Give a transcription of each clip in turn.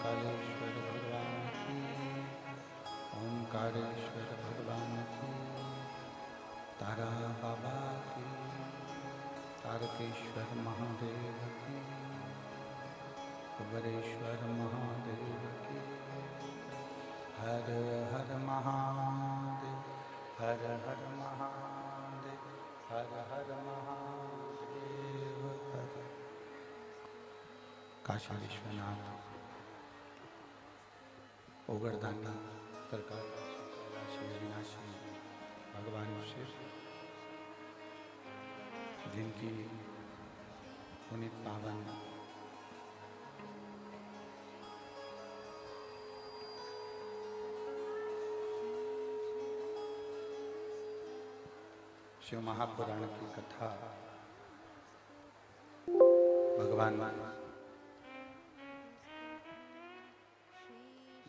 महाकालेश्वर भगवान की, ओंकारेश्वर भगवान की, तारा बाबा की, तारकेश्वर महादेव की, कुबेरेश्वर महादेव की। हर हर महादेव, हर हर महादेव, हर हर महादेव, हर। काशी विश्वनाथ ओगरदानी तरकार कैलाशी अविनाशी भगवान शिव, जिनकी पुनित पावन शिव महापुराण की कथा भगवान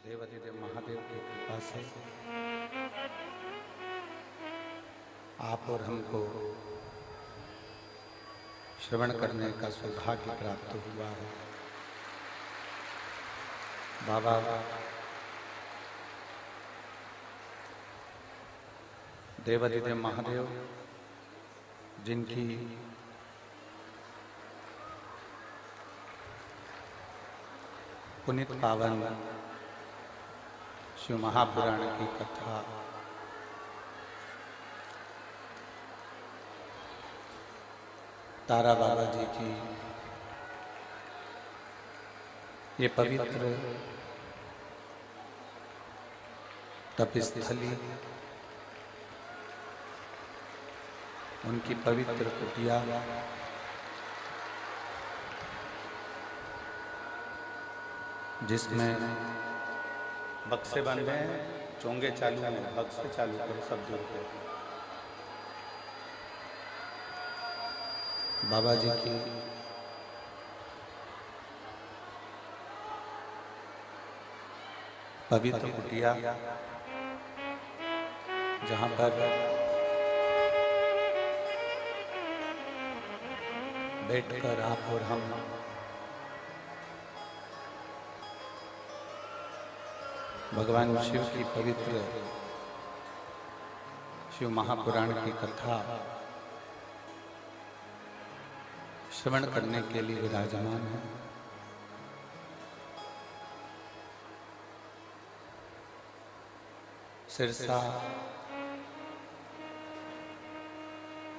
देवाधिदेव महादेव की कृपा से आप और हमको श्रवण करने का सौभाग्य प्राप्त हुआ है। बाबा देवाधिदेव महादेव, जिनकी पुनित पावन शिव महापुराण की कथा तारा बाबा जी की ये पवित्र तपस्थली, उनकी पवित्र कुटिया, जिसमें बक्से बंद हैं, चोंगे चालू हैं, बक्से चालू करो सब दूर हो। बाबा जी की पवित्र कुटिया, जहाँ पर बैठकर आप और हम भगवान शिव की पवित्र शिव महापुराण की कथा श्रवण करने के लिए विराजमान है। सिरसा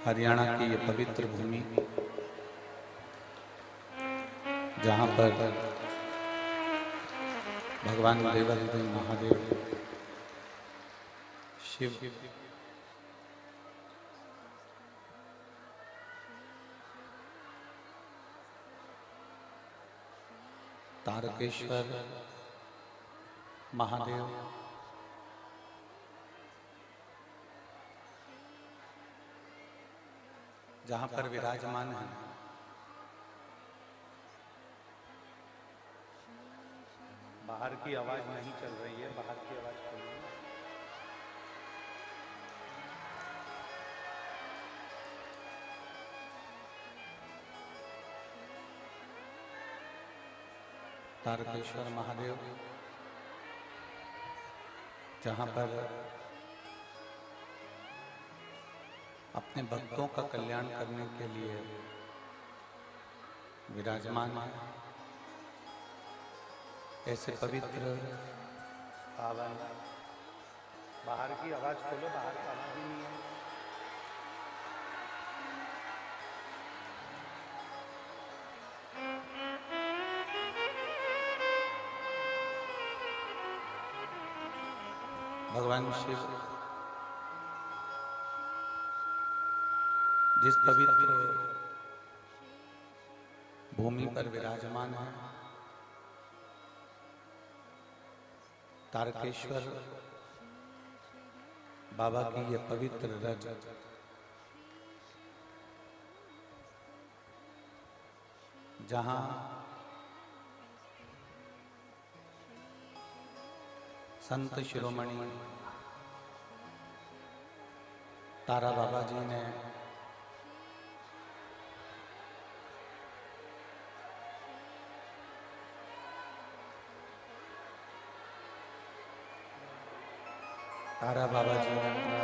हरियाणा की ये पवित्र भूमि, जहाँ पर भगवान देवाधिदेव महादेव शिव तारकेश्वर महादेव, जहाँ पर विराजमान है। बाहर की आवाज नहीं चल रही है, बाहर की आवाज खोलिए। तारकेश्वर महादेव, जहाँ पर अपने भक्तों का कल्याण करने के लिए विराजमान है। ऐसे पवित्र पावन, बाहर की आवाज खोलो, बाहर की आवाज ही नहीं है। भगवान शिव जिस पवित्र भूमि पर विराजमान है, तारकेश्वर बाबा की ये पवित्र रज, जहाँ संत शिरोमणि तारा बाबा जी ने तारा बाबा जी ने अपना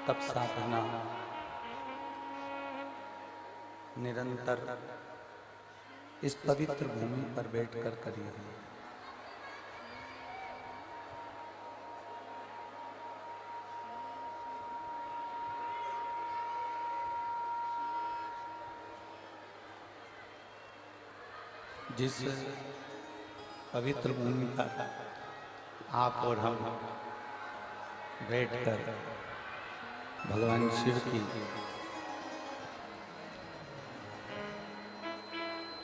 तप साधना निरंतर इस पवित्र भूमि पर बैठकर करी है। जिस पवित्र भूमि पर आप और हम बैठकर भगवान शिव की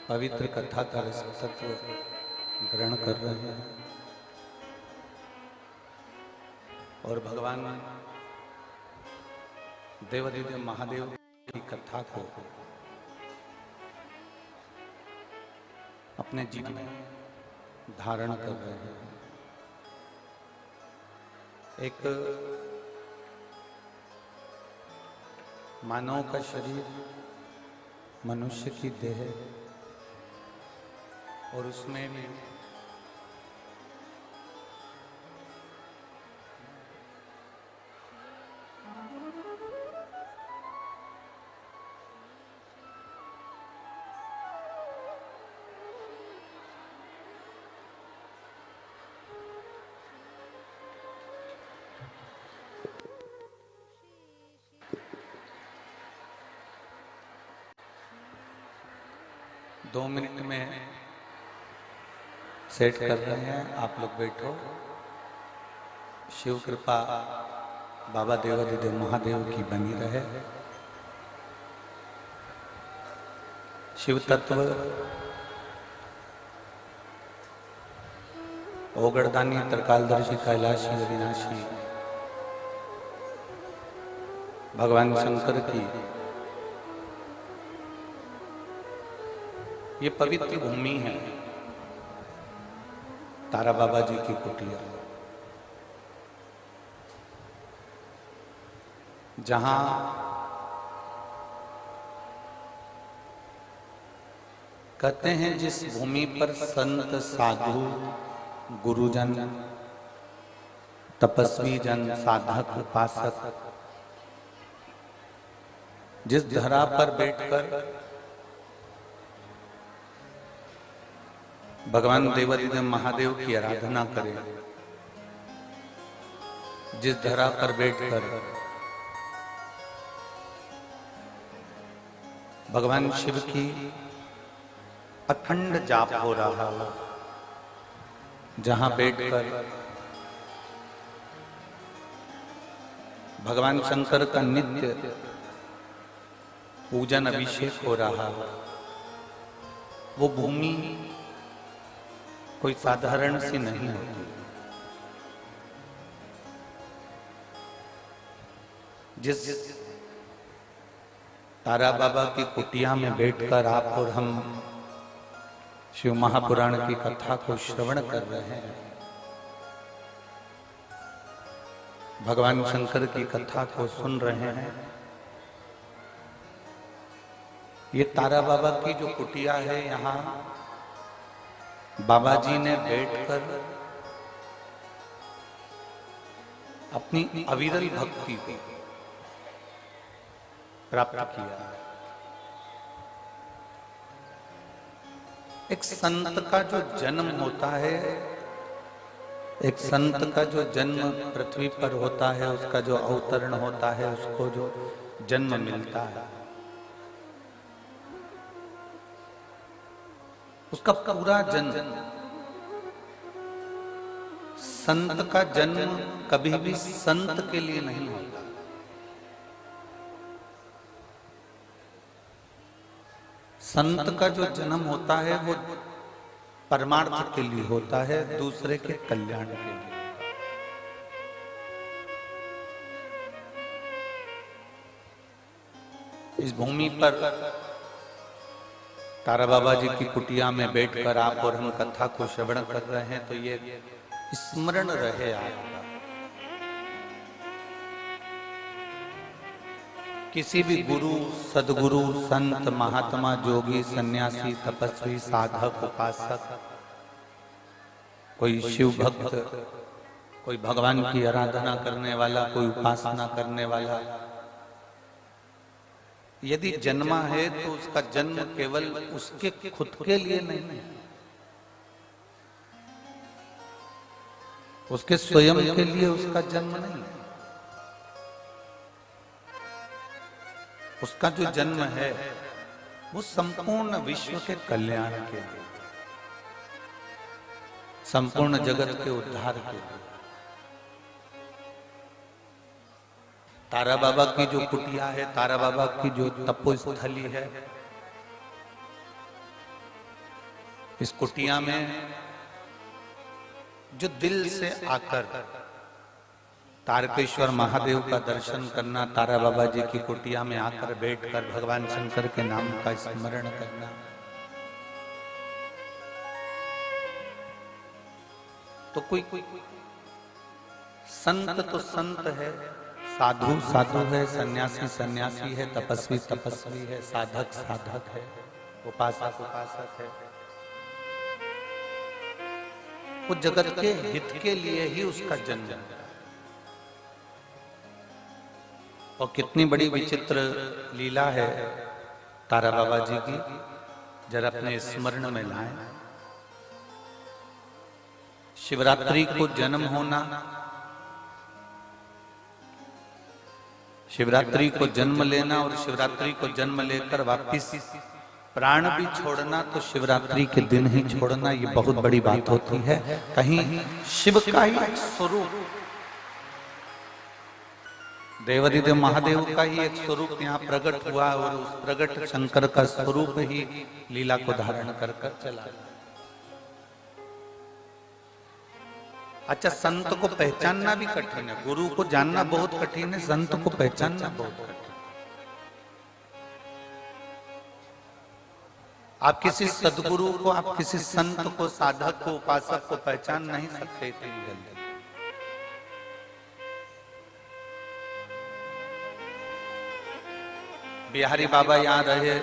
पवित्र कथा का तत्व ग्रहण कर रहे हैं और भगवान देवाधिदेव महादेव की कथा को अपने जीवन में धारण कर रहे हैं। एक मानव का शरीर, मनुष्य की देह और उसमें भी दो मिनट में सेट कर रहे हैं। आप लोग बैठो। शिव कृपा बाबा देवाधिदेव महादेव की बनी रहे। शिव तत्व ओगड़दानी त्रिकालदर्शी कैलाशी अविनाशी भगवान शंकर की ये पवित्र भूमि है, तारा बाबा जी की कुटिया, जहां कहते हैं जिस भूमि पर संत साधु गुरुजन तपस्वी जन साधक उपासक जिस धरा पर बैठकर भगवान देवाधिदेव महादेव की आराधना करें, जिस धरा पर बैठकर भगवान शिव की अखंड जाप हो रहा हो, जहां बैठकर भगवान शंकर का नित्य पूजन अभिषेक हो रहा हो, वो भूमि कोई साधारण सी नहीं होती। जिस तारा बाबा की कुटिया में बैठकर आप और हम शिव महापुराण की कथा को श्रवण कर रहे हैं, भगवान शंकर की कथा को सुन रहे हैं, ये तारा बाबा की जो कुटिया है, यहाँ बाबा जी ने बैठकर अपनी अविरल भक्ति को प्राप्त किया। एक संत का जो जन्म होता है, एक संत का जो जन्म पृथ्वी पर होता है, उसका जो अवतरण होता है, उसको जो जन्म मिलता है, उसका पूरा जन्म, संत का जन्म कभी भी संत के लिए नहीं होता। संत का जो जन्म होता है वो परमार्थ के लिए होता है, दूसरे के कल्याण के लिए। इस भूमि पर तारा बाबा जी की कुटिया में बैठकर आप और हम कथा को श्रवण कर रहे हैं, तो ये स्मरण रहे आपका। किसी भी गुरु, सदगुरु, संत, महात्मा, जोगी, सन्यासी, तपस्वी, साधक, उपासक, कोई शिव भक्त, कोई भगवान की आराधना करने वाला, कोई उपासना करने वाला यदि जन्मा है तो उसका जन्म केवल उसके खुद के लिए नहीं है, उसके स्वयं के लिए उसका जन्म नहीं है। उसका जो जन्म है वो संपूर्ण विश्व के कल्याण के लिए, संपूर्ण जगत के उद्धार के लिए। तारा बाबा की जो कुटिया है, तारा बाबा की जो तपोस्थली है, इस कुटिया में जो दिल से आकर तारकेश्वर महादेव का दर्शन करना, तारा बाबा जी की कुटिया में आकर बैठकर भगवान शंकर के नाम का स्मरण करना, तो कोई संत तो संत है, साधु साधु है, सन्यासी सन्यासी है, तपस्वी तपस्वी है, साधक साधक है, उपासक उपासक है। वो जगत के हित के लिए ही उसका जन्म है। और कितनी बड़ी विचित्र लीला है तारा बाबा जी की, जरा अपने स्मरण में लाएं। शिवरात्रि को जन्म होना, शिवरात्रि को जन्म लेना और शिवरात्रि को जन्म लेकर वापिस प्राण भी छोड़ना, तो शिवरात्रि के दिन ही छोड़ना, ये बहुत बड़ी बात होती है। कहीं शिव का ही एक स्वरूप, देवादिदेव महादेव का ही एक स्वरूप यहाँ प्रकट हुआ और उस प्रकट शंकर का स्वरूप ही लीला को धारण कर चला। अच्छा, संत को पहचानना भी कठिन है, गुरु को जानना बहुत कठिन है, संत को पहचानना बहुत कठिन। आप किसी सदगुरु को, आप किसी संत को, साधक को, उपासक को पहचान नहीं सकते इतनी जल्दी। बिहारी बाबा यहाँ रहे,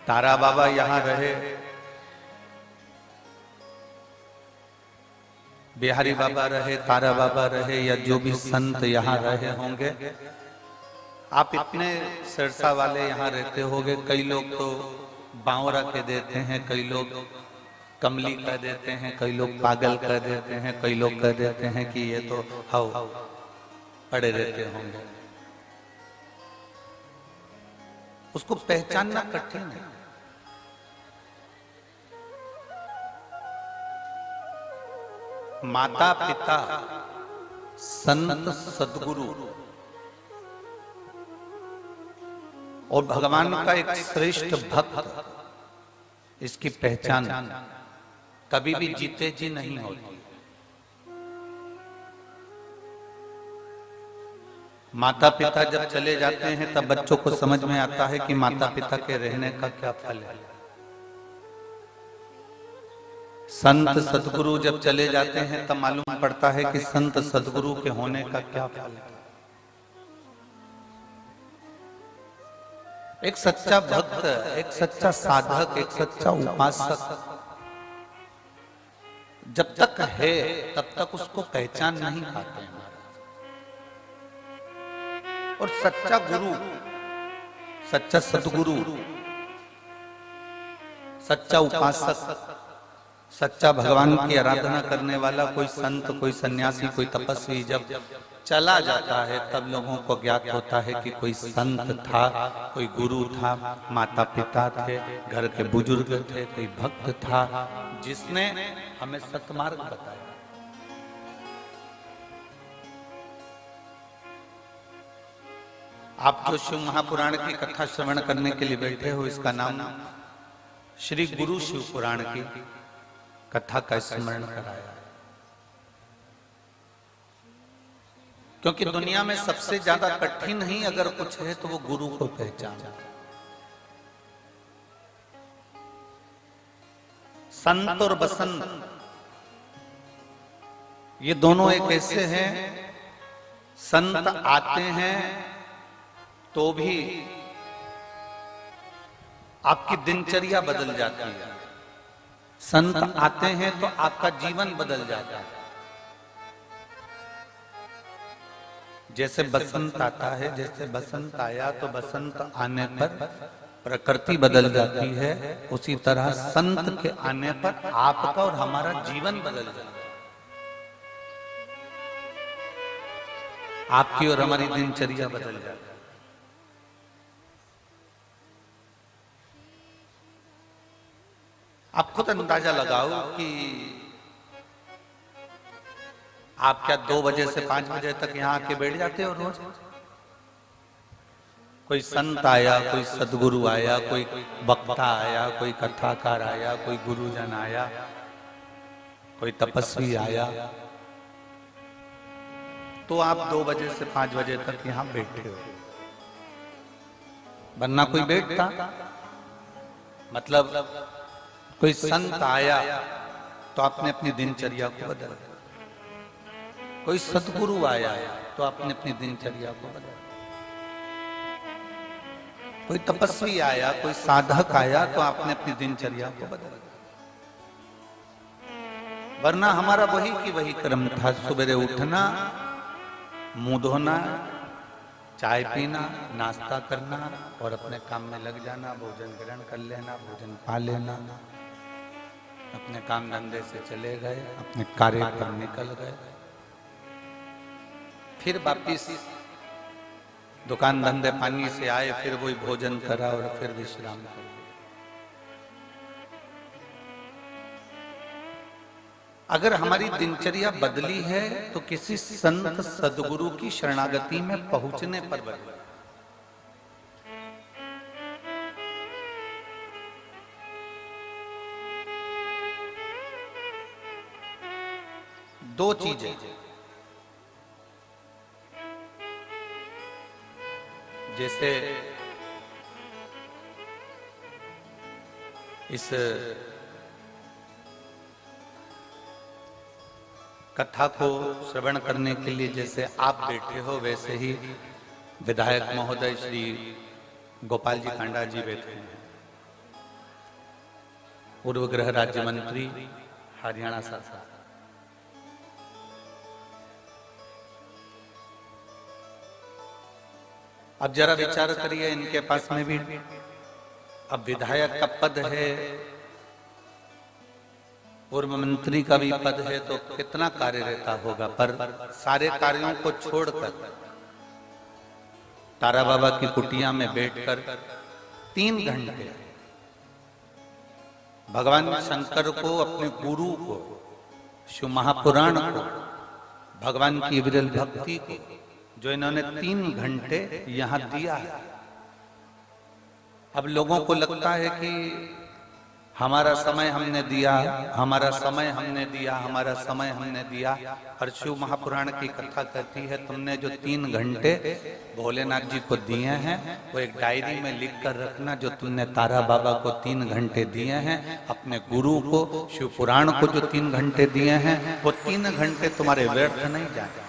तारा बाबा यहाँ रहे, बिहारी बाबा रहे, तारा बाबा रहे, या जो भी संत यहाँ रहे होंगे, आप इतने सिरसा वाले यहाँ रहते होंगे। कई लोग तो बावरा कह देते हैं, कई लोग कमली कह देते हैं, कई लोग पागल कह देते हैं, कई लोग कह देते हैं कि ये तो हाउ पड़े रहते होंगे। उसको पहचानना कठिन है। माता पिता, संत सदगुरु और भगवान का एक श्रेष्ठ भक्त, इसकी पहचान कभी भी जीते जी नहीं होती। माता पिता जब चले जाते हैं तब बच्चों को समझ में आता है कि माता पिता के रहने का क्या फल है। संत सदगुरु जब चले जाते हैं तब मालूम पड़ता है कि संत सदगुरु के होने का क्या फल है। एक सच्चा भक्त, एक सच्चा साधक, एक सच्चा उपासक जब तक है तब तक उसको पहचान नहीं पाते हैं। और सच्चा गुरु, सच्चा सदगुरु, सच्चा उपासक, सच्चा भगवान की आराधना करने वाला कोई संत, कोई सन्यासी, कोई तपस्वी जब चला जाता है तब लोगों को ज्ञात होता है कि कोई संत था, कोई गुरु था, माता पिता थे, घर के बुजुर्ग थे, कोई भक्त था जिसने हमें सत्मार्ग बताया। आप जो शिव महापुराण की कथा श्रवण करने के लिए बैठे हो, इसका नाम श्री गुरु शिव पुराण की कथा का स्मरण कराया। क्योंकि दुनिया में सबसे ज्यादा कठिन ही अगर कुछ है तो वो गुरु को पहचानना। संत और बसंत ये दोनों एक ऐसे हैं, संत आते हैं तो भी आपकी दिनचर्या बदल जाती है, संत आते हैं तो आपका जीवन बदल जाता है। जैसे बसंत आता है, जैसे बसंत आया तो बसंत आने पर प्रकृति बदल जाती है, उसी तरह संत के आने पर आपका और हमारा जीवन बदल जाता है। आपकी और हमारी दिनचर्या बदल जाती है। आप खुद अंदाजा लगाओ कि आप क्या 2 बजे से 5 बजे तक यहाँ आके बैठ जाते हो रोज? कोई संत आया, कोई सदगुरु आया, कोई वक्ता आया, कोई कथाकार आया, कोई गुरुजन आया, कोई तपस्वी आया, तो आप 2 बजे से 5 बजे तक यहाँ बैठे हो। वरना कोई बैठता? मतलब कोई संत आया तो आपने अपनी दिनचर्या को बदला, कोई सदगुरु आया तो आपने अपनी दिनचर्या को बदला, कोई तपस्वी आया, कोई साधक आया तो आपने अपनी दिनचर्या को बदला। वरना हमारा वही की वही क्रम था, सुबह उठना, मुंह धोना, चाय पीना, नाश्ता करना और अपने काम में लग जाना, भोजन ग्रहण कर लेना, भोजन पा लेना, अपने काम धंधे से चले गए, अपने कार्य पर निकल गए, फिर वापिस दुकान धंधे पानी से आए, फिर वही भोजन करा और फिर विश्राम कर। अगर हमारी दिनचर्या बदली है तो किसी संत सदगुरु की शरणागति में पहुंचने पर बदली। दो चीजें, जैसे इस कथा को श्रवण करने के लिए जैसे आप बैठे हो, वैसे ही विधायक महोदय श्री गोपाल जी कांडा जी बैठे हैं, पूर्व गृह राज्य मंत्री हरियाणा शासन। अब जरा विचार करिए, इनके पास में भी अब विधायक का पद है, पूर्व मंत्री का भी पद है, तो कितना कार्य रहता होगा। पर सारे कार्यों को छोड़कर तारा बाबा की कुटिया में बैठकर 3 घंटे भगवान शंकर को, अपने गुरु को, शिव महापुराण को, भगवान की विरल भक्ति को, जो इन्होंने 3 घंटे यहां दिया है। अब लोगों को लगता है कि हमारा समय हमने दिया, हमारा समय हमने दिया, हमारा समय हमने दिया। और शिव महापुराण की कथा कहती है, तुमने जो 3 घंटे भोलेनाथ जी को दिए हैं, वो एक डायरी में लिख कर रखना, जो तुमने तारा बाबा को 3 घंटे दिए हैं, अपने गुरु को, शिव पुराण को जो 3 घंटे दिए हैं, वो 3 घंटे तुम्हारे व्यर्थ नहीं जाए।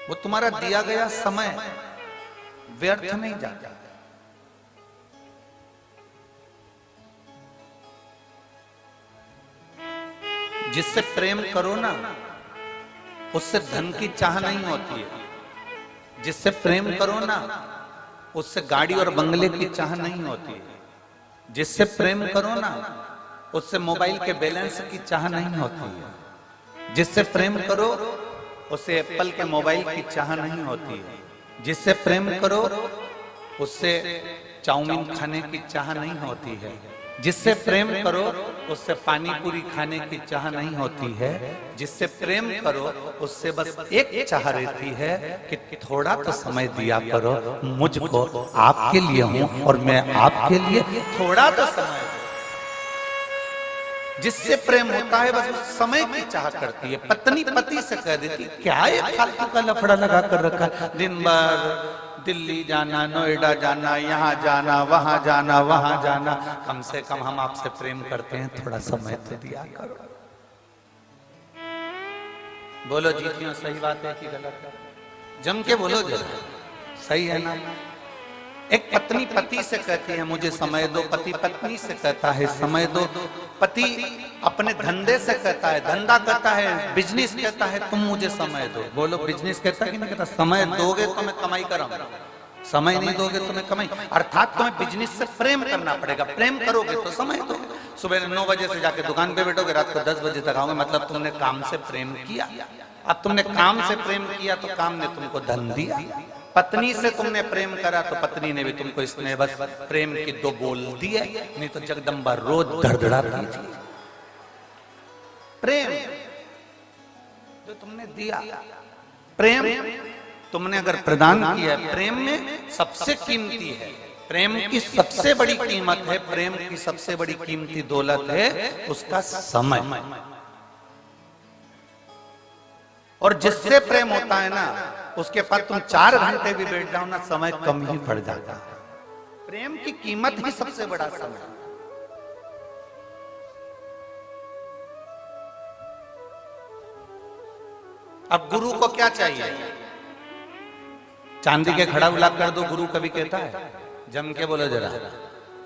वो तुम्हारा दिया गया समय व्यर्थ नहीं जाता। जिससे प्रेम करो ना, उससे धन की चाह नहीं होती है। जिससे प्रेम करो ना, उससे गाड़ी और बंगले की चाह नहीं होती है। जिससे प्रेम करो ना, उससे मोबाइल के बैलेंस की चाह नहीं होती है। जिससे प्रेम करो, उससे एप्पल के मोबाइल की चाह नहीं होती है। जिससे प्रेम करो, उससे चाउमीन खाने की चाह नहीं होती है। जिससे प्रेम करो, उससे पानी पूरी खाने की चाह नहीं होती है। जिससे प्रेम करो, उससे बस एक चाह रहती है कि थोड़ा तो समय दिया करो मुझको, आपके लिए हूं और मैं आपके लिए, थोड़ा तो समय। जिससे प्रेम होता है बस उस समय की चाह करती है। पत्नी पति से कह देती, क्या ये फालतू का लफड़ा लगा कर रखा, दिन भर दिल्ली जाना, नोएडा जाना, यहाँ जाना, वहां जाना, वहां जाना। कम से कम हम आपसे प्रेम करते हैं, थोड़ा समय तो दिया करो। बोलो जीतियों, सही बात है कि गलत है? जम के बोलो जरा, सही है ना? एक पत्नी पति से कहती है मुझे समय दो, पति पत्नी से कहता है समय दो, पति अपने धंधे से कहता है, धंधा कहता है, बिजनेस कहता है तुम मुझे समय दो। बोलो बिजनेस कहता है कि नहीं कहता? समय दोगे तो मैं कमाई कराऊंगा, समय नहीं दोगे तो मैं कमाई। अर्थात तुम्हें बिजनेस से प्रेम करना पड़ेगा, प्रेम करोगे तो समय दोगे। सुबह 9 बजे से जाके दुकान पे बैठोगे, रात को 10 बजे तक आओगे, मतलब तुमने काम से प्रेम किया। अब तुमने काम से प्रेम किया तो काम ने तुमको धन दिया। पत्नी से तुमने प्रेम करा तो पत्नी ने भी तुमको इसमें बस प्रेम की 2 बोल दिए, नहीं तो जगदम्बा रोज धड़धड़ाती थी। प्रेम जो तुमने दिया, प्रेम तुमने अगर प्रदान किया, प्रेम में सबसे कीमती है, प्रेम की सबसे बड़ी कीमत है, प्रेम की सबसे बड़ी कीमती दौलत है उसका समय। और जिससे प्रेम होता है ना, उसके पास तुम 4 घंटे भी बैठ जाओ ना, समय कम ही पड़ जाता है। प्रेम की कीमत ही सबसे बड़ा समय। अब गुरु को क्या चाहिए? चांदी के खड़ा ला कर दो, गुरु कभी कहता है? जम के बोलो जरा।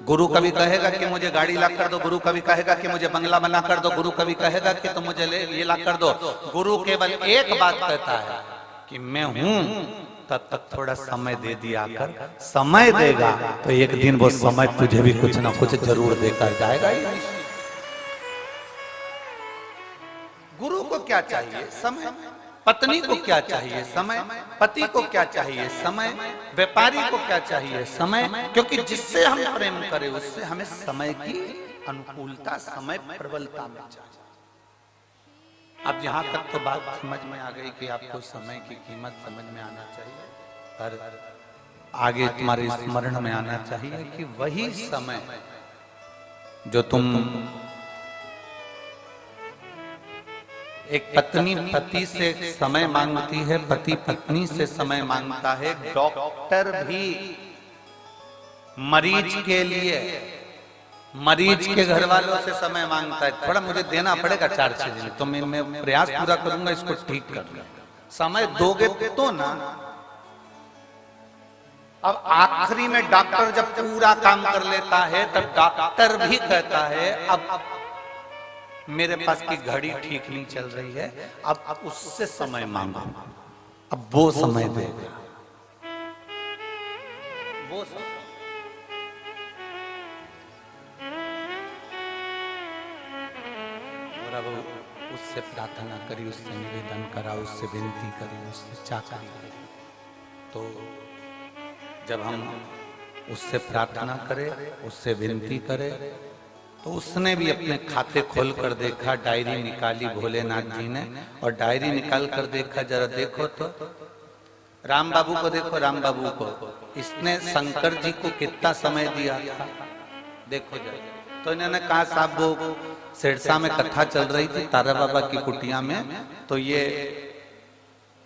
गुरु कभी कहेगा कि मुझे गाड़ी ला कर दो, गुरु कभी कहेगा कि मुझे बंगला बना कर दो, गुरु कभी कहेगा कि तुम मुझे ये ला कर दो। गुरु केवल एक बात कहता है कि मैं हूं, तब तक थोड़ा समय दे दिया कर। समय देगा तो एक दिन वो समय तुझे भी कुछ ना कुछ जरूर देकर जाएगा ही। गुरु को क्या चाहिए? समय। पत्नी को क्या चाहिए? समय। पति को क्या चाहिए? समय। व्यापारी को क्या चाहिए? समय। क्योंकि जिससे हम प्रेम करें उससे हमें समय की अनुकूलता, समय प्रबलता में चाहिए। अब यहां तक तो बात समझ में आ गई कि आपको समय की कीमत समझ में आना चाहिए, पर आगे तुम्हारे स्मरण में आना चाहिए कि वही समय जो तुम, एक पत्नी पति से समय मांगती है, पति पत्नी से समय मांगता है, डॉक्टर भी मरीज के लिए, मरीज के घर वालों से समय मांगता है। थोड़ा मुझे देना पड़ेगा 4-6 दिन, तो मैं प्रयास पूरा करूंगा इसको ठीक करना। समय दोगे तो ना। अब आखिरी में डॉक्टर जब पूरा काम कर लेता है तब डॉक्टर भी कहता है अब मेरे पास की घड़ी ठीक नहीं चल रही है, अब उससे समय मांगो, अब वो समय देगा। वो समय। और अब उससे प्रार्थना करी, उससे निवेदन करा, उससे विनती करी, उससे चाकरी करी। तो जब हम उससे प्रार्थना करें, उससे विनती करें, तो उसने भी अपने खाते खोल कर देखा, डायरी निकाली भोलेनाथ जी ने, और डायरी निकाल कर देखा, जरा देखो तो राम बाबू को देखो, राम बाबू को इसने शंकर जी को कितना समय दिया था, देखो जरा। तो इन्होंने कहा साहब वो सिरसा में कथा चल रही थी तारा बाबा की कुटिया में, तो ये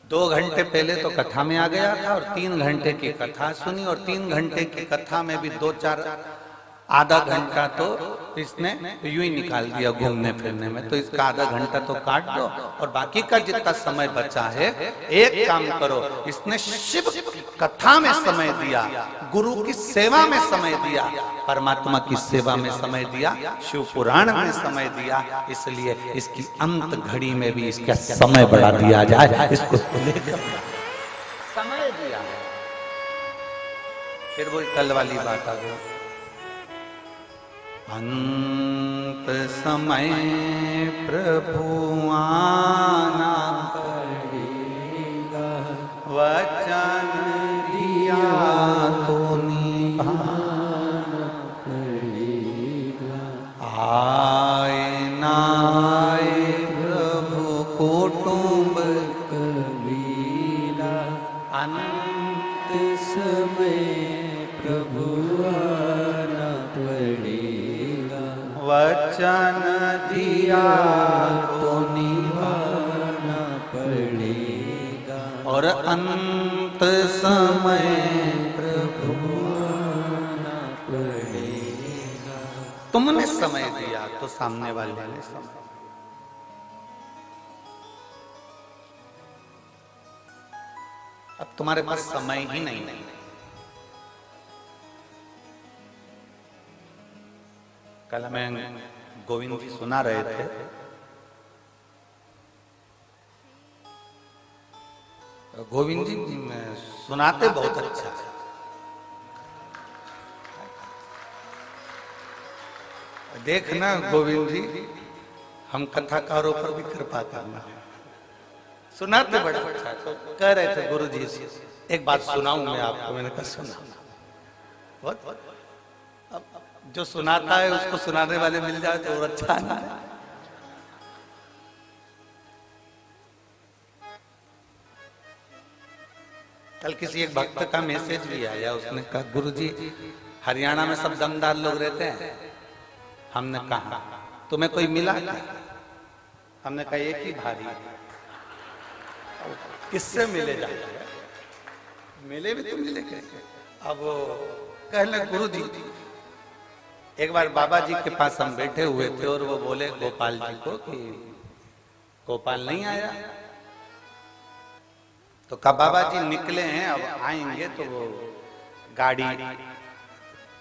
2 घंटे पहले तो कथा में आ गया था और 3 घंटे की कथा सुनी, और 3 घंटे की कथा में भी 2-4 आधा घंटा तो इसने यूं ही निकाल दिया घूमने फिरने में, तो इसका आधा घंटा तो काट दो और बाकी का जितना समय बचा है एक काम करो, इसने शिव कथा में समय दिया, गुरु की सेवा में समय दिया, परमात्मा की सेवा में समय दिया, शिव पुराण में समय दिया, इसलिए इसकी अंत घड़ी में भी इसका समय बढ़ा दिया जाए, इसको समय दिया। फिर वो कल वाली बात आ गई, अंत समय प्रभु आना पड़ेगा, वचन दिया तो निभाना पड़ेगा, आए ना आए प्रभु कुटुंब कबीरा, अंत समय प्रभु आना पड़ेगा, वचन दिया तो निभाना पड़ेगा, और अंत समय प्रभु आना पड़ेगा। तुमने समय दिया तो सामने वाले ने समय, अब तुम्हारे पास समय ही नहीं, कल हमें गोविंद जी सुना रहे थे, गोविंद जी सुनाते बहुत अच्छा है। देखना गोविंद जी, हम कथाकारों पर भी कृपा करना। सुनाते बड़ा अच्छा। तो कह रहे थे गुरु जी से एक बात सुनाऊं मैं आपको। मैंने कहा सुना। अब जो सुनाता है उसको सुनाने वाले मिल जाए तो और अच्छा ना है। कल किसी एक भक्त का मैसेज भी आया, उसने कहा गुरुजी हरियाणा में सब दमदार लोग रहते हैं। हमने कहा तुम्हें कोई मिला क्या? हमने कहा एक ही भारी। किससे मिले जाते हैं? मिले भी तो मिले कैसे? अब कहने गुरु जी, एक बार बाबा जी के पास हम बैठे हुए थे और वो बोले गोपाल जी को कि गोपाल नहीं आया। तो कहा बाबा जी निकले हैं, अब आएंगे तो वो गाड़ी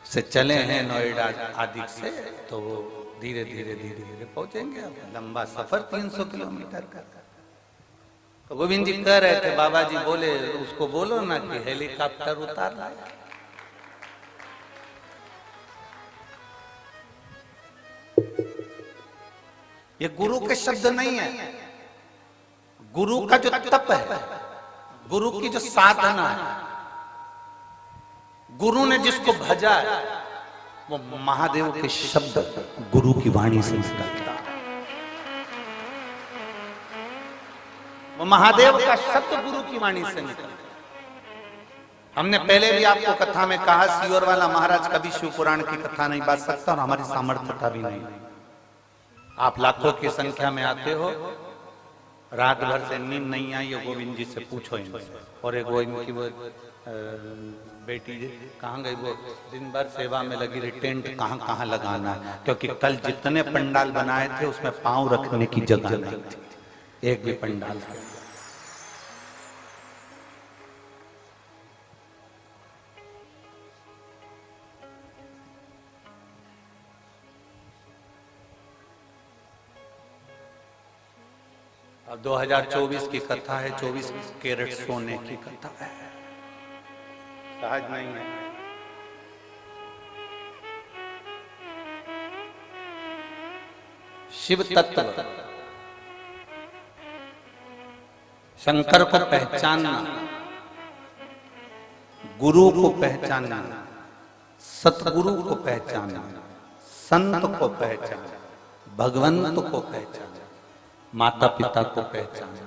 से चले हैं नोएडा आदि से, तो वो धीरे धीरे धीरे धीरे पहुंचेंगे। अब लंबा सफर 300 किलोमीटर का। तो गोविंद जी कह रहे थे बाबा जी बोले उसको बोलो ना कि हेलीकॉप्टर उतार लाया। ये गुरु के शब्द नहीं है, गुरु का जो तप है, गुरु की जो साधना है, गुरु ने जिसको भजा है वो महादेव के शब्द गुरु की वाणी से निकलता है। वो महादेव का शब्द गुरु की वाणी से निकलता है। हमने पहले भी आपको कथा में कहा सियोर वाला महाराज कभी शिव पुराण की कथा नहीं बांट सकता और हमारी सामर्थ्यता भी नहीं। आप लाखों की संख्या में आते हो, रात भर से नींद नहीं आई है, गोविंद जी से पूछो इनसे। और एक वो इनकी वो बेटी कहाँ गई, वो दिन भर सेवा में लगी रही, टेंट कहाँ कहाँ लगाना है, क्योंकि कल जितने पंडाल बनाए थे उसमें पांव रखने की जगह नहीं थी, एक भी पंडाल। अब 2024 की कथा है, 24 कैरेट सोने की कथा है, सहज नहीं है। शिव तत्व शंकर को पहचानना, गुरु को पहचानना, सतगुरु को पहचानना, संत को पहचानना, भगवंत को पहचानना, माता पिता को पहचानना।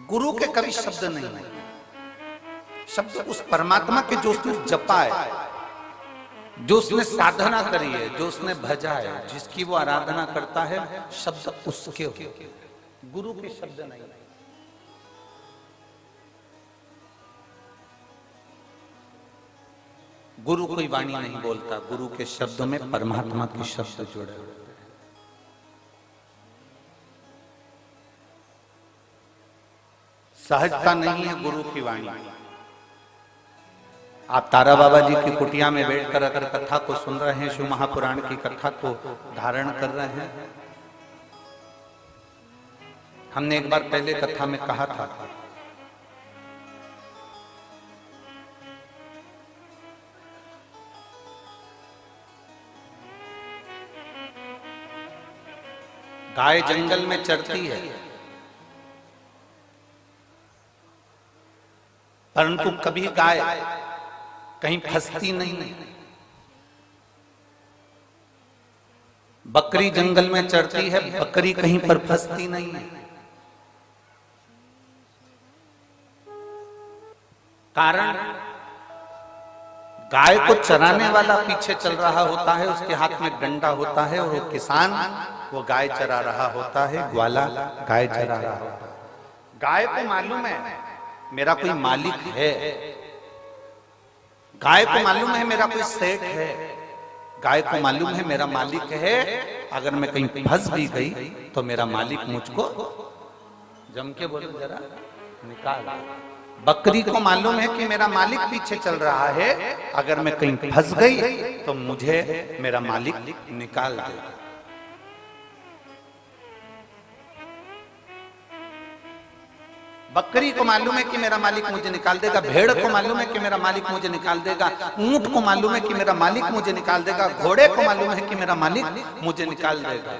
गुरु के कभी शब्द नहीं है, शब्द उस परमात्मा के जो उसने जपा है, जो उसने साधना करी है, जो उसने भजा है, जिसकी वो आराधना करता है, शब्द उसके हो, गुरु के शब्द नहीं। गुरु कोई वाणी नहीं बोलता, गुरु के शब्द में परमात्मा के शब्द जुड़े हुए। सहजता नहीं है गुरु की वाणी। आप तारा बाबा जी की कुटिया में बैठकर अगर कथा को सुन रहे हैं, शिव महापुराण की कथा को धारण कर रहे हैं, हमने एक बार पहले कथा में कहा था गाय जंगल में चरती है, परंतु कभी गाय कहीं फंसती नहीं। बकरी जंगल में चरती है, बकरी कहीं पर फंसती नहीं है। कारण गाय को चराने वाला पीछे चल रहा होता है, उसके हाथ में डंडा होता है और वो किसान वो गाय चरा रहा होता है, ग्वाला गाय चरा रहा होता है। गाय को मालूम है मेरा कोई मालिक है, गाय को मालूम है मेरा कोई सेठ है, गाय को मालूम है मेरा मालिक है। अगर मैं कहीं फंस भी गई तो मेरा मालिक मुझको जम के बोले जरा निकाल। बकरी को मालूम है कि मेरा मालिक पीछे चल रहा है, अगर मैं कहीं फंस गई तो मुझे मेरा मालिक निकाल देगा। बकरी को मालूम है कि मेरा मालिक मुझे निकाल देगा, भेड़ को मालूम है कि मेरा मालिक मुझे निकाल देगा, ऊंट को मालूम है कि मेरा मालिक मुझे निकाल देगा, घोड़े को मालूम है कि मेरा मालिक मुझे निकाल देगा।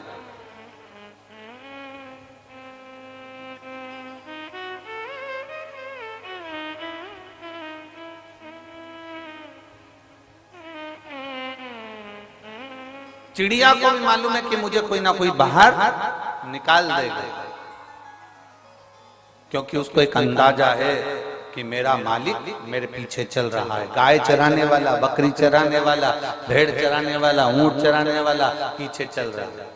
चिड़िया को भी मालूम है कि मुझे कोई ना कोई बाहर निकाल देगा, क्योंकि उसको एक अंदाजा है कि मेरा मालिक मेरे पीछे चल रहा है। गाय चराने वाला, बकरी चराने वाला, भेड़ चराने वाला, ऊंट चराने वाला पीछे चल रहा है।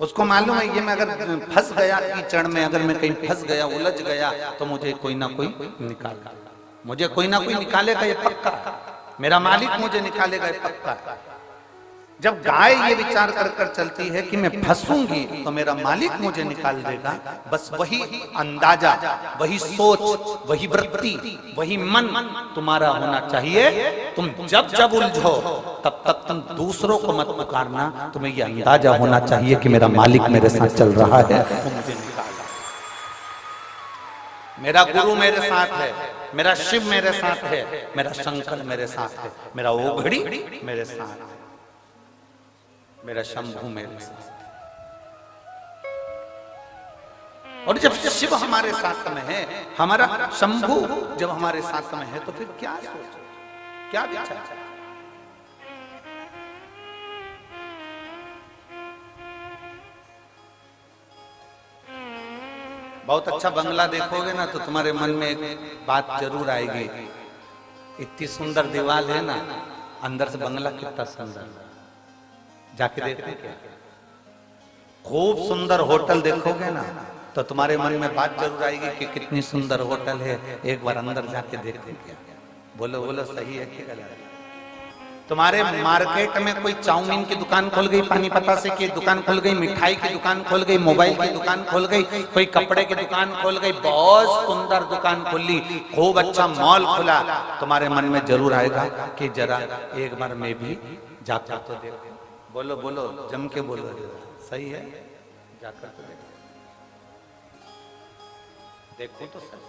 उसको मालूम है ये मैं अगर फंस गया कीचड़ में, अगर मैं कहीं फंस गया, उलझ गया, तो मुझे कोई ना कोई निकालेगा, मुझे कोई ना कोई निकालेगा, ये पक्का। मेरा मालिक मुझे निकालेगा, ये पक्का। जब गाय ये विचार कर कर चलती है कि मैं फंसूंगी तो मेरा मालिक मुझे निकाल देगा, बस वही अंदाजा, वही सोच, वही वृत्ति, वही मन तुम्हारा होना चाहिए। तुम जब जब उलझो तब तक तुम दूसरों को मत पुकारना, तुम्हें ये अंदाजा होना चाहिए कि मेरा मालिक मेरे साथ चल रहा है, वो मुझे निकाला। मेरा गुरु मेरे साथ है, मेरा शिव मेरे साथ है, मेरा शंकर मेरे साथ है, मेरा ओघड़ी मेरे साथ है, मेरा शंभू मेरे साथ। और जब शिव हमारे साथ में है, हमारा शंभू जब हमारे साथ में है, तो फिर क्या सोचो, क्या विचार। बहुत अच्छा बंगला देखोगे ना तो तुम्हारे मन में एक बात जरूर आएगी, इतनी सुंदर दीवार है ना, अंदर से बंगला कितना सुंदर। जाके देखो क्या, खूब सुंदर होटल देखोगे ना तो तुम्हारे मन में बात जरूर आएगी कि कितनी सुंदर होटल है, एक बार अंदर जाके देखो क्या। बोलो बोलो, सही है कि गलत? तुम्हारे मार्केट में कोई चाउमीन की दुकान खोल गई, पानी पतासे की दुकान खोल गई, मिठाई की दुकान खोल गई, मोबाइल की दुकान खोल गई, कोई कपड़े की दुकान खोल गई, बहुत सुंदर दुकान खोली, खूब अच्छा मॉल खुला, तुम्हारे मन में जरूर आएगा कि जरा एक बार मैं भी जाकर तो देखो। बोलो बोलो, जम के बोलो, सही है, जाकर तो देखो तो सही।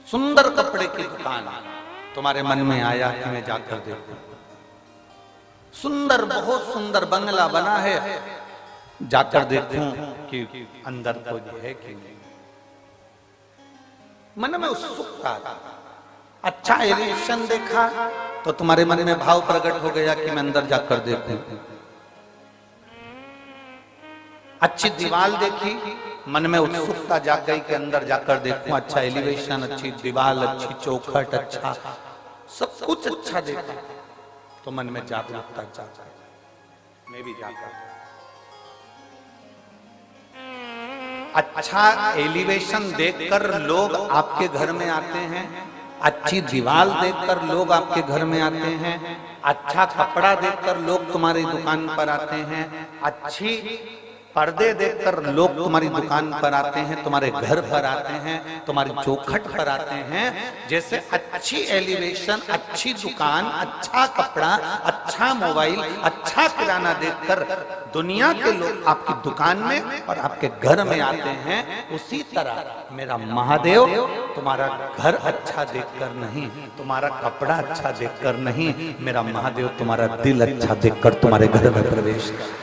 सुंदर कपड़े की दुकान तुम्हारे मन में आया कि मैं जाकर देखूं। सुंदर, बहुत सुंदर बंगला बना है, जाकर देखूं कि अंदर कोई है कि नहीं। मन में उत्सुकता, अच्छा एलिवेशन देखा तो तुम्हारे मन में भाव प्रकट हो गया कि मैं अंदर जाकर देखूं। अच्छी दीवार देखी, मन में उत्सुकता जाग गई कि अंदर जाकर देखूं। अच्छा एलिवेशन, अच्छी दीवार, अच्छी चौखट, अच्छा सब कुछ अच्छा देखा तो मन में जागरूकता जाग गई, मैं भी जाकर। अच्छा एलिवेशन देखकर लोग आपके घर में आते हैं, अच्छी दीवार देखकर लोग आपके घर में आते हैं, अच्छा कपड़ा देखकर लोग तुम्हारी दुकान पर आते हैं, अच्छी पर्दे देखकर लोग तुम्हारी दुकान पर आते हैं, तुम्हारे घर पर आते हैं, तुम्हारी चौखट पर आते हैं। जैसे अच्छी एलिवेशन, अच्छी दुकान, अच्छा कपड़ा, अच्छा मोबाइल, अच्छा किराना देखकर दुनिया के लोग आपकी दुकान में और आपके घर में आते हैं, उसी तरह मेरा महादेव तुम्हारा घर अच्छा देखकर नहीं, तुम्हारा कपड़ा अच्छा देखकर नहीं, मेरा महादेव तुम्हारा दिल अच्छा देखकर तुम्हारे घर में प्रवेश कर।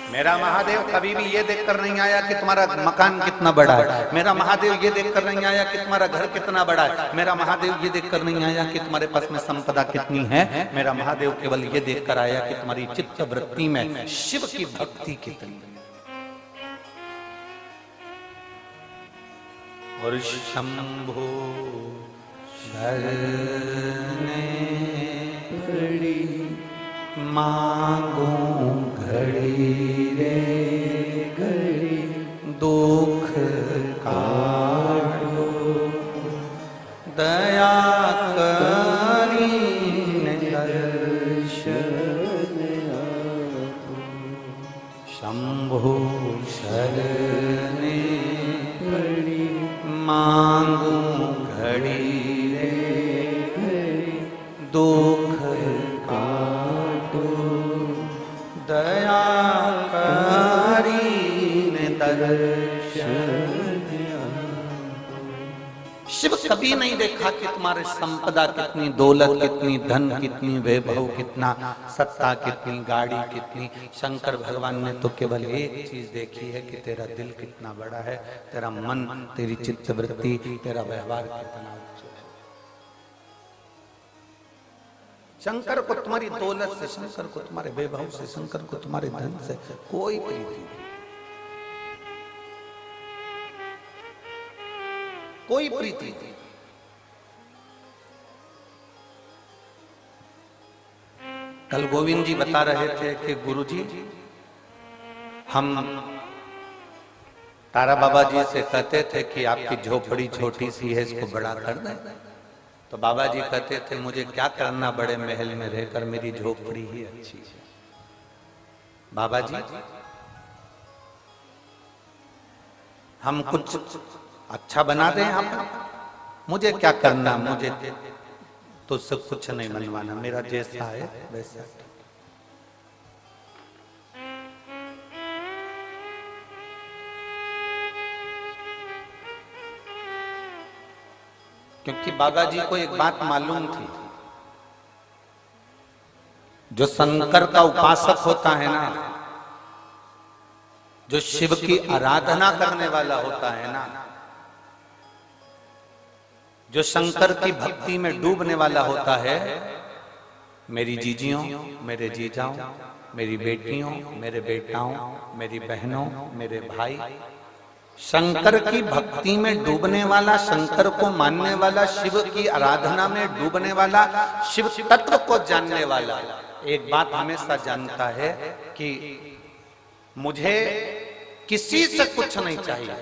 मेरा महादेव कभी भी ये देखकर नहीं आया कि तुम्हारा मकान कितना बड़ा है, मेरा महादेव ये देखकर नहीं आया कि तुम्हारा घर कितना बड़ा है, मेरा महादेव ये देखकर नहीं आया कि तुम्हारे पास में संपदा कितनी है, मेरा महादेव केवल ये देखकर आया कि तुम्हारी चित्त वृत्ति में शिव की भक्ति कितनी है। और शंभो शरणे पड़ी मांगू घड़ी रे घड़ी, दुख काटो दया करी दर्शन आपो। शंभो शरणे पड़ी मांगू घड़ी रे दुख काटो दया करी दर्शन। शिव कभी नहीं देखा कि तुम्हारे संपदा कितनी, दौलत कितनी, धन कितनी, वैभव कितना, सत्ता कितनी, गाड़ी कितनी। शंकर भगवान ने तो केवल एक चीज देखी है कि तेरा दिल कितना बड़ा है, तेरा मन, तेरी चित्तवृत्ति, तेरा व्यवहार कितना उच्च है। शंकर को तुम्हारी दौलत से, शंकर को तुम्हारे वैभव से, शंकर को तुम्हारे धन से कोई प्रीति नहीं, कोई प्रीति नहीं। कल गोविंद जी बता रहे थे कि गुरुजी हम तारा बाबा जी से कहते थे कि आपकी झोपड़ी छोटी सी है, इसको बड़ा कर दें। तो बाबा जी कहते थे मुझे क्या करना बड़े महल में रहकर, मेरी झोपड़ी ही अच्छी है। बाबा जी हम कुछ अच्छा बना दें आप, मुझे क्या करना, मुझे तो उससे कुछ नहीं बनवाना, मेरा जैसा है वैसा। क्योंकि बाबा जी को एक बात मालूम थी, जो शंकर का उपासक होता है ना, जो शिव की आराधना करने वाला होता है ना, जो शंकर की भक्ति में डूबने वाला होता है, मेरी जीजियों, मेरे जीजाओं, मेरी बेटियों, मेरे बेटाओं, मेरी बहनों, मेरे भाई, शंकर की भक्ति में डूबने वाला, शंकर को मानने वाला, शिव की आराधना में डूबने वाला, शिव तत्व को जानने वाला एक बात हमेशा जानता है कि मुझे किसी से कुछ नहीं चाहिए।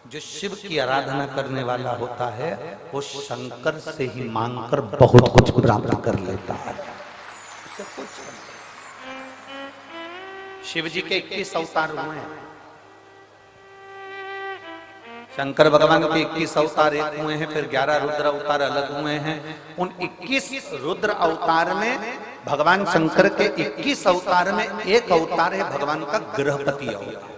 जो शिव की आराधना करने वाला होता है वो शंकर से ही मांगकर बहुत कुछ प्राप्त कर लेता है। शिव जी के 21 अवतार हुए हैं। शंकर भगवान के 21 अवतार एक हुए हैं, फिर 11 रुद्र अवतार अलग हुए हैं। उन 21 रुद्र अवतार में भगवान शंकर के 21 अवतार में एक अवतार है भगवान का गृहपति अवतार।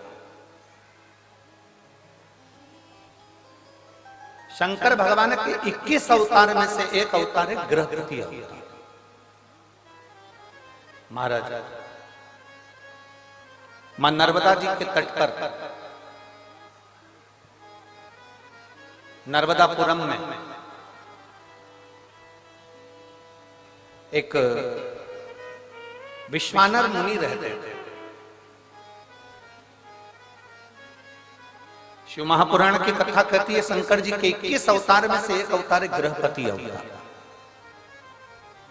शंकर भगवान के 21 अवतार में से एक अवतार है गृहपति अवतार। महाराज मां नर्मदा जी के तट पर नर्मदापुरम में एक विश्वानर मुनि रहते थे। शिव महापुराण की कथा कहती है शंकर जी के 21 अवतार में से एक अवतार है गृहपति अवतार।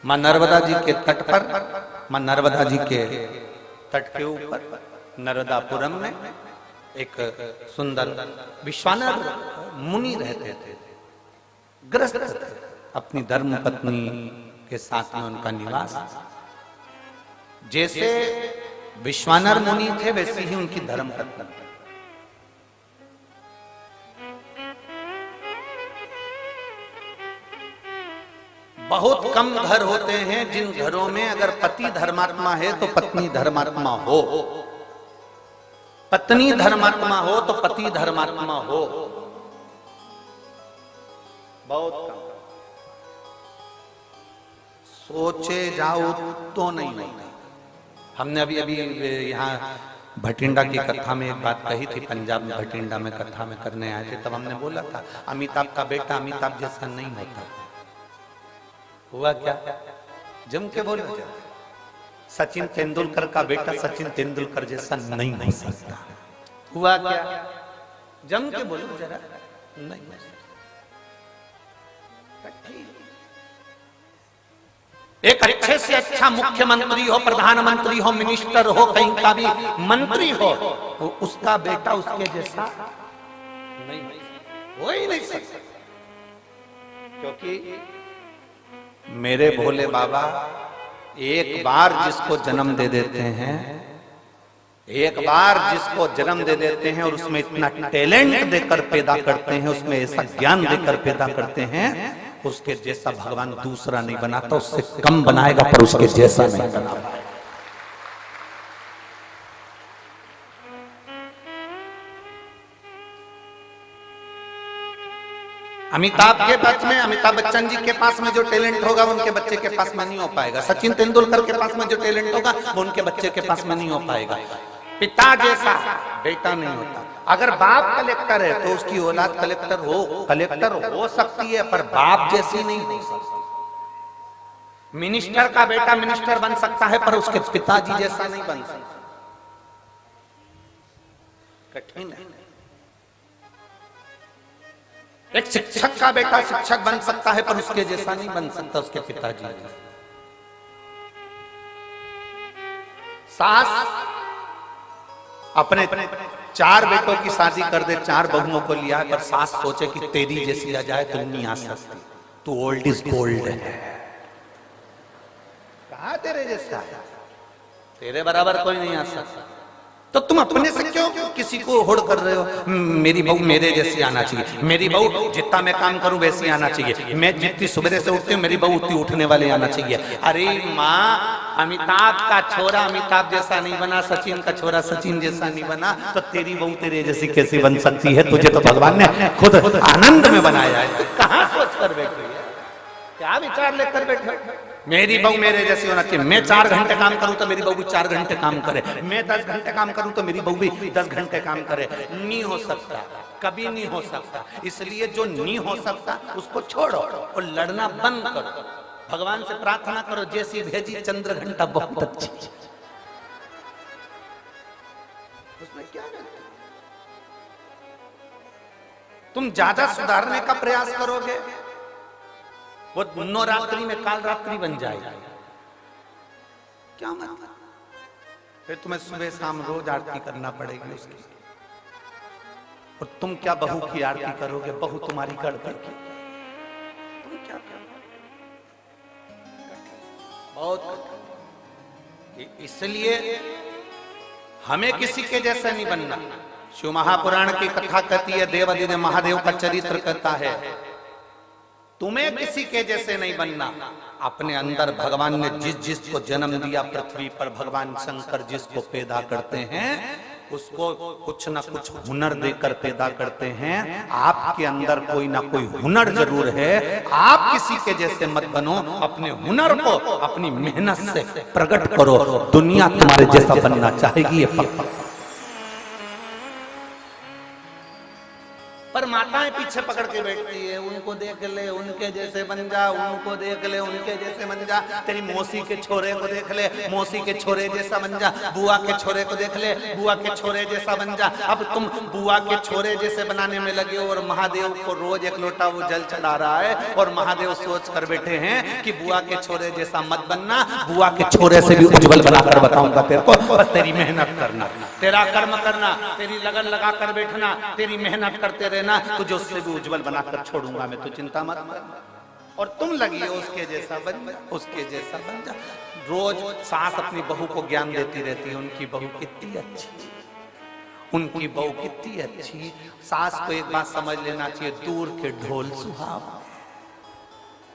मां नर्मदा जी के तट पर, मां नर्मदा जी के तट के ऊपर नर्मदापुरम में एक सुंदर विश्वानर मुनि रहते थे, ग्रस्त थे। अपनी धर्म पत्नी के साथ में उनका निवास। जैसे विश्वानर मुनि थे वैसे ही उनकी धर्म पत्नी। बहुत कम घर होते हैं जिन घरों में अगर पति धर्मात्मा है तो पत्नी धर्मात्मा हो, पत्नी धर्मात्मा हो तो पति धर्मात्मा हो। बहुत कम। सोचे जाओ तो नहीं। हमने अभी यहाँ भटिंडा की कथा में एक बात कही थी, पंजाब में भटिंडा में कथा में करने आए थे, तब हमने बोला था अमिताभ का बेटा अमिताभ जैसा नहीं होता। हुआ क्या? जम के बोलो, सचिन तेंदुलकर का बेटा सचिन तेंदुलकर जैसा नहीं हो सकता। हुआ क्या? जम के बोलो जरा, नहीं। एक अच्छे से अच्छा मुख्यमंत्री हो, प्रधानमंत्री हो, मिनिस्टर हो, कहीं का भी मंत्री हो, तो उसका बेटा उसके जैसा नहीं हो ही नहीं सकता। क्योंकि मेरे भोले बाबा एक बार जिसको जन्म दे देते हैं एक बार जिसको जन्म दे देते हैं और उसमें इतना टैलेंट देकर पैदा करते हैं, उसमें ऐसा ज्ञान देकर पैदा करते हैं, उसके जैसा भगवान दूसरा नहीं बनाता, उससे कम बनाएगा पर उसके जैसा नहीं बना पाएगा। अमिताभ के पास में, अमिताभ बच्चन जी के पास में जो टैलेंट होगा उनके बच्चे के पास में नहीं हो पाएगा। सचिन तेंदुलकर के पास में जो टैलेंट होगा वो उनके बच्चे के पास में नहीं हो पाएगा। पिता जैसा बेटा नहीं होता। अगर बाप कलेक्टर है तो उसकी औलाद कलेक्टर हो सकती है, पर बाप जैसी नहीं हो सकती। मिनिस्टर का बेटा मिनिस्टर बन सकता है, पर उसके पिताजी जैसा नहीं बन सकता। कठिन है। एक शिक्षक का बेटा शिक्षक बन सकता है, पर उसके जैसा नहीं बन सकता उसके पिताजी। सास अपने 4 बेटों की शादी कर दे, 4 बहुओं को लिया, पर सास सोचे कि तेरी जैसी आ जाए तो नहीं आ सकती, तू ओल्ड इज गोल्ड है। कहा तेरे जैसा है, तेरे बराबर कोई नहीं आ सकता। तो तुम अपने से क्यों किसी को होड़ कर रहे हो? मेरी बहू मेरे जैसी आना चाहिए, मेरी बहू जितना मैं काम करूं वैसी आना चाहिए, मैं जितनी सुबह से उठती हूँ मेरी बहू उतनी उठने वाले आना चाहिए। अरे माँ, अमिताभ का छोरा अमिताभ जैसा नहीं बना, सचिन का छोरा सचिन जैसा नहीं बना, तो तेरी बहू तेरे जैसी कैसे बन सकती है? तुझे तो भगवान ने खुद आनंद में बनाया है। कहाँ सोच कर बैठ रही है, क्या विचार लेकर बैठे? मेरी बहू मेरे जैसी होना चाहिए। मैं 4 घंटे काम करूं तो मेरी बहू भी 4 घंटे काम करे, मैं 10 घंटे काम करूं तो मेरी बहू भी 10 घंटे काम करे। नहीं हो सकता, कभी नहीं हो सकता। इसलिए जो नहीं हो सकता उसको छोड़ो और लड़ना बंद करो। भगवान से प्रार्थना करो, जैसी भेजी चंद्र घंटा बहुत अच्छी। उसमें क्या रहता? तुम ज्यादा सुधारने का प्रयास करोगे, वो नवरात्रि में काल रात्रि बन जाएगी। क्या मतलब? फिर तुम्हें सुबह शाम रोज आरती करना पड़ेगी उसकी। और तुम क्या बहू की आरती करोगे? बहू तुम्हारी कर करके तुम क्या करोगे? बहुत। इसलिए हमें किसी के जैसे नहीं बनना। शिव महापुराण की कथा कहती है, देवाधिदेव महादेव का चरित्र कहता है, तुम्हें किसी के जैसे नहीं बनना। अपने अंदर भगवान ने जिस जिसको जन्म दिया पृथ्वी पर, भगवान शंकर जिसको पैदा करते हैं उसको कुछ ना कुछ हुनर देकर पैदा करते हैं। आपके अंदर कोई ना कोई हुनर जरूर है। आप किसी के जैसे मत बनो, अपने हुनर को अपनी मेहनत से प्रकट करो। दुनिया तुम्हारे जैसा बनना चाहेगी, ये पक्का। पर माताएं पीछे पकड़ के बैठती है, उनको देख ले उनके जैसे बन जा, उनको देख ले उनके जैसे बन जा, तेरी मौसी के छोरे को देख ले मौसी के छोरे जैसा बन जा, बुआ के छोरे को देख ले बुआ के छोरे जैसा बन जा। अब तुम बुआ के छोरे जैसे बनाने में लगे हो और महादेव को रोज 1 लोटा वो जल चढ़ा रहा है, और महादेव सोच कर बैठे हैं कि बुआ के छोरे जैसा मत बनना, बुआ के छोरे से भी उज्जवल बनाकर बताऊंगा तेरे को, बस तेरी मेहनत करना, तेरा कर्म करना, तेरी लगन लगा कर बैठना, तेरी मेहनत करते रहना, तुझे उससे भी उज्जवल बनाकर छोड़ूंगा मैं, तो चिंता मत कर। और तुम लगी हो उसके जैसा बन जा, उसके जैसा बन जा। रोज सास अपनी बहू को ज्ञान देती रहती है, उनकी बहू कितनी अच्छी, उनकी बहू कितनी अच्छी। सास को एक बात समझ लेना चाहिए, दूर के ढोल सुहाव।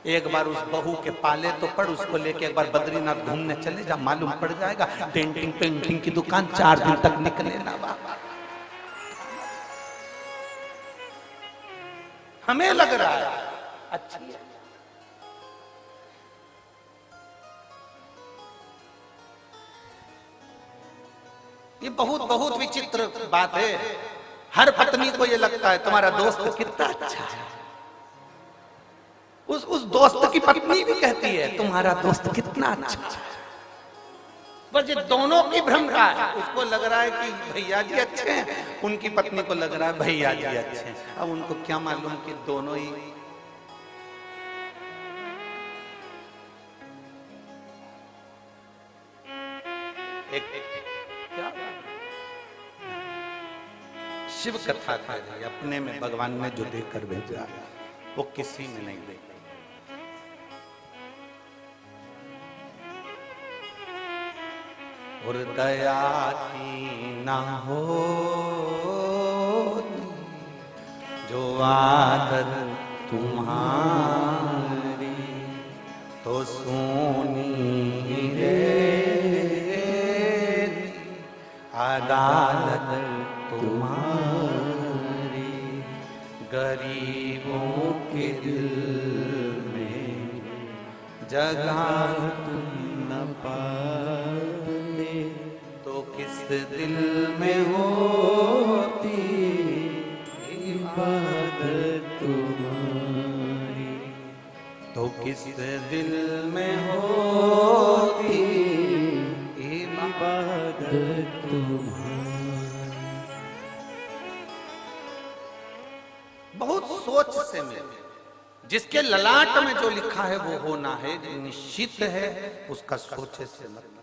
एक बार उस बहू के पाले तो पड़, उसको लेके एक बार बद्रीनाथ घूमने चले जा, मालूम पड़ जाएगा। पेंटिंग पेंटिंग की दुकान 4 दिन तक निकले ना बाबा। हमें लग रहा है अच्छी है। ये बहुत बहुत विचित्र बात है। हर पत्नी को ये लगता है तुम्हारा दोस्त कितना अच्छा है, उस दोस्त की पत्नी भी कहती है तुम्हारा दोस्त कितना अच्छा है। बस ये दोनों की भ्रम का है। उसको लग रहा है कि भैया जी अच्छे हैं, उनकी पत्नी को लग रहा है भैया जी अच्छे हैं। अब उनको क्या मालूम कि दोनों ही एक क्या शिव कथा कह रही, अपने में भगवान ने जो देकर भेजा वो किसी में नहीं देखा। और दया की ना हो जो आदत तुम्हारी तो सोनी रे अदालत तुम्हारी गरीबों के दिल में जगह तुम न पाते तो किस दिल में होती इबादत तुम्हारी तो किस दिल में होती इबादत तुम्हारी। बहुत सोच से मिले, जिसके ललाट में जो लिखा है वो होना है, जो निश्चित है उसका सोचे से मतलब।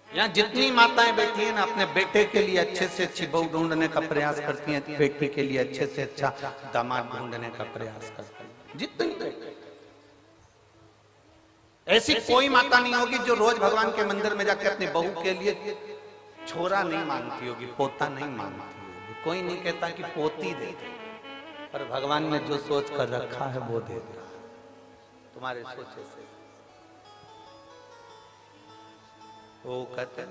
यहाँ जितनी माताएं बैठी हैं ना, अपने बेटे के लिए अच्छे से अच्छी बहू ढूंढने का प्रयास करती हैं, बेटी के लिए अच्छे से अच्छा दामाद ढूंढने का प्रयास करती हैं, जितनी बेटे। ऐसी कोई माता नहीं होगी जो रोज भगवान के मंदिर में जाकर अपनी बहू के लिए छोरा नहीं मांगती होगी, पोता नहीं मांगती होगी। कोई नहीं कहता कि पोती दे दे, पर भगवान ने जो सोच कर रखा है वो दे दे तुम्हारे सोचे से। वो कहते हैं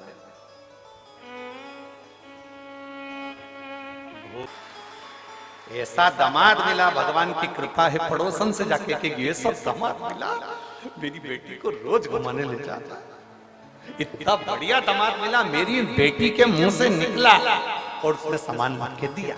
ऐसा दामाद मिला, भगवान की कृपा है। पड़ोसन से जाके कि ये सब दामाद मिला, मेरी बेटी को रोज घुमाने ले जाता, इतना बढ़िया दामाद मिला, मेरी बेटी के मुंह से निकला और उसने सामान मांग के दिया।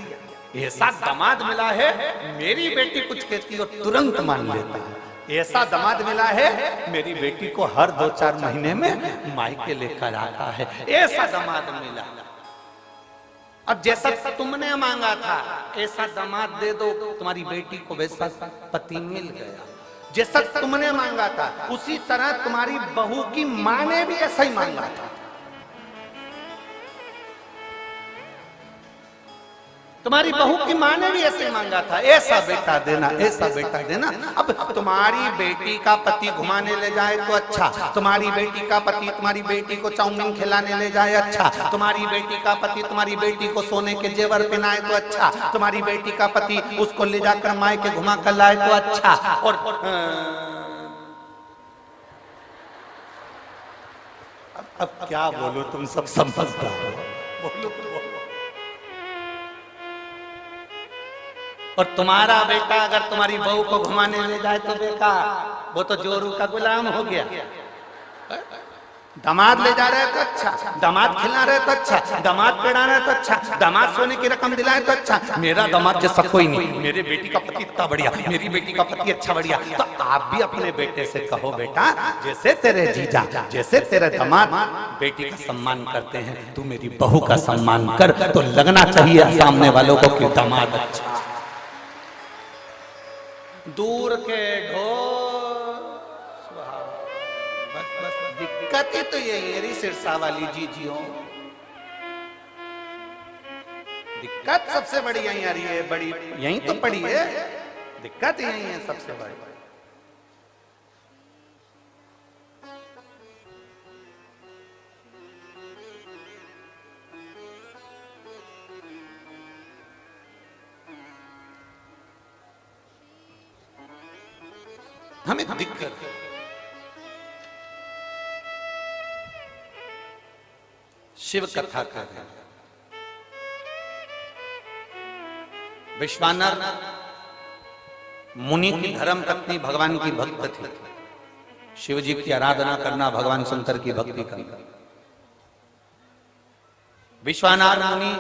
ऐसा दामाद मिला है, मेरी बेटी कुछ कहती और तुरंत मान लेता है। ऐसा दामाद मिला है, मेरी बेटी को हर 2-4 महीने में मायके लेकर आता है। ऐसा दामाद मिला। अब जैसा तुमने मांगा था ऐसा दामाद दे दो, तुम्हारी बेटी को वैसा पति मिल गया। जैसा तुमने मांगा था उसी तरह तुम्हारी बहू की मां ने भी ऐसा ही मांगा था। तुम्हारी बहू की मां ने भी ऐसे मांगा था, ऐसा बेटा देना, ऐसा बेटा देना। अब तुम्हारी बेटी का पति घुमाने ले जाए तो अच्छा, तुम्हारी बेटी का पति तुम्हारी बेटी को चाउमीन खिलाने ले जाए अच्छा, तुम्हारी बेटी का पति तुम्हारी बेटी को सोने के जेवर पहनाए तो अच्छा, तुम्हारी बेटी का पति उसको ले जाकर मायके घुमा कर लाए तो अच्छा। और अब क्या बोलो, तुम सब समझदार हो, बोलो। और तुम्हारा बेटा अगर तुम्हारी बहू को घुमाने ले जाए तो बेकार, वो तो जोरू का गुलाम हो गया। दामाद ले जा रहे तो अच्छा, दामाद खिला रहे तो अच्छा, दामाद पढ़ा रहे तो अच्छा, दामाद सोने की रकम दिलाए तो अच्छा। मेरा दामाद जैसा कोई नहीं, मेरे बेटी का पति इतना बढ़िया, मेरी बेटी का पति अच्छा बढ़िया। तो आप भी अपने बेटे से कहो, बेटा जैसे तेरे जीजा, जैसे तेरे दामाद बेटी का सम्मान करते हैं, तू मेरी बहू का सम्मान कर। तो लगना चाहिए सामने वालों को कि दामाद अच्छा। दूर के ढोल, बस बस दिक्कत ही तो यही है सिरसा वाली जीजियों, दिक्कत सबसे बड़ी यही आ रही है, बड़ी यही तो पड़ी है, दिक्कत यही है सबसे बड़ी। हमें दिक्कत है। शिव कथा कर रहे हैं। विश्वानर मुनि की धर्म पत्नी भगवान की भक्त थी। शिव जी की आराधना करना, भगवान शंकर की भक्ति करना। विश्वानर मुनि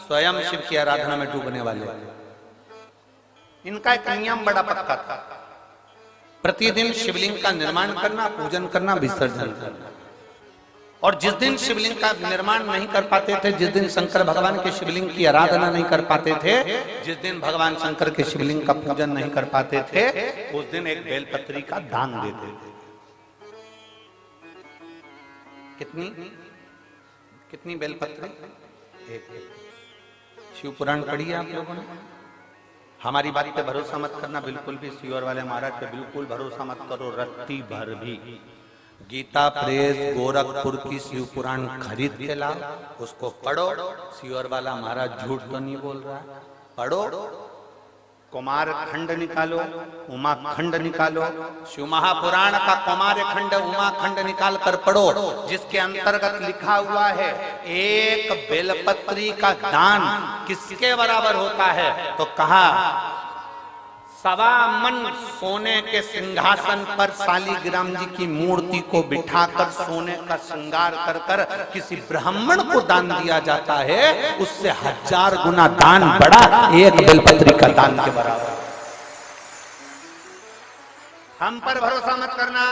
स्वयं शिव की आराधना में डूबने वाले थे। इनका एक नियम बड़ा पक्का था, प्रतिदिन शिवलिंग का निर्माण करना, पूजन करना, विसर्जन करना। और जिस दिन शिवलिंग का निर्माण नहीं कर पाते थे, जिस दिन शंकर भगवान के शिवलिंग की आराधना नहीं कर पाते थे, जिस दिन भगवान शंकर के शिवलिंग का पूजन नहीं कर पाते थे, उस दिन एक बेलपत्री का दान देते थे। कितनी बेलपत्री? एक। शिव पुराण पढ़ी है आप लोगों ने? हमारी बात पे भरोसा मत करना बिल्कुल भी, सीवर वाले महाराज पे बिल्कुल भरोसा मत करो रत्ती भर भी। गीता प्रेस गोरखपुर की शिव पुराण खरीद के लाओ, उसको पढ़ो। सीवर वाला महाराज झूठ तो नहीं बोल रहा है, पढ़ो। कुमार खंड निकालो, उमा खंड निकालो, शिव महापुराण का कुमार खंड उमा खंड निकाल कर पढ़ो, जिसके अंतर्गत लिखा हुआ है एक बेलपत्री का दान किसके बराबर होता है, तो कहा 1.25 मन सोने के सिंहासन पर शालिग्राम जी की मूर्ति को बिठाकर सोने का श्रृंगार कर कर किसी ब्राह्मण को दान दिया जाता है, उससे 1000 गुना दान बड़ा एक बेलपत्री का दान के बराबर। हम पर भरोसा मत करना,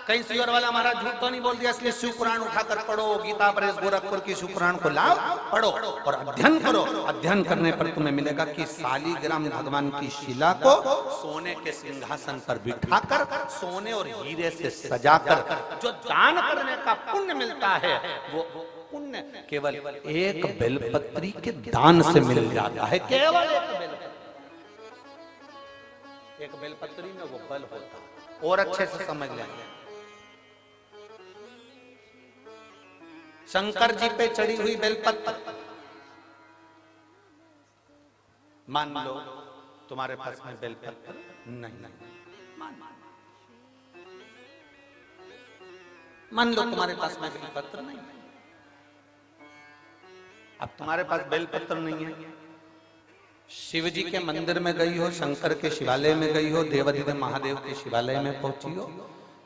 कहीं सीवर वाला महाराज झूठ तो नहीं बोल दिया, इसलिए शिव पुराण उठाकर पढ़ो। गीता प्रेस गोरखपुर की शिव पुराण को लाओ, पढ़ो और अध्ययन करो। अध्ययन करने पर तुम्हें मिलेगा कि शालिग्राम भगवान की शिला को सोने के सिंहासन पर बिठाकर सोने और हीरे से सजाकर जो दान करने का पुण्य मिलता है, वो पुण्य केवल एक बेलपत्री के दान से मिल जाता है। केवल एक बेलपत्री में वो बल होता है। और अच्छे से समझ लेंगे, शंकर जी पे चढ़ी हुई बेलपत्र, मान लो तुम्हारे पास में बेलपत्र नहीं, मान लो तुम्हारे पास में बेलपत्र नहीं, अब तुम्हारे पास बेलपत्र नहीं है, शिव जी के मंदिर में गई हो, शंकर के शिवालय में गई हो, देवाधिदेव महादेव के शिवालय में पहुंची हो,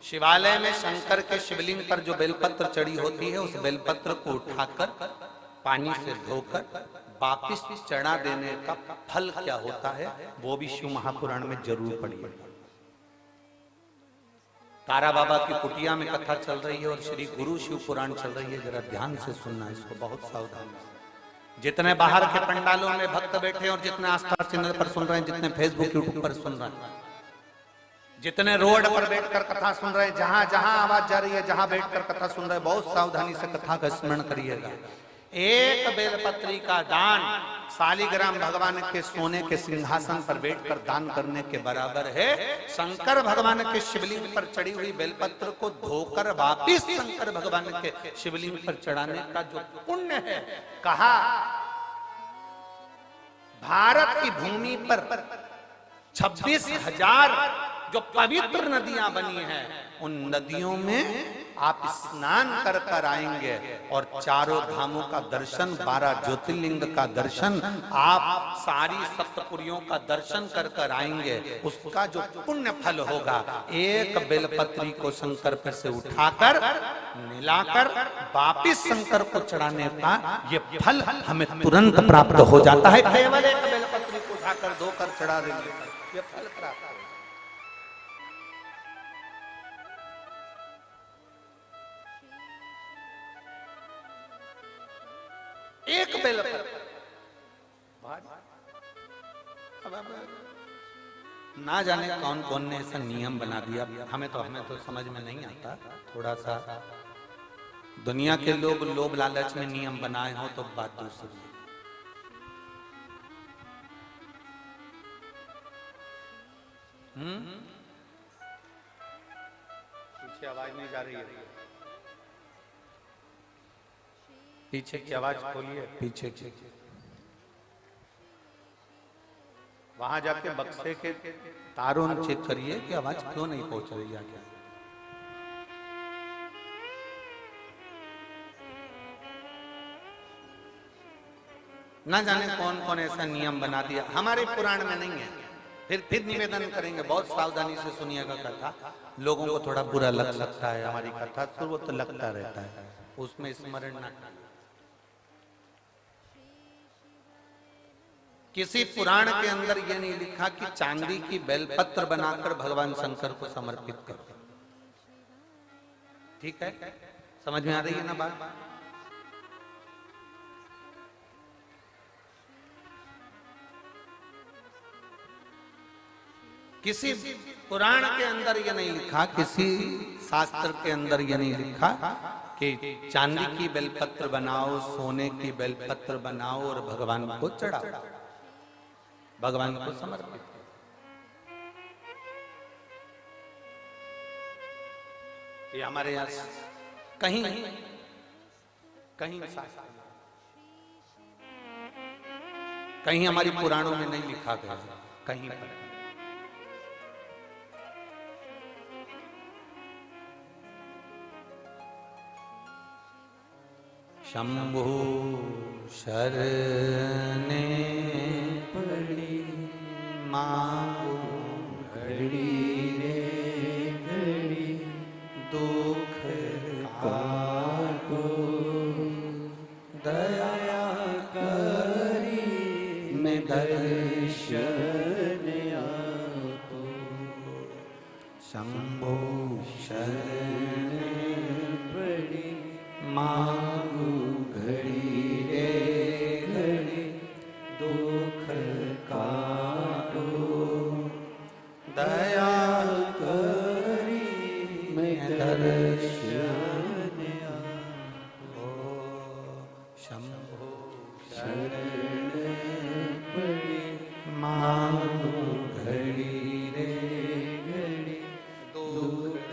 शिवालय में शंकर के शिवलिंग पर जो बेलपत्र चढ़ी होती है, उस बेलपत्र को उठाकर पानी से धोकर वापिस चढ़ा देने का फल क्या होता है, वो भी शिव महापुराण में जरूर पढ़िए। तारा बाबा की कुटिया में कथा चल रही है और श्री गुरु शिव पुराण चल रही है, जरा ध्यान से सुनना इसको, बहुत सावधानी से। जितने बाहर के पंडालों में भक्त बैठे और जितने आस्था चैनल पर सुन रहे हैं, जितने फेसबुक यूट्यूब पर सुन रहे हैं, जितने रोड पर बैठकर कथा सुन रहे हैं, जहां जहां आवाज जा रही है, जहां बैठकर कथा सुन रहे हैं, बहुत सावधानी से कथा का स्मरण करिएगा। एक बेलपत्री का दान शालिग्राम भगवान के सोने के सिंहासन पर बैठकर दान करने के बराबर है। शंकर भगवान के शिवलिंग पर चढ़ी हुई बेलपत्र को धोकर वापिस शंकर भगवान के शिवलिंग पर चढ़ाने का जो पुण्य है, कहा भारत की भूमि पर 26,000 जो पवित्र नदियां बनी हैं, उन नदियों में आप स्नान कर कर आएंगे और चारों धामों का दर्शन, 12 ज्योतिर्लिंग का दर्शन, आप सारी सप्तपुरियों का दर्शन कर कर आएंगे। उसका जो पुण्य फल होगा, एक बेलपत्री को शंकर पर से उठाकर मिलाकर वापिस शंकर को चढ़ाने का ये फल हमें तुरंत प्राप्त हो जाता है। केवल एक बेलपत्री को उठाकर धोकर चढ़ा देंगे, ये फल प्राप्त होगा। एक बेलपत्र, ना जाने कौन कौन ने ऐसा नियम बना दिया, हमें तो समझ में नहीं आता। थोड़ा सा दुनिया के लोग लोभ लालच में नियम बनाए हो तो बात दूसरी। पीछे आवाज नहीं जा रही है, पीछे की आवाज खोलिए, पीछे की। वहां जाके बक्से के तारों में चेक करिए कि आवाज क्यों नहीं पहुंच रही है। क्या ना जाने कौन कौन ऐसा नियम बना दिया, हमारे पुराण में नहीं है। फिर निवेदन करेंगे, बहुत सावधानी से सुनिएगा कथा। लोगों को थोड़ा बुरा लग सकता है हमारी कथा, तो वो तो लगता रहता है, उसमें स्मरण ना। किसी पुराण के अंदर यह नहीं लिखा कि चांदी की बेलपत्र बनाकर भगवान शंकर को समर्पित करो। ठीक है, समझ में आ रही है ना बात? किसी पुराण के अंदर यह नहीं लिखा, किसी शास्त्र के अंदर यह नहीं लिखा कि चांदी की बेलपत्र बनाओ, सोने की बेलपत्र बनाओ और भगवान को चढ़ाओ। भगवान को समर्पित। ये हमारे यहाँ कहीं कहीं कहीं हमारी पुराणों में नहीं लिखा गया, कहीं पर। शंभु शरणे पड़ी मांगो घड़ी रे घड़ी दुख काटो दया करी मैं दर्शन आपो। शंभु शरणे पड़ी मांगो घड़ी रे घड़ी दुख काटो दया करी मैं दर्शन आपो। शंभो शरण पड़ी मांगो घड़ी रे घड़ी दुख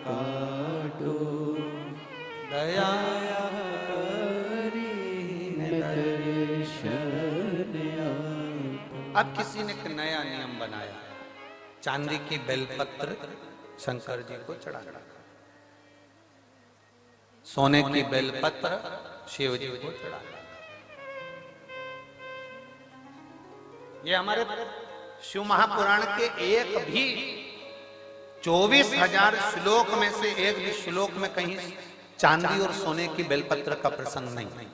काटो दया करी मैं दर्शन आपो। अब किसी ने एक नया नियम बनाया, चांदी की बेलपत्र शंकर जी को चढ़ाना, सोने की बेलपत्र शिव जी को चढ़ाना। ये हमारे शिव महापुराण के एक भी 24,000 श्लोक में से एक भी श्लोक में कहीं चांदी और सोने की बेलपत्र का प्रसंग नहीं।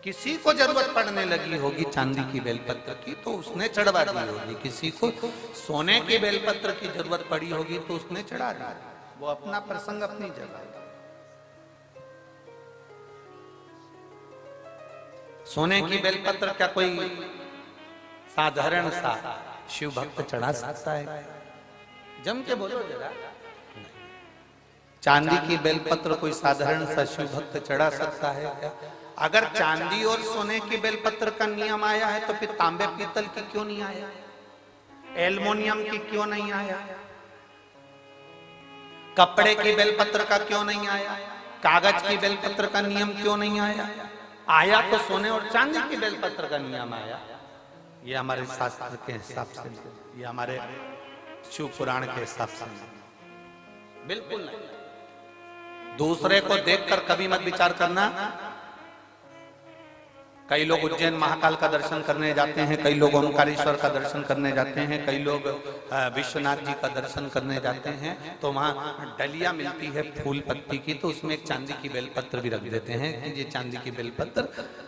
किसी को जरूरत पड़ने लगी होगी चांदी की बेलपत्र की तो उसने चढ़वा दी होगी, किसी को सोने की बेलपत्र की जरूरत पड़ी होगी तो उसने चढ़ा दी। वो अपना प्रसंग अपनी जगह। सोने की बेलपत्र क्या कोई साधारण सा शिव भक्त चढ़ा सकता है? जम के बोलो जरा। चांदी की बेलपत्र कोई साधारण सा शिव भक्त चढ़ा सकता है क्या? अगर चांदी और सोने की बेलपत्र का नियम आया है तो फिर तांबे पीतल की क्यों नहीं आया? एल्युमिनियम की क्यों नहीं आया? कपड़े की बेलपत्र का क्यों नहीं आया? कागज की बेलपत्र का नियम क्यों नहीं आया? आया तो सोने और चांदी की बेलपत्र का नियम आया। ये हमारे शास्त्र के हिसाब से, ये हमारे शिव पुराण के हिसाब से बिल्कुल नहीं। दूसरे को देखकर कभी मत विचार करना। कई लोग उज्जैन महाकाल का दर्शन करने जाते हैं, कई लोग ओमकारेश्वर का दर्शन करने जाते हैं, कई लोग विश्वनाथ जी का दर्शन करने जाते हैं, तो वहाँ डलिया मिलती है फूल पत्ती की, तो उसमें एक चांदी की बेलपत्र भी रख देते हैं कि ये चांदी की बेलपत्र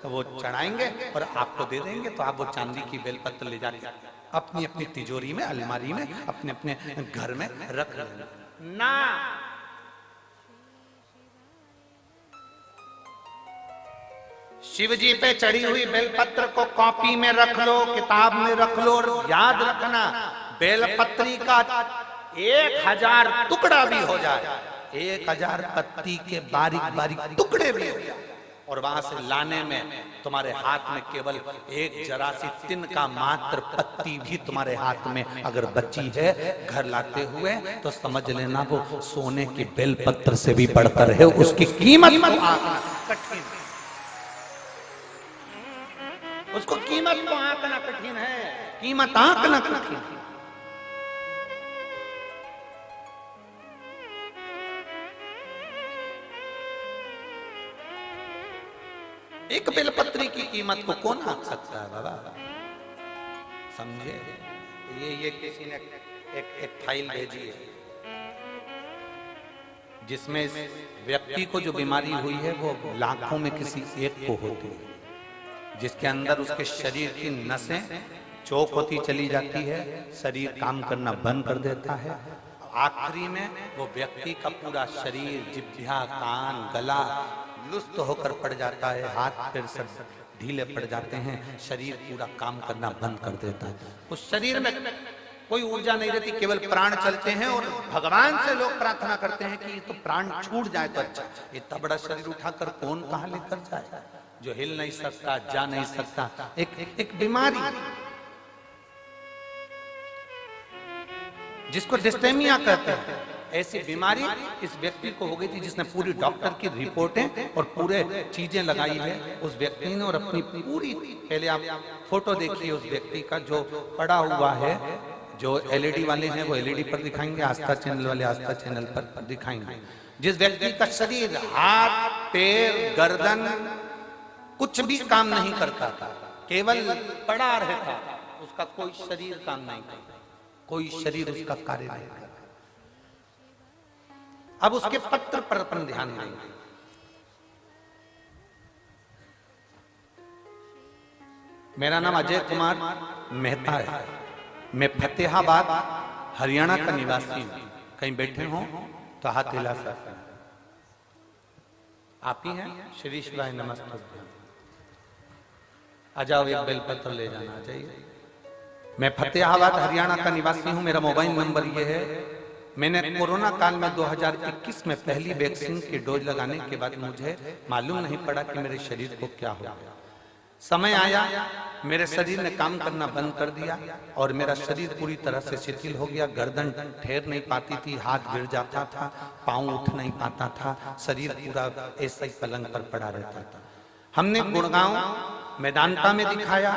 वो चढ़ाएंगे और आपको दे देंगे, तो आप वो चांदी की बेलपत्र ले जाके अपनी अपनी तिजोरी में, अलमारी में, अपने अपने घर में रख लेना ना। शिव जी पे चढ़ी हुई बेलपत्र को कॉपी में रख लो, किताब में रख लो और याद रखना बेलपत्री का 1000 टुकड़ा भी हो जाए, 1000 पत्ती के बारीक बारीक टुकड़े भी हो जाए, और वहां से लाने में तुम्हारे हाथ में केवल एक जरा सी तिन का मात्र पत्ती भी तुम्हारे हाथ में अगर बची है घर लाते हुए, तो समझ लेना वो सोने की बेलपत्र से भी बढ़कर है। उसकी कीमत कठिन, उसको कीमत को आंकना कठिन है, कीमत आंकना कठिन है। एक बेलपत्री की कीमत को कौन आंक सकता है बाबा? समझे? ये किसी ने एक फाइल भेजी है जिसमें इस व्यक्ति को जो बीमारी हुई है वो लाखों में किसी एक को होती है, जिसके अंदर उसके शरीर की नसें चौक होती चली जाती है, शरीर काम करना बंद कर देता है, आखिरी में वो व्यक्ति का पूरा शरीर, जिह्वा, कान, गला लुप्त होकर पड़ जाता है, हाथ पैर सब ढीले पड़ जाते हैं, शरीर पूरा काम करना बंद कर देता है। उस शरीर में कोई ऊर्जा नहीं रहती, केवल प्राण चलते हैं, और भगवान से लोग प्रार्थना करते हैं कि ये तो प्राण छूट जाए तो अच्छा, इतना बड़ा शरीर उठाकर कौन कहां लेकर जाए? जो हिल नहीं सकता, जा नहीं सकता, एक बीमारी जिसको डिस्टेमिया कहते हैं, ऐसी बीमारी इस व्यक्ति को हो गई थी, जिसने पूरी डॉक्टर की रिपोर्टें और पूरे चीजें लगाई है उस व्यक्ति ने, और अपनी पूरी, पहले आप फोटो देखिए उस व्यक्ति का जो पड़ा हुआ है, जो एलईडी वाले हैं वो एलईडी पर दिखाएंगे, आस्था चैनल वाले आस्था चैनल पर दिखाएंगे। जिस व्यक्ति का शरीर, हाथ, पैर, गर्दन कुछ भी काम नहीं करता था, केवल पड़ा रहता, उसका कोई शरीर काम नहीं करता, कोई शरीर उसका कार्य नहीं करता। अब उसके पत्र पर अपन ध्यान देंगे। मेरा नाम अजय कुमार मेहता है, मैं फतेहाबाद हरियाणा का निवासी हूं। कहीं बैठे हो तो हाथ हिला सकते हैं। आप ही हैं? श्री शिवाय नमस्ते। आ जाओ, एक बेलपत्र ले जाना। आ जाइए। मैं फतेहाबाद हरियाणा का निवासी हूं। मेरा मोबाइल नंबर ये है। मैंने कोरोना काल में 2021 में पहली वैक्सीन की डोज लगाने के बाद मुझे मालूम नहीं पड़ा कि मेरे शरीर को क्या हो गया। समय आया, मेरे शरीर ने काम करना बंद कर दिया और मेरा शरीर पूरी तरह से शिथिल हो गया। गर्दन ठहर नहीं पाती थी, हाथ गिर जाता था, पांव उठ नहीं पाता था, शरीर पूरा ऐसा ही पलंग पर पड़ा रहता था। हमने गुड़गांव मेदांता में दिखाया।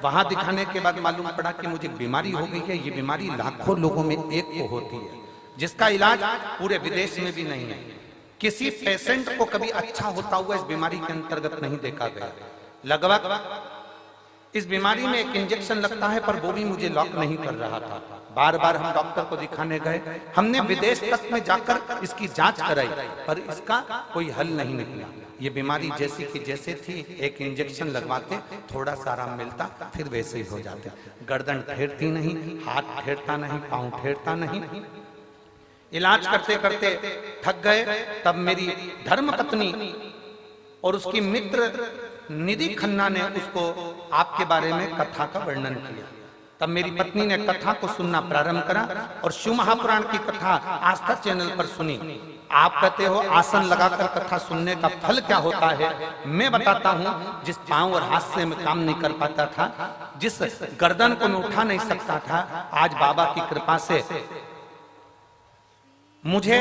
वहां दिखाने के बाद मालूम पड़ा कि मुझे बीमारी हो गई है। ये बीमारी लाखों लोगों में एक को होती है, जिसका इलाज पूरे विदेश में भी नहीं है। किसी पेशेंट को कभी अच्छा होता हुआ इस बीमारी के अंतर्गत नहीं देखा गया। लगभग इस बीमारी में एक इंजेक्शन लगता है, पर वो भी मुझे लॉक नहीं कर रहा था। बार बार हम डॉक्टर को दिखाने गए, हमने विदेश तक में जाकर इसकी जांच कराई, पर इसका कोई हल नहीं निकला। ये बीमारी जैसी की जैसे थी, एक इंजेक्शन लगवाते थोड़ा सा आराम मिलता, फिर वैसे ही हो जाते। गर्दन ठेरती नहीं, हाथ ठेरता नहीं, पांव ठेरता नहीं। इलाज करते करते थक गए। तब मेरी धर्मपत्नी और उसकी मित्र निधि खन्ना ने उसको आपके बारे में कथा का वर्णन किया। तब मेरी पत्नी ने कथा को सुनना प्रारंभ करा और शिव महापुराण की कथा आस्था चैनल पर सुनी। आप कहते हो आसन लगाकर कथा सुनने का फल क्या होता है, मैं बताता हूँ। जिस पांव और हाथ से मैं काम नहीं कर पाता था, जिस गर्दन को मैं उठा नहीं सकता था, आज बाबा की कृपा से मुझे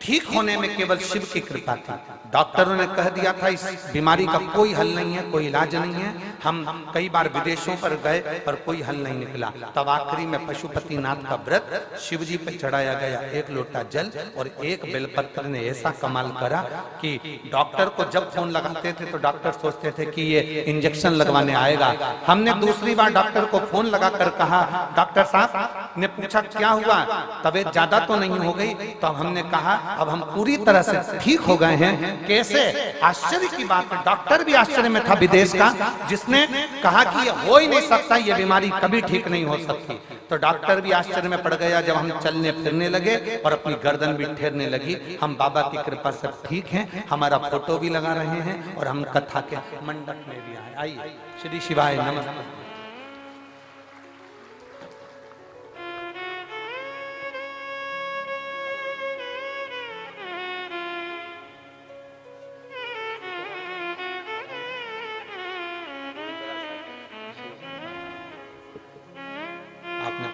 ठीक होने में केवल शिव की कृपा थी। डॉक्टरों ने कह दिया था इस बीमारी का कोई हल नहीं है, कोई इलाज नहीं है। हम कई बार विदेशों पर गए पर कोई हल नहीं निकला। तब आखिरी में पशुपतिनाथ का व्रत शिव जी पे चढ़ाया गया, 1 लोटा जल और 1 बेलपत्र ने ऐसा कमाल करा कि डॉक्टर को जब फोन लगाते थे तो डॉक्टर सोचते थे कि ये इंजेक्शन लगवाने आएगा। हमने दूसरी बार डॉक्टर को फोन लगाकर कहा, डॉक्टर साहब ने पूछा क्या हुआ, तबीयत ज्यादा तो नहीं हो गई? तो हमने कहा अब हम पूरी तरह से ठीक हो गए हैं। कैसे? आश्चर्य की बात है, डॉक्टर भी आश्चर्य में था विदेश का, जिसने कहा कि ये हो ही नहीं सकता, ये बीमारी कभी ठीक नहीं हो सकती। तो डॉक्टर भी आश्चर्य में पड़ गया जब हम चलने फिरने लगे और अपनी गर्दन भी ठहरने लगी। हम बाबा की कृपा से ठीक हैं, हमारा फोटो भी लगा रहे हैं और हम कथा के मंडप में भी आए। आइए, श्री शिवाय नमस्ते।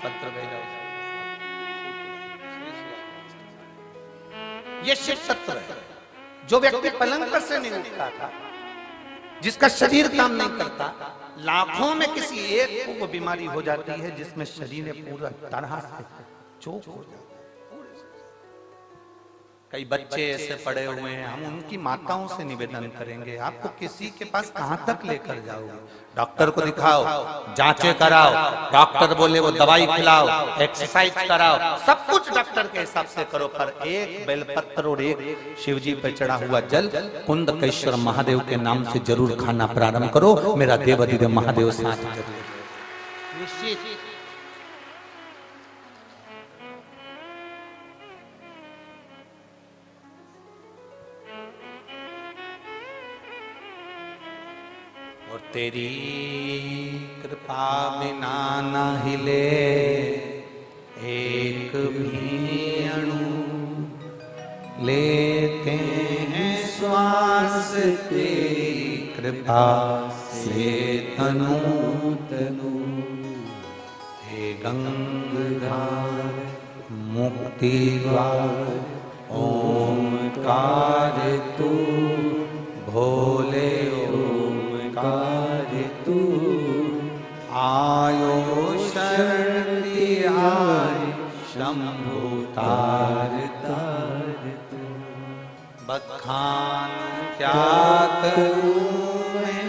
पत्र भेजा, ये शिव तत्व है। जो व्यक्ति पलंग पर से नहीं उठता था, जिसका शरीर काम नहीं करता, लाखों में किसी एक को वो बीमारी हो जाती है जिसमें शरीर पूरा तरह से चोक हो जाता है। कई बच्चे ऐसे पड़े हुए हैं, हम उनकी माताओं से निवेदन करेंगे, आपको किसी के पास कहां तक लेकर जाओगे? डॉक्टर को दिखाओ, जांचें कराओ, डॉक्टर बोले वो दवाई खिलाओ, एक्सरसाइज कराओ, सब कुछ डॉक्टर के हिसाब से करो, पर एक बेलपत्र और एक शिवजी पर चढ़ा हुआ जल कुंदकेश्वर महादेव के नाम से जरूर खाना प्रारंभ करो। मेरा देवाधिदेव महादेव साथ निश्चित। और तेरी कृपा बिना न हिले एक भी अणु, लेते हैं श्वास तेरी कृपा से तनु तनु, हे गंगाधार मुक्ति द्वार ओंकार तू, भोले ओंकार तू, आयो शरण तिहारी शंभु तार तार तू। बखान क्या करूं मैं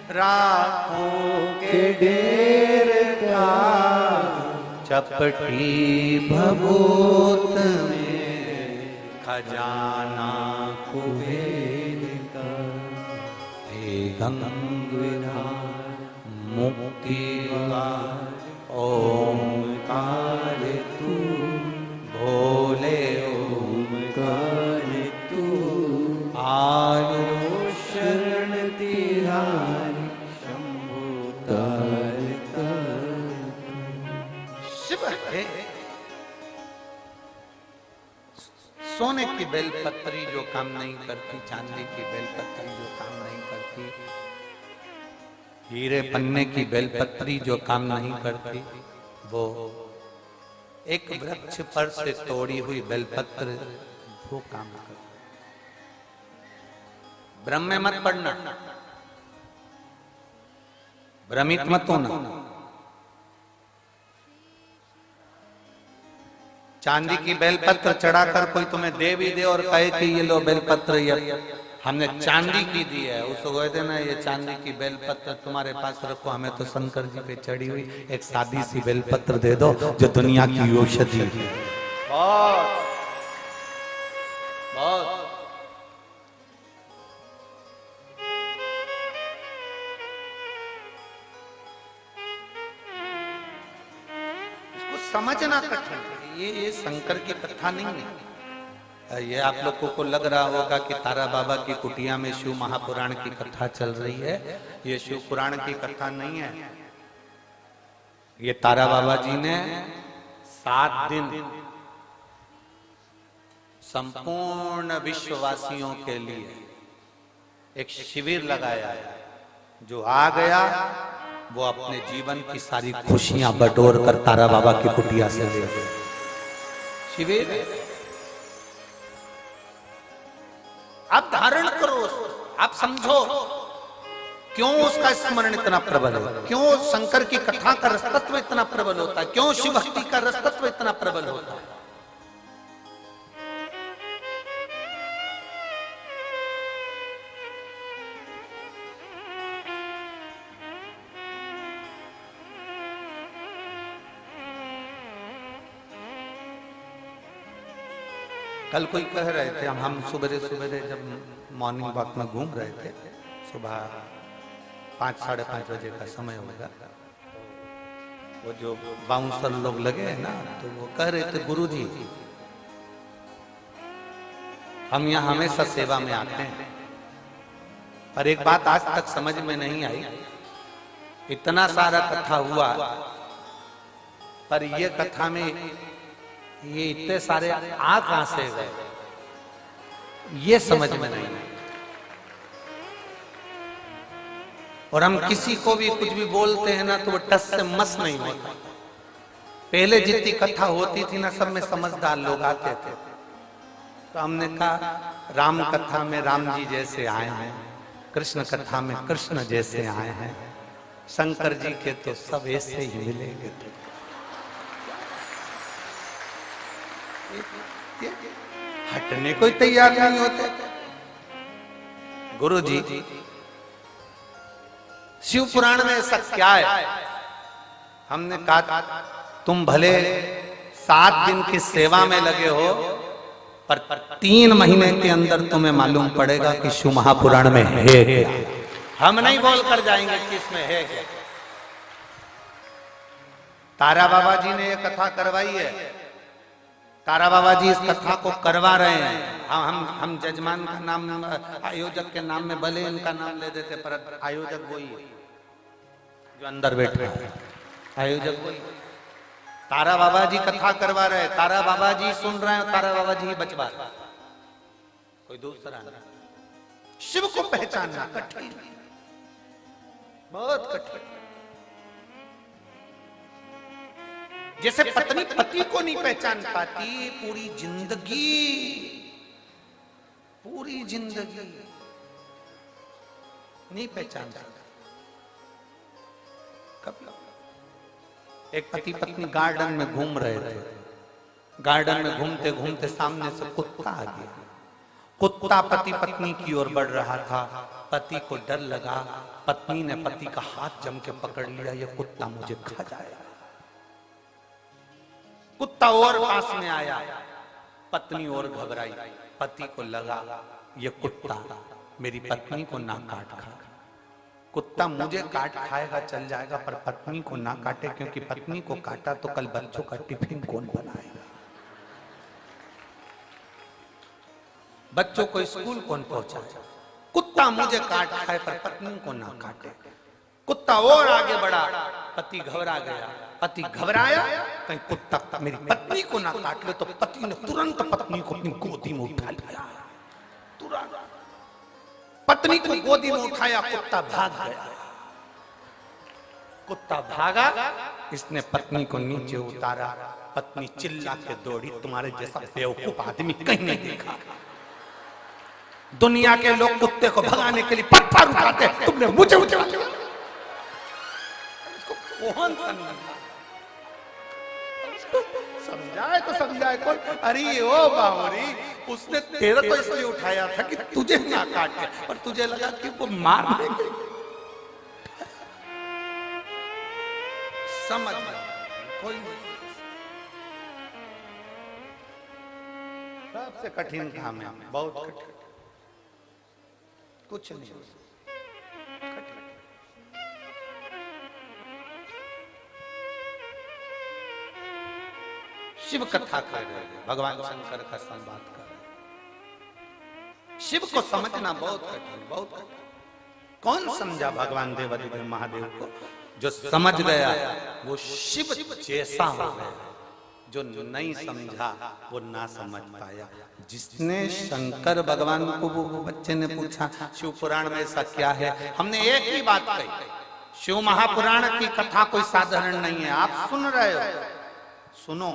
राखों के ढेर का, चपटी भभूत में खजाना कुबेर का, हे गंगाधार मुक्ति द्वार ओंकार तू, भोले ओंकार तू, आयो शरण तिहारी शंभु तार तार। शिव है सोने की बेलपत्री जो काम नहीं करती, चांदी की बेलपत्री जो काम नहीं करती, हीरे पन्ने की बेलपत्री जो काम नहीं करती, वो एक वृक्ष पर से तोड़ी हुई बेलपत्र वो काम करती। ब्रह्म में मत पड़ना, भ्रमित मत होना। चांदी की बेलपत्र चढ़ाकर कोई तुम्हें दे भी दे और कहे कि ये लो बेलपत्र, ये हमने चांदी की दी है, उसको कह देना ये चांदी की बेलपत्र तुम्हारे पास रखो, हमें तो शंकर जी पे चढ़ी हुई एक सादी सी बेलपत्र दे दो जो दुनिया की औषधि है। बहुत बहुत इसको समझना कठिन है। ये शंकर की कथा नहीं है। ये आप लोगों को लग रहा होगा कि तारा बाबा की कुटिया में शिव महापुराण की कथा चल रही है। ये शिव पुराण की कथा नहीं है। ये तारा बाबा जी ने 7 दिन संपूर्ण विश्ववासियों के लिए एक शिविर लगाया है। जो आ गया वो अपने जीवन की सारी खुशियां बटोर कर तारा बाबा की कुटिया से ले गए। शिविर आप धारण करो, आप समझो क्यों उसका स्मरण इतना प्रबल है, क्यों शंकर की कथा का रसतत्व इतना प्रबल होता है, क्यों शिव भक्ति का रसतत्व इतना प्रबल होता है। कल कोई कह रहे थे, हम सुबह सुबह जब मॉर्निंग वॉक में घूम रहे थे, सुबह 5 साढ़े 5 बजे का समय होगा, वो जो बाउंसर लोग लगे हैं ना, तो वो कह रहे थे गुरुजी हम यहाँ हमेशा सेवा में आते हैं, पर एक बात आज तक समझ में नहीं आई, इतना सारा कथा हुआ पर ये कथा में ये इतने सारे आ कहां से गए, ये समझ में नहीं। और हम किसी को भी कुछ भी बोलते हैं ना तो वो टस से मस नहीं होता। पहले जितनी कथा होती थी ना, सब में समझदार लोग आते थे, तो हमने कहा राम कथा में राम जी जैसे आए हैं, कृष्ण कथा में कृष्ण जैसे आए हैं, शंकर जी के तो सब ऐसे ही मिलेंगे। हटने कोई तैयार नहीं होते। गुरु जी शिव पुराण में ऐसा क्या है? हमने कहा तुम भले 7 दिन की सेवा में लगे हो, पर 3 महीने के अंदर तुम्हें मालूम पड़ेगा कि शिव महापुराण में है क्या। हम नहीं बोल कर जाएंगे कि इसमें है क्या। तारा बाबा जी ने ये कथा करवाई है, तारा बाबा जी इस कथा को करवा रहे हैं। हम जजमान का नाम, आयोजक के नाम में भले इनका नाम ले देते, पर आयोजक वही है जो अंदर बैठा है, आयोजक वही। तारा बाबा जी कथा करवा रहे, तारा बाबा जी सुन रहे हैं, तारा बाबा जी ही बचवा रहे, कोई दूसरा नहीं। शिव को पहचानना कठिन, बहुत कठिन। जैसे पत्नी पति को नहीं पहचान पाती, पूरी जिंदगी नहीं पहचान पाती। कब एक पति पत्नी गार्डन में घूम रहे थे, गार्डन में घूमते घूमते सामने से कुत्ता आ गया। कुत्ता पति पत्नी की ओर बढ़ रहा था। पति को डर लगा, पत्नी ने पति का हाथ जम के पकड़ लिया, ये कुत्ता मुझे खा जाएगा। कुत्ता और पास में आया, पत्नी और घबराई। पति को लगा ये कुत्ता मेरी पत्नी को ना काट खा, कुत्ता मुझे काट खाएगा चल जाएगा, पर पत्नी को ना काटे, क्योंकि पत्नी को काटा तो कल बच्चों का टिफिन कौन बनाएगा, बच्चों को स्कूल कौन पहुंचाएगा। कुत्ता मुझे काट खाए पर पत्नी को ना काटे। कुत्ता और आगे बढ़ा, पति घबरा गया। पति घबराया, कहीं कुत्ता मेरी पत्नी को ना काट ले, तो पति ने तुरंत पत्नी को अपनी गोदी में उठा लिया। तुरंत पत्नी को गोदी में उठाया, कुत्ता भाग गया। कुत्ता भागा, इसने पत्नी को नीचे उतारा। पत्नी चिल्ला के दौड़ी, तुम्हारे जैसा बेवकूफ आदमी कहीं नहीं देखा। दुनिया के लोग कुत्ते को भगाने के लिए पत्थर उठाते, तुमने मुझे उठा लिया। इसको कौन समझाए तो समझाए कोई। अरे ओ बावरी, उसने तेरे को इसलिए उठाया था कि तुझे ना काटे, और तुझे लगा कि वो मार देंगे। समझ कोई नहीं। सबसे कठिन काम है, बहुत कठिन, कुछ नहीं हो सकता। शिव कथा कर रहे हैं, भगवान शंकर का संवाद कर रहे हैं। शिव को समझना बहुत कठिन, बहुत कठिन। कौन समझा भगवान देवादिदेव महादेव को? जो समझ गया वो शिव जैसा हो गया, जो नहीं समझा वो ना समझ पाया। जिसने शंकर भगवान को, वो बच्चे ने पूछा शिव पुराण में ऐसा क्या है, हमने एक ही बात कही, शिव महापुराण की कथा कोई साधारण नहीं है। आप सुन रहे हो, सुनो,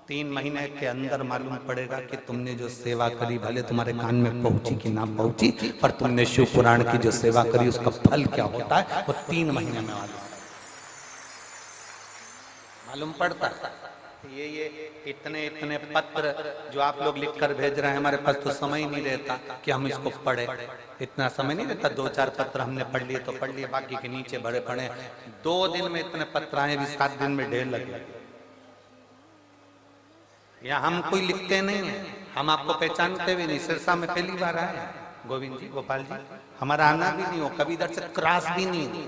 3 महीने के अंदर मालूम पड़ेगा कि तुमने जो सेवा करी, भले तुम्हारे कान में पहुंची कि ना पहुंची, पर तुमने शिव पुराण की जो सेवा करी उसका फल क्या होता है वो 3 महीने में मालूम पड़ता है। ये इतने पत्र जो आप लोग लिखकर भेज रहे हैं, हमारे पास तो समय ही नहीं रहता कि हम इसको पढ़े, इतना समय नहीं रहता। 2-4 पत्र हमने पढ़ लिए तो पढ़ लिए, बाकी के नीचे बड़े पढ़े। 2 दिन में इतने पत्र आए, भी 7 दिन में ढेर लगे। या हम कोई लिखते नहीं है, हम आपको पहचानते भी नहीं। सिरसा में पहली बार आए गोविंद जी, गोपाल जी, हमारा आना भी नहीं हो, कभी इधर से क्रॉस भी नहीं हो,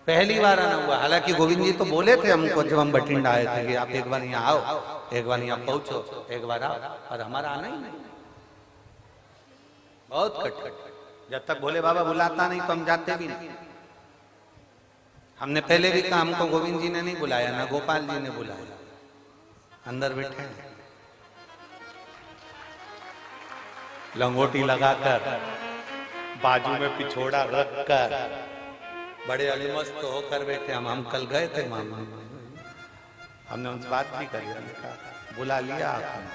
पहली बार आना हुआ। हालांकि गोविंद जी तो बोले थे हमको जब हम बठिंडा आए थे कि आप एक बार यहाँ आओ, एक बार यहाँ पहुंचो, एक बार आओ, और हमारा आना ही नहीं। बहुत कठिन, जब तक भोले बाबा बुलाता नहीं तो हम जाते भी नहीं। हमने पहले भी कहा, हमको गोविंद जी ने नहीं बुलाया, ना गोपाल जी ने बुलाया, अंदर बैठे लंगोटी लगाकर, बाजू में पिछोड़ा रखकर, बड़े अलमस्त होकर बैठे। हम कल गए थे मामा, हमने उनसे बात भी करी, हमने कहा बुला लिया आपने,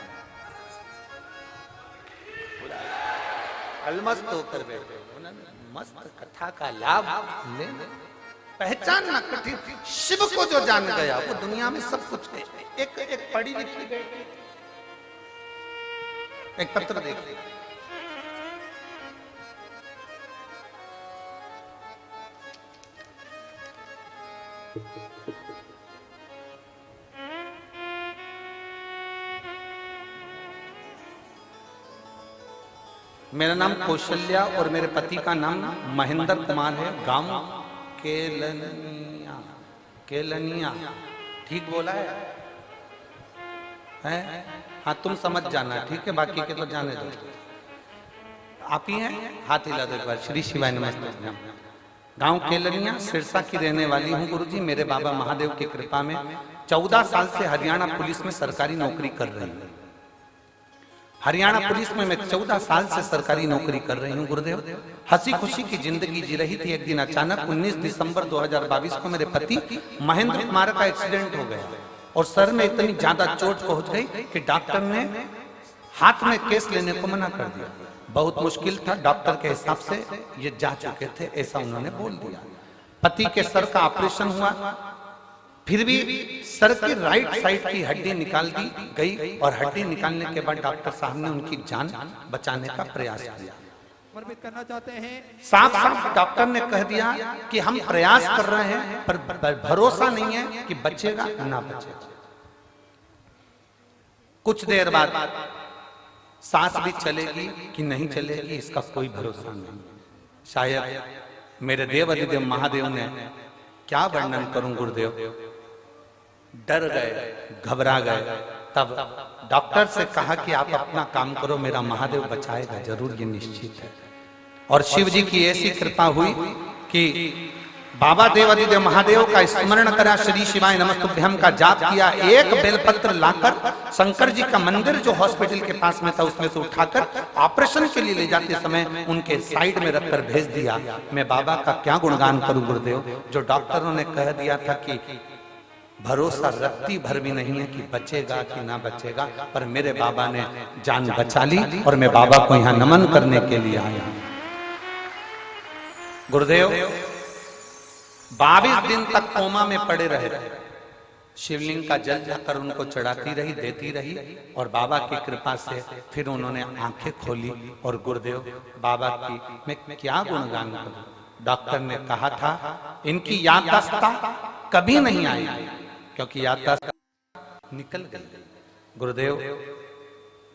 अलमस्त होकर बैठे। मस्त कथा का लाभ ले, पहचानना कठिन। शिव को जो जान गया वो दुनिया में सब कुछ है। एक पढ़ी लिखी गई, एक पत्र देख, मेरा नाम कौशल्या और मेरे पति का नाम महेंद्र कुमार है। गांव केलनिया, केलनिया, ठीक बोला है? हाँ, तुम समझ जाना, ठीक है, बाकी के तो जाने दो। आप ही हैं? हाथ हिला दो एक बार। श्री शिवाय नमस्ते। गांव केलनिया, सिरसा की रहने वाली हूँ गुरुजी। मेरे बाबा महादेव की कृपा में 14 साल से हरियाणा पुलिस में सरकारी नौकरी कर रही हूँ। हरियाणा पुलिस में मैं 14 साल से सरकारी नौकरी कर रही हूँ गुरुदेव। हंसी खुशी की जिंदगी जी रही थी। एक दिन अचानक 19 दिसंबर 2022 को मेरे पति महेंद्र कुमार का एक्सीडेंट हो गया और सर में इतनी ज्यादा चोट पहुंच गई कि डॉक्टर ने हाथ में केस लेने को मना कर दिया। बहुत मुश्किल था, डॉक्टर के हिसाब से ये जा चुके थे, ऐसा उन्होंने बोल दिया। पति के सर का ऑपरेशन हुआ, फिर भी सर की राइट साइड की हड्डी निकाल दी गई और हड्डी निकालने के बाद डॉक्टर साहब ने उनकी जान बचाने का प्रयास किया। करना चाहते हैं साफ साफ डॉक्टर ने कह दिया कि हम प्रयास कर रहे हैं पर भरोसा नहीं है कि बचेगा ना बचेगा। कुछ देर बाद सांस भी चलेगी कि नहीं चलेगी इसका कोई भरोसा नहीं। शायद मेरे देव अधिदेव महादेव ने, क्या वर्णन करूं गुरुदेव, डर गए, घबरा गए। तब डॉक्टर से कहा कि आप अपना काम करो, मेरा महादेव बचाएगा जरूर, ये निश्चित है। और शिव जी की ऐसी कृपा हुई कि बाबा देव अधिदेव महादेव का स्मरण करा, श्री शिवाय नमस्तुभ्यम का जाप किया, एक बेलपत्र लाकर शंकर जी का मंदिर जो हॉस्पिटल के पास में था उसमें से उठाकर ऑपरेशन के लिए ले जाते समय उनके साइड में रखकर भेज दिया। मैं बाबा का क्या गुणगान करूं गुरुदेव, जो डॉक्टरों ने कह दिया था कि भरोसा रत्ती भर भी नहीं है कि बचेगा कि ना बचेगा, पर मेरे बाबा ने जान बचा ली और मैं बाबा को यहाँ नमन करने के लिए आया हूं। गुरुदेव 22 दिन तक कोमा में पड़े रहे। शिवलिंग का जल जाकर उनको चढ़ाती रही, देती रही और बाबा की कृपा से फिर उन्होंने आंखें खोली। और गुरुदेव बाबा की मैं क्या गुणगान करूं। डॉक्टर ने कहा था इनकी याददाश्त कभी नहीं आई क्योंकि याददाश्त निकल गई। गुरुदेव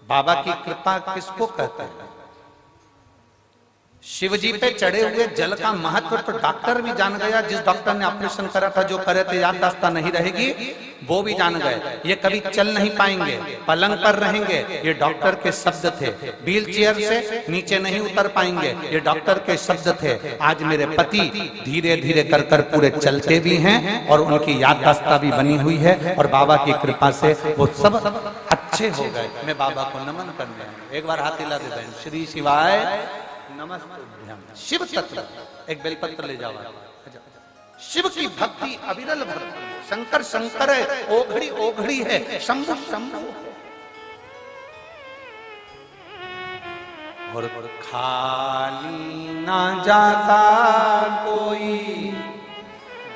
बाबा की कृपा किसको कहते हैं। शिव जी पे चढ़े हुए जल का महत्व तो डॉक्टर भी जान गया, जिस डॉक्टर ने ऑपरेशन करा था, जो करे थे याददाश्त नहीं रहेगी, वो भी जान गए। ये कभी चल नहीं पाएंगे, पलंग पर रहेंगे, ये डॉक्टर के शब्द थे। व्हील चेयर से नीचे नहीं उतर पाएंगे, ये डॉक्टर के शब्द थे। आज मेरे पति धीरे धीरे कर कर पूरे चलते भी हैं और उनकी याददाश्त भी बनी हुई है और बाबा की कृपा से वो सब अच्छे हो गए। मैं बाबा को नमन करने, एक बार हाथ हिला दे बहन, श्री शिवाय नमस्तुभ्यम। शिव तत्व एक बेलपत्र ले जाओ। शिव की भक्ति अविरल भक्ति, शंकर शंकर है, ओघड़ी ओघड़ी है, शंभु शंभु। और खाली ना जाता कोई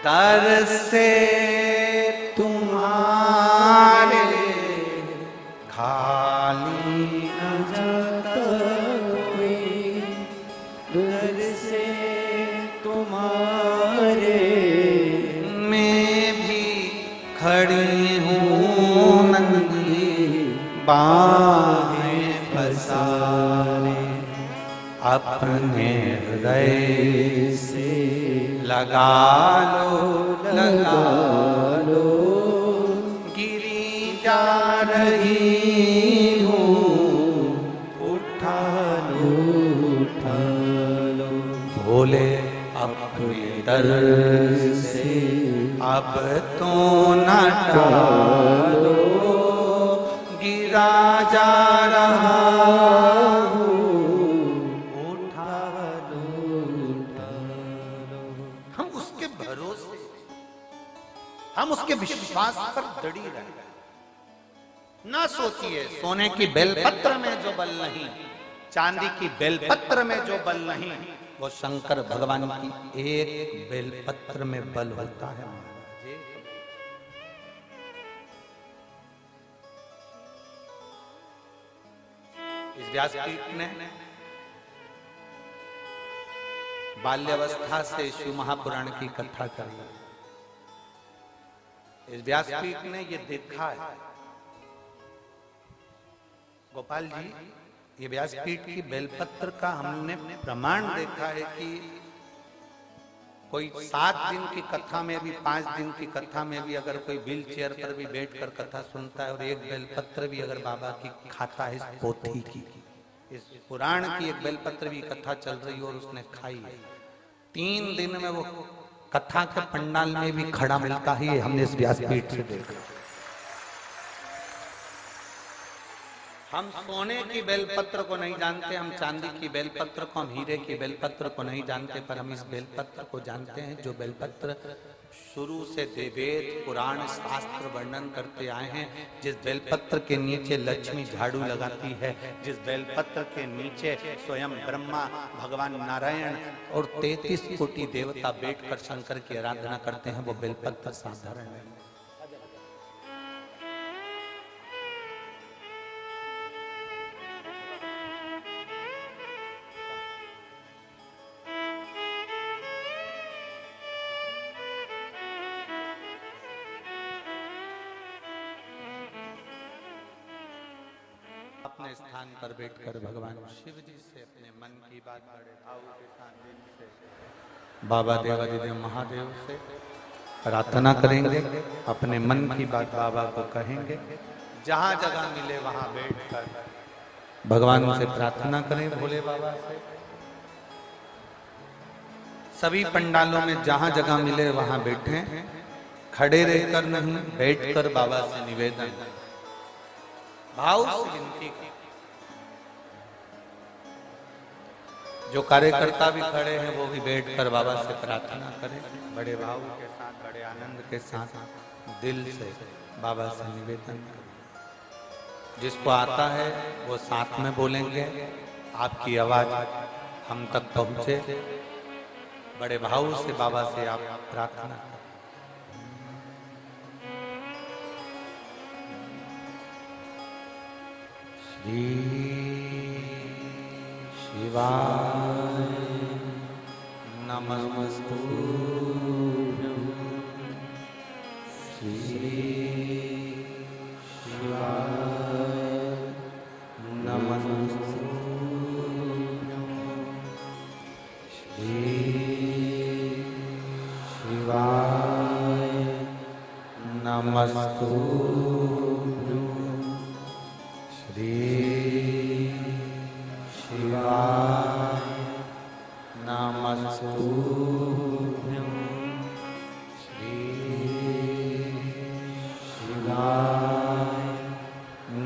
दर से तुम्हारे, खाली ना जाता दर से तुम्हारे, मैं भी खड़ी हूँ नंगी बाहें पसारे, अपने हृदय से लगा लो गिरी जा रही हूँ, उठा लो भोले अपने दर से अब तो न टालो, गिरा जा रहा हूँ, उठा लो। हम उसके भरोसे, हम उसके विश्वास पर दृढ़ रहे। ना सोचिए सोने की बेलपत्र में जो बल नहीं, चांदी की बेलपत्र में जो बल नहीं, वो शंकर भगवान की एक बेलपत्र में बल होता है। इस व्यासपीठ ने बाल्यावस्था से शिव महापुराण की कथा करी। इस व्यासपीठ ने ये देखा है, गोपाल जी, ये व्यासपीठ की बेलपत्र का हमने प्रमाण देखा है कि कोई 7 दिन की कथा में भी, 5 दिन की कथा में भी अगर कोई व्हील चेयर पर भी बैठकर कथा सुनता है और एक बेलपत्र भी अगर बाबा की खाता है, इस पोथी की, इस पुराण की एक बेलपत्र भी कथा चल रही और उसने खाई है, 3 दिन में वो कथा के पंडाल में भी खड़ा मिलता ही हमने इस व्यासपीठ से देखा। हम सोने की बेलपत्र को नहीं जानते, हम चांदी की बेलपत्र को, हम हीरे की बेलपत्र को नहीं जानते, पर हम इस बेलपत्र को जानते हैं जो बेलपत्र शुरू से वेद पुराण शास्त्र वर्णन करते आए हैं। जिस बेलपत्र के नीचे लक्ष्मी झाड़ू लगाती है, जिस बेलपत्र के नीचे स्वयं ब्रह्मा, भगवान नारायण और 33 कोटि देवता बैठकर शंकर की आराधना करते हैं, वो बेलपत्र साधारण नहीं। अपने स्थान पर बैठकर भगवान शिव जी से अपने मन की बात बड़े भाव के साथ दिल से बाबा देवादिदेव महादेव से प्रार्थना करेंगे, अपने मन की बात बाबा को कहेंगे। जहां जगह मिले वहां बैठकर भगवान से प्रार्थना करें, भोले बाबा से। सभी पंडालों में जहां जगह मिले वहां बैठे, खड़े रहकर नहीं, बैठकर बाबा से निवेदन, भाव से विनती। जो कार्यकर्ता भी खड़े हैं वो भी बैठकर बाबा से प्रार्थना करें, बड़े भाव के साथ, बड़े आनंद के साथ, दिल से बाबा से निवेदन करें। जिसको आता है वो साथ में बोलेंगे, आपकी आवाज हम तक पहुंचे। बड़े भाव से बाबा से आप प्रार्थना करें। श्री शिवाय नमस्तुभ्यं, श्री शिवाय नमस्तुभ्यं, श्री शिवाय नमस्तुभ्यं, श्री शिवाय नमस्तुभ्यं, श्री शिवाय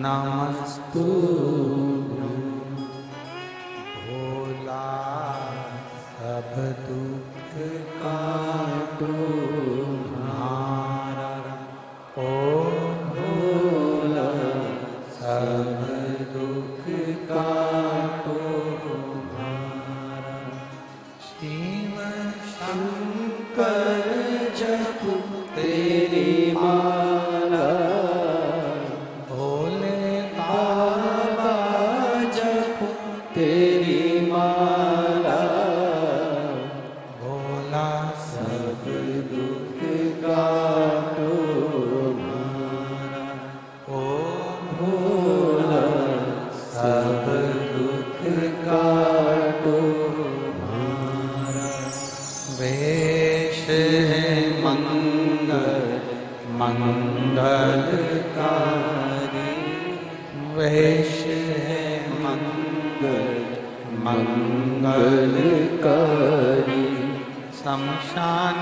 नमस्तुभ्यं। भोला सब दुख काटो हमारा, ओ भोला सब दुख काटो हमारा। शिव शंकर जप तेरी माला, भोले बाबा जप तेरी माला, भोला सब दुख काटो हमारा, ओ भोला सब दुख काटो हमारा। वेश है मंगल मंगलकारी, वेश है मंगल मंगलकारी, शमशान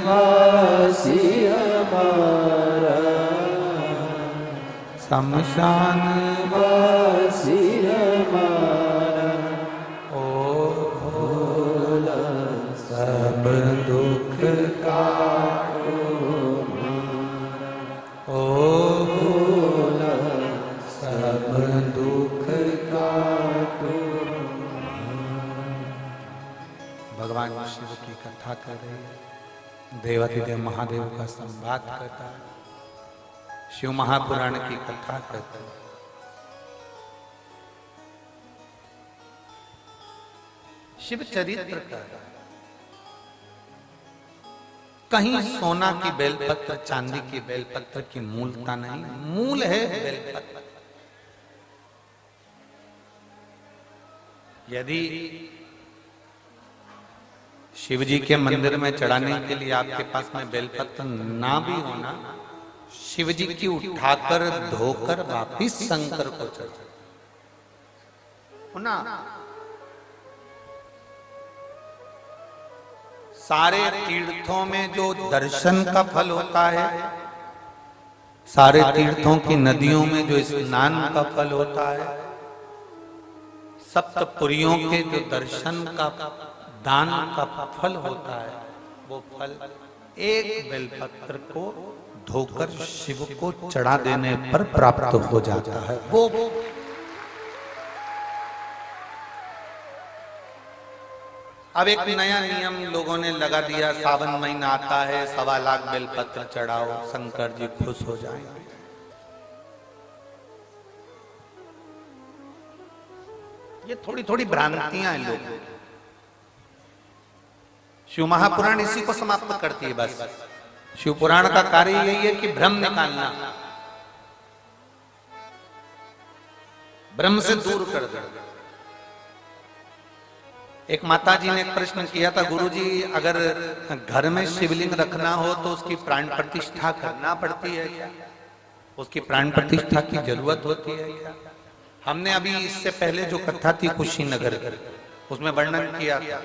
वासी हमारा, शमशान वासी हमारा, ओ भोला सब दुख काटो हमारा, ओ भोला सब दुख काटो हमारा। भगवान शिव की कथा कर रहे हैं, देवादिदेव महादेव का संवाद करता है, शिव महापुराण की कथा करता है। शिव चरित्र का कहीं सोना की बेलपत्र, चांदी की बेलपत्र की मूलता नहीं, मूल है बेलपत्र। यदि शिव जी के मंदिर में चढ़ाने के लिए आपके पास में बेलपत्र ना भी होना, शिव जी की उठाकर धोकर वापिस शंकर को चढ़ा। सारे तीर्थों में जो दर्शन का फल होता है सारे तीर्थों की नदियों में जो स्नान का फल होता है, सप्तपुरियों के जो दर्शन का दान का फल होता है, वो फल एक बेलपत्र को धोकर शिव को चढ़ा देने पर प्राप्त हो जाता है। वो अब एक नया नियम लोगों ने लगा दिया, सावन महीना आता है 1.25 लाख बेलपत्र चढ़ाओ, शंकर जी खुश हो जाएंगे। ये थोड़ी थोड़ी भ्रांतियां हैं लोगों। शिव महापुराण इसी को समाप्त करती है। बस शिव पुराण का कार्य यही है कि भ्रम निकालना, भ्रम से दूर कर दे। एक माता जी ने एक प्रश्न किया था, गुरुजी अगर घर में शिवलिंग रखना हो तो उसकी प्राण प्रतिष्ठा करना पड़ती है क्या? उसकी प्राण प्रतिष्ठा की जरूरत होती है क्या? हमने अभी इससे पहले जो कथा थी कुशीनगर की, उसमें वर्णन किया था,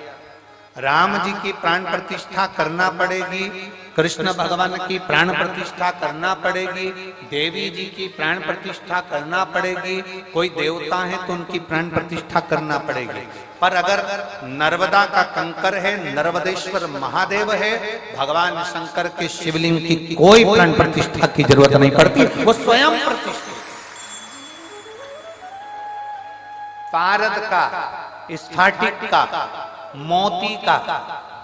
राम जी की प्राण प्रतिष्ठा करना पड़ेगी, कृष्ण भगवान की प्राण प्रतिष्ठा करना पड़ेगी, देवी जी की प्राण प्रतिष्ठा करना पड़ेगी, कोई देवता है तो उनकी प्राण प्रतिष्ठा करना पड़ेगी। पर अगर नर्मदा का कंकर है, नर्मदेश्वर महादेव है, भगवान शंकर के शिवलिंग की कोई प्राण प्रतिष्ठा की जरूरत नहीं पड़ती, वो स्वयं प्रतिष्ठित। पारद का, स्फटिक का, मोती का,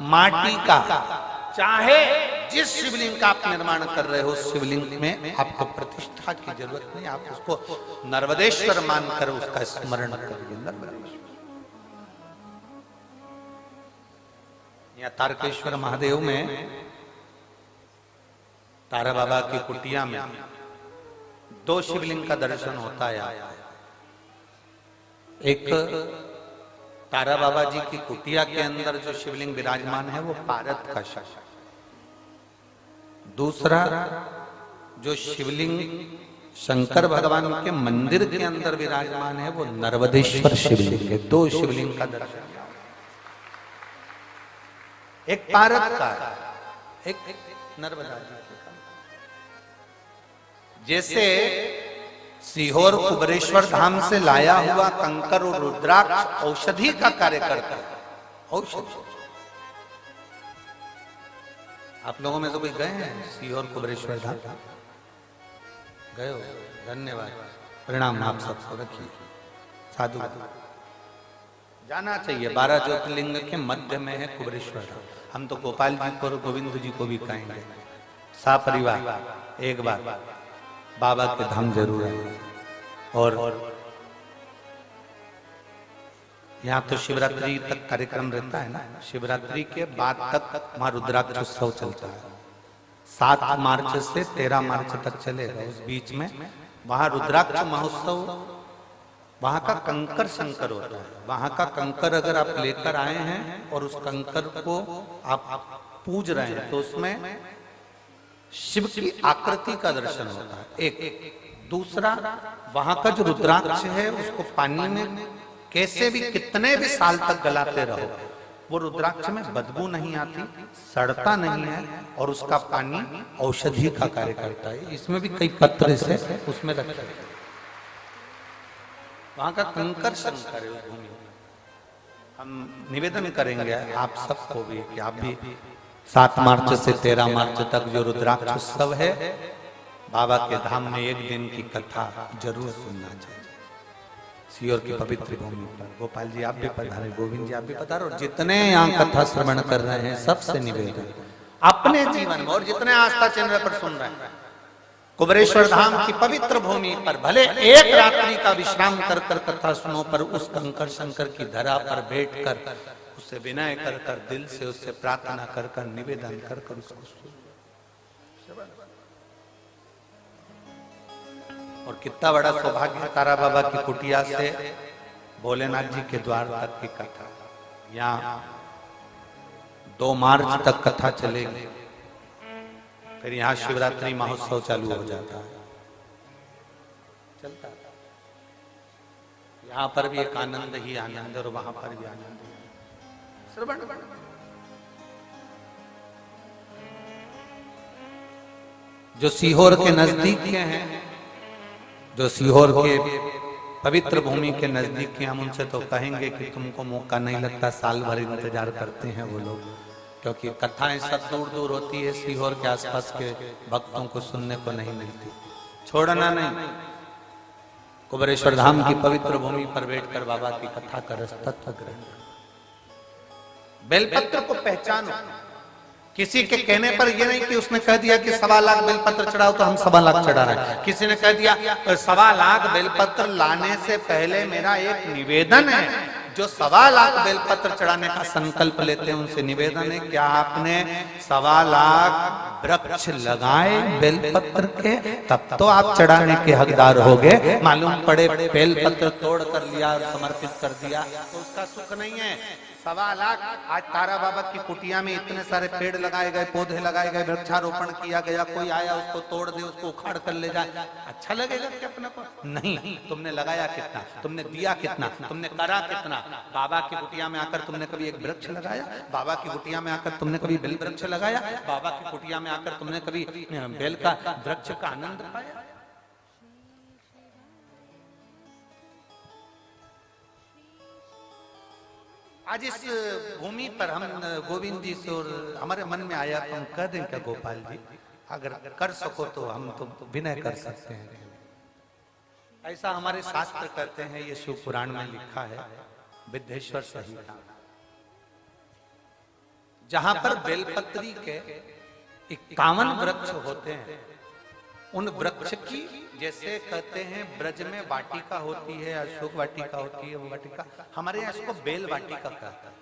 माटी का, चाहे जिस शिवलिंग का आप निर्माण कर रहे हो, शिवलिंग में आपको प्रतिष्ठा की जरूरत नहीं, आप उसको नर्मदेश्वर मानकर उसका स्मरण करिए। नर्मदेश्वर या तारकेश्वर महादेव में, तारा बाबा की कुटिया में 2 शिवलिंग का दर्शन होता है। एक तारा बाबा जी की कुटिया के अंदर जो शिवलिंग विराजमान है वो पारद का शिव, दूसरा जो शिवलिंग शंकर भगवान के मंदिर के अंदर विराजमान है वो नर्मदेश्वर शिवलिंग है। 2 शिवलिंग का दर्शन, एक पारद का है, एक नर्मदा जी का। जैसे सीहोर कुबरेश्वर धाम से लाया हुआ कंकर और रुद्राक्ष औषधि का कार्य करता है। औषधि, आप लोगों में तो कोई गए हैं सीहोर कुबरेश्वर धाम? गए हो? धन्यवाद, प्रणाम आप सबको। रखिए, साधु जाना चाहिए। 12 ज्योतिर्लिंग के मध्य में है कुबरेश्वर धाम। हम तो गोपाल जी को और गोविंद जी को भी कहेंगे, सपरिवार एक बार बाबा के धाम जरूर है। और यहाँ तो शिवरात्रि तक कार्यक्रम रहता है ना, शिवरात्रि के बाद तक वहां रुद्राक्ष उत्सव चलता है। 7 मार्च से 13 मार्च तक चलेगा। उस बीच में वहां रुद्राक्ष महोत्सव, वहां का कंकर शंकर होता है। वहां का कंकर अगर आप लेकर आए हैं और उस कंकर को आप पूज रहे हैं तो उसमें शिव की आकृति का दर्शन होता है। एक दूसरा, वहां का जो रुद्राक्ष है उसको पानी में कैसे भी कितने भी साल तक गलाते रहो, वो रुद्राक्ष में बदबू नहीं आती, सड़ता नहीं है, और उसका पानी औषधि का कार्य करता है। इसमें भी कई पत्र से उसमें रखे। वहां का कंकर शंकर है उस भूमि। हम निवेदन करेंगे आप सबको भी कि आप भी 7 मार्च से 13 मार्च तक जो रुद्राक्ष उत्सव है, बाबा के धाम में एक दिन की कथा जरूर सुनना चाहिए। सीहोर की पवित्र भूमि पर। गोपाल जी आप भी पधारे, गोविंद जी आप भी पधारो, जितने यहाँ कथा श्रवण कर रहे हैं सबसे निवेदन अपने जीवन में, और जितने आस्था चैनल पर सुन रहे हैं, कुबरेश्वर धाम की पवित्र भूमि पर भले एक रात्रि का विश्राम कर कर कथा सुनो, पर उस कंकर शंकर की धरा पर बैठकर उससे विनय कर कर, दिल से उससे प्रार्थना कर कर, निवेदन कर कर उसको सुनो। और कितना बड़ा सौभाग्य, तारा बाबा की कुटिया से भोलेनाथ जी के द्वार तक की कथा। यहाँ 2 मार्च तक कथा चलेगी, फिर यहाँ शिवरात्रि महोत्सव चालू हो जाता है, चलता है। यहाँ पर भी एक आनंद ही आनंद, और वहां पर भी आनंद ही श्रवण। जो सीहोर के नजदीक के हैं, जो सीहोर के पवित्र भूमि के नजदीक के, हम उनसे तो कहेंगे कि तुमको मौका नहीं लगता, साल भर इंतजार करते हैं वो लोग, क्योंकि कथाएं सब दूर दूर होती है, सीहोर के आसपास के भक्तों को सुनने को नहीं मिलती। छोड़ना नहीं, कुबेरेश्वर धाम की पवित्र भूमि पर बैठकर बाबा की कथा का रस तत्व ग्रहण करो। बेलपत्र को पहचानो। किसी के कहने पर यह नहीं कि उसने कह दिया कि 1.25 लाख बेलपत्र चढ़ाओ तो हम 1.25 लाख चढ़ा रहे हैं। किसी ने कह दिया 1.25 लाख बेलपत्र लाने से पहले मेरा एक निवेदन है। जो 1.25 लाख बेलपत्र चढ़ाने का संकल्प लेते हैं उनसे निवेदन है, क्या आपने 1.25 लाख वृक्ष लगाए बेलपत्र के, तब तो आप चढ़ाने के हकदार हो गए। मालूम पड़े बेलपत्र तोड़ कर लिया और समर्पित कर दिया तो उसका सुख नहीं है। 1.25 लाख, आज तारा बाबा की कुटिया में इतने सारे पेड़ लगाए गए, पौधे लगाए गए, वृक्षारोपण किया गया, कोई आया उसको तोड़ दे, उसको उखाड़ कर ले जाए, अच्छा लगेगा क्या अपने को? नहीं। तुमने लगाया कितना, तुमने दिया कितना, तुमने करा कितना? बाबा की कुटिया में आकर तुमने कभी एक वृक्ष लगाया? बाबा की कुटिया में आकर तुमने कभी बेल वृक्ष लगाया? बाबा की कुटिया में आकर तुमने कभी बेल का वृक्ष का आनंद पाया? आज इस भूमि पर हम गोविंद जी से, और हमारे मन में आया तो हम कह दें क्या गोपाल जी, अगर कर सको तो हम तो विनय कर सकते हैं। ऐसा हमारे शास्त्र कहते हैं, ये शिव पुराण में लिखा है, विद्येश्वर संहिता, जहां पर बेलपत्री के 51 वृक्ष होते हैं, उन वृक्ष की, जैसे कहते हैं ब्रज में वाटिका होती है, अशोक वाटिका होती है, वो वाटिका हमारे यहाँ इसको बेल वाटिका कहता है।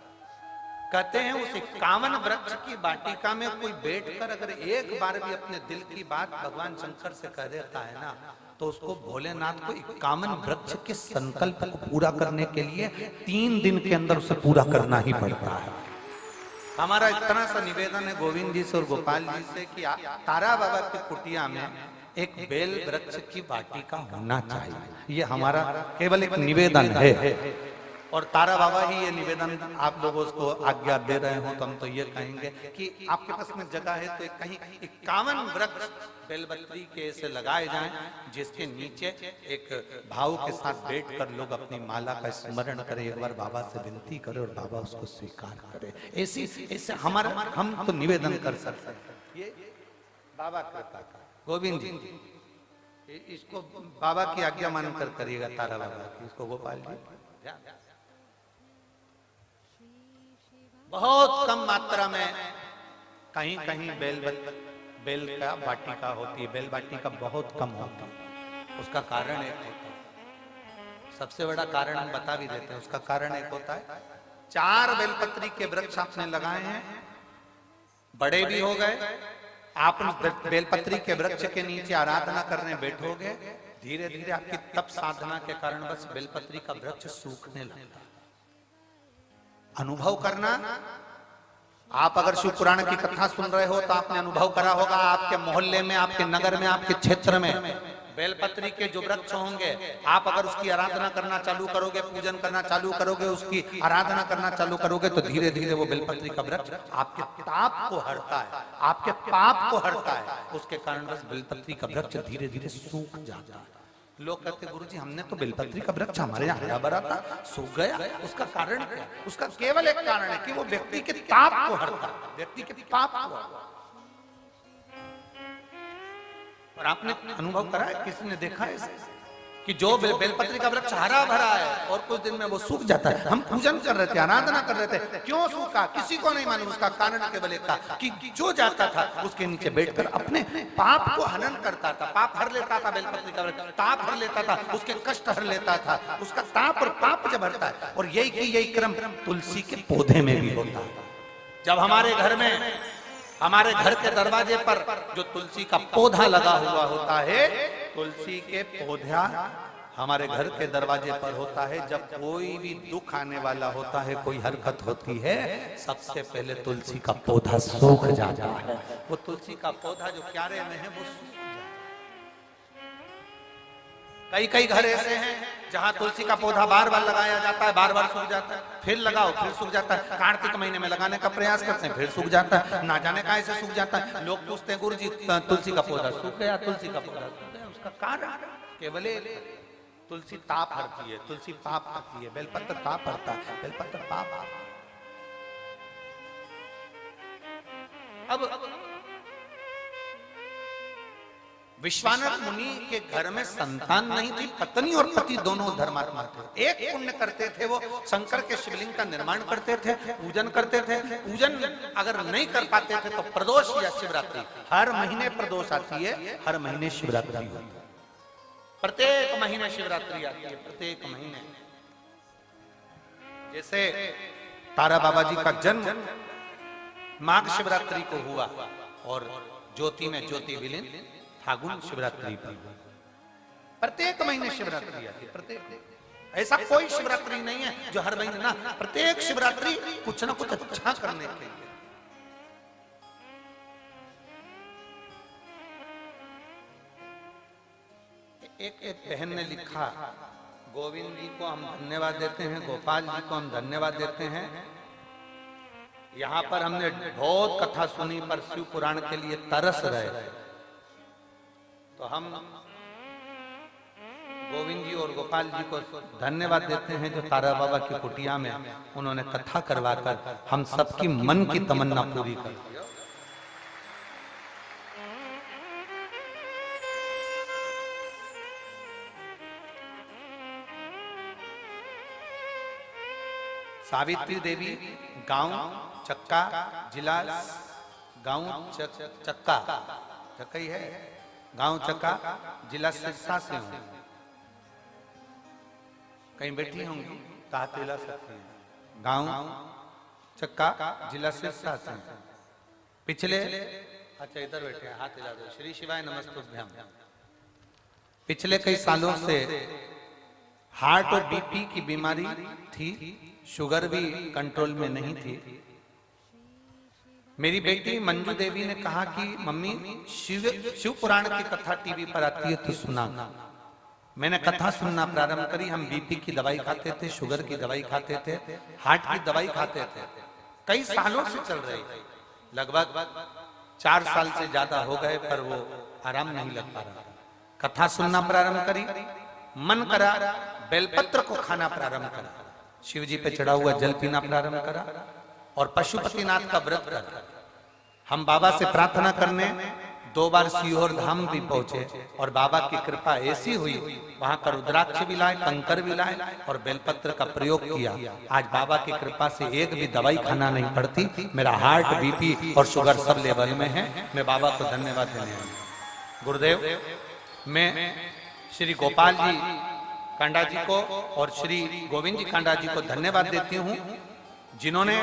कहते हैं उस 51 वृक्ष की वाटिका में कोई बैठकर अगर एक बार भी अपने दिल की बात भगवान शंकर से कह देता है ना, तो उसको भोलेनाथ को 51 वृक्ष के संकल्प को पूरा करने के लिए 3 दिन के अंदर उसे पूरा करना ही पड़ता है। हमारा इतना सा निवेदन है गोविंद जी से और गोपाल जी से कि तारा बाबा की कुटिया में एक बेल वृक्ष की वाटिका होना चाहिए। ये हमारा केवल एक निवेदन है, और तारा बाबा ही ये निवेदन आप लोगों को आज्ञा दे रहे हो तो हम तो ये कहेंगे कि आपके पास में जगह है तो कहीं 51 वृक्ष बेलपत्री के ऐसे लगाए जाएं, जिसके नीचे एक भाव के साथ बैठकर लोग अपनी माला का स्मरण करें, एक बार बाबा से विनती करें और बाबा उसको स्वीकार करे। ऐसे हमारा हम तो निवेदन कर सकते हैं। ये बाबा कृपा का गोविंद जी, इसको बाबा की आज्ञा मानकर करिएगा, तारा बाबा की, इसको गोपाल जी। बहुत कम मात्रा में कहीं कहीं बेल का वाटिका होती है, बेल वाटिका बहुत कम होती है। उसका कारण एक होता है, सबसे बड़ा कारण हम बता भी देते हैं। उसका कारण एक होता है, 4 बेलपत्री के वृक्ष आपने लगाए हैं, बड़े भी हो गए, आप बेलपत्री के वृक्ष के नीचे आराधना करने बैठोगे, धीरे धीरे आपकी तप साधना के कारण बस बेलपत्री का वृक्ष सूखने लगता है। अनुभव करना, आप अगर शिव पुराण की कथा सुन रहे हो तो आपने अनुभव करा होगा, आपके मोहल्ले में, आपके नगर में, आपके क्षेत्र में बेलपत्री के जो वृक्ष होंगे, आप अगर उसकी आराधना करना चालू करोगे, पूजन करना चालू करोगे, उसकी आराधना करना चालू करोगे, तो धीरे धीरे वो बेलपत्री का वृक्ष आपके ताप को हरता है, आपके पाप को हरता है। उसके कारण बस बेलपत्री का वृक्ष धीरे धीरे सूख जाता है। लोग कहते गुरुजी हमने तो बेलपत्री का वृक्ष हमारे यहाँ हरा भरा था, सूख गया, उसका कारण क्या? उसका केवल एक कारण है कि वो व्यक्ति के ताप को हरता है, व्यक्ति के पाप को। और आपने अनुभव करा है, किसी ने देखा है कि जो बेलपत्री का वृक्ष हरा भरा है और कुछ दिन में वो सूख जाता है? हम पूजन कर रहे थे, आराधना कर रहे थे, क्यों सूखा किसी को नहीं मालूम। उसका कारण केवल एक था कि जो जाता था उसके नीचे बैठकर अपने पाप को हनन करता था, पाप हर लेता था। बेलपत्री का वृक्ष ताप हर लेता था, उसके कष्ट हर लेता था, उसका ताप और पाप जब हरता है। और यही क्रम तुलसी के पौधे में भी होता है। जब हमारे घर में, हमारे घर के दरवाजे पर जो तुलसी का पौधा लगा हुआ होता है, तुलसी के पौधा हमारे घर के दरवाजे पर होता है, जब कोई भी दुख आने वाला होता है, कोई हरकत होती है, सबसे पहले तुलसी का पौधा सूख जाता है। वो तुलसी का पौधा जो क्यारे में है वो सूख जाता है। कई कई घर ऐसे हैं जहां तुलसी का पौधा बार बार लगाया जाता है, बार बार सूख जाता है, फिर लगाओ फिर सूख जाता है। कार्तिक महीने में लगाने का प्रयास करते हैं, फिर सूख जाता है, ना जाने का ऐसे सूख जाता है। लोग पूछते हैं गुरु जी तुलसी का पौधा सूख गया, तुलसी का पौधा सूख गया, उसका कारण केवल तुलसी ताप हरती है, तुलसी पाप हरती है, बेलपत्र ताप हरता है, बेलपत्र पाप। अब विश्वानर मुनि के घर में संतान नहीं थी, पत्नी और पति दोनों धर्मात्मा थे। एक पुण्य करते थे, वो शंकर के शिवलिंग का निर्माण करते थे, पूजन करते थे। पूजन अगर नहीं कर पाते थे तो प्रदोष या शिवरात्रि, हर महीने प्रदोष आती है, हर महीने शिवरात्रि होती है, प्रत्येक महीने शिवरात्रि आती है, प्रत्येक महीने। जैसे तारा बाबा जी का जन्म माघ शिवरात्रि को हुआ और ज्योति में ज्योति विलीन फागुन शिवरात्रि पर। प्रत्येक महीने शिवरात्रि आती है, प्रत्येक। ऐसा कोई शिवरात्रि नहीं है जो हर महीने ना, प्रत्येक शिवरात्रि कुछ ना कुछ अच्छा करने के लिए। एक बहन ने लिखा, गोविंद जी को हम धन्यवाद देते हैं, गोपाल जी को हम धन्यवाद देते हैं। यहाँ पर हमने बहुत कथा सुनी पर शिव पुराण के लिए तरस रहे, तो हम गोविंद जी और गोपाल जी को धन्यवाद देते हैं जो तारा बाबा की कुटिया में उन्होंने कथा करवाकर हम सबकी मन की तमन्ना पूरी कर दी। सावित्री देवी गांव चक्का, जिला गांव चक्का, चक्का ही है, गांव चक्का, जिला सिरसा से हूं। कहीं बैठी होंगी तो हाथ हिला सकती हैं। गांव चक्का, जिला सिरसा से। पिछले, अच्छा इधर बैठे हैं, हाथ हिला दो। श्री शिवाय नमस्तुभ्यम। पिछले कई सालों से हार्ट और बीपी की बीमारी थी, शुगर भी कंट्रोल में नहीं थी। मेरी बेटी मंजू देवी ने कहा कि मम्मी शिव पुराण की कथा टीवी पर आती है तो सुना। मैंने कथा सुनना प्रारंभ करी। हम बीपी की दवाई खाते थे, शुगर की दवाई खाते थे, हार्ट की दवाई खाते थे, कई सालों से चल रही थी। लगभग 4 साल से ज्यादा हो गए पर वो आराम नहीं लग पा रहा। कथा सुनना प्रारंभ करी, मन करा बेलपत्र को खाना प्रारंभ करा, शिव जी पे चढ़ा हुआ जल पीना प्रारंभ करा और पशुपतिनाथ का व्रत करा। हम बाबा से प्रार्थना करने 2 बार सीहोर धाम भी पहुंचे और बाबा की कृपा ऐसी हुई, वहां का रुद्राक्ष भी लाए, कंकर भी लाए और बेलपत्र का प्रयोग किया। आज बाबा की कृपा से एक भी दवाई खाना नहीं पड़ती। मेरा हार्ट, बीपी और शुगर सब लेवल में है। मैं बाबा को धन्यवाद देने वाला हूं। गुरुदेव, मैं श्री गोपाल जी कांडा जी को और श्री गोविंद जी कांडा जी को धन्यवाद देती हूँ, जिन्होंने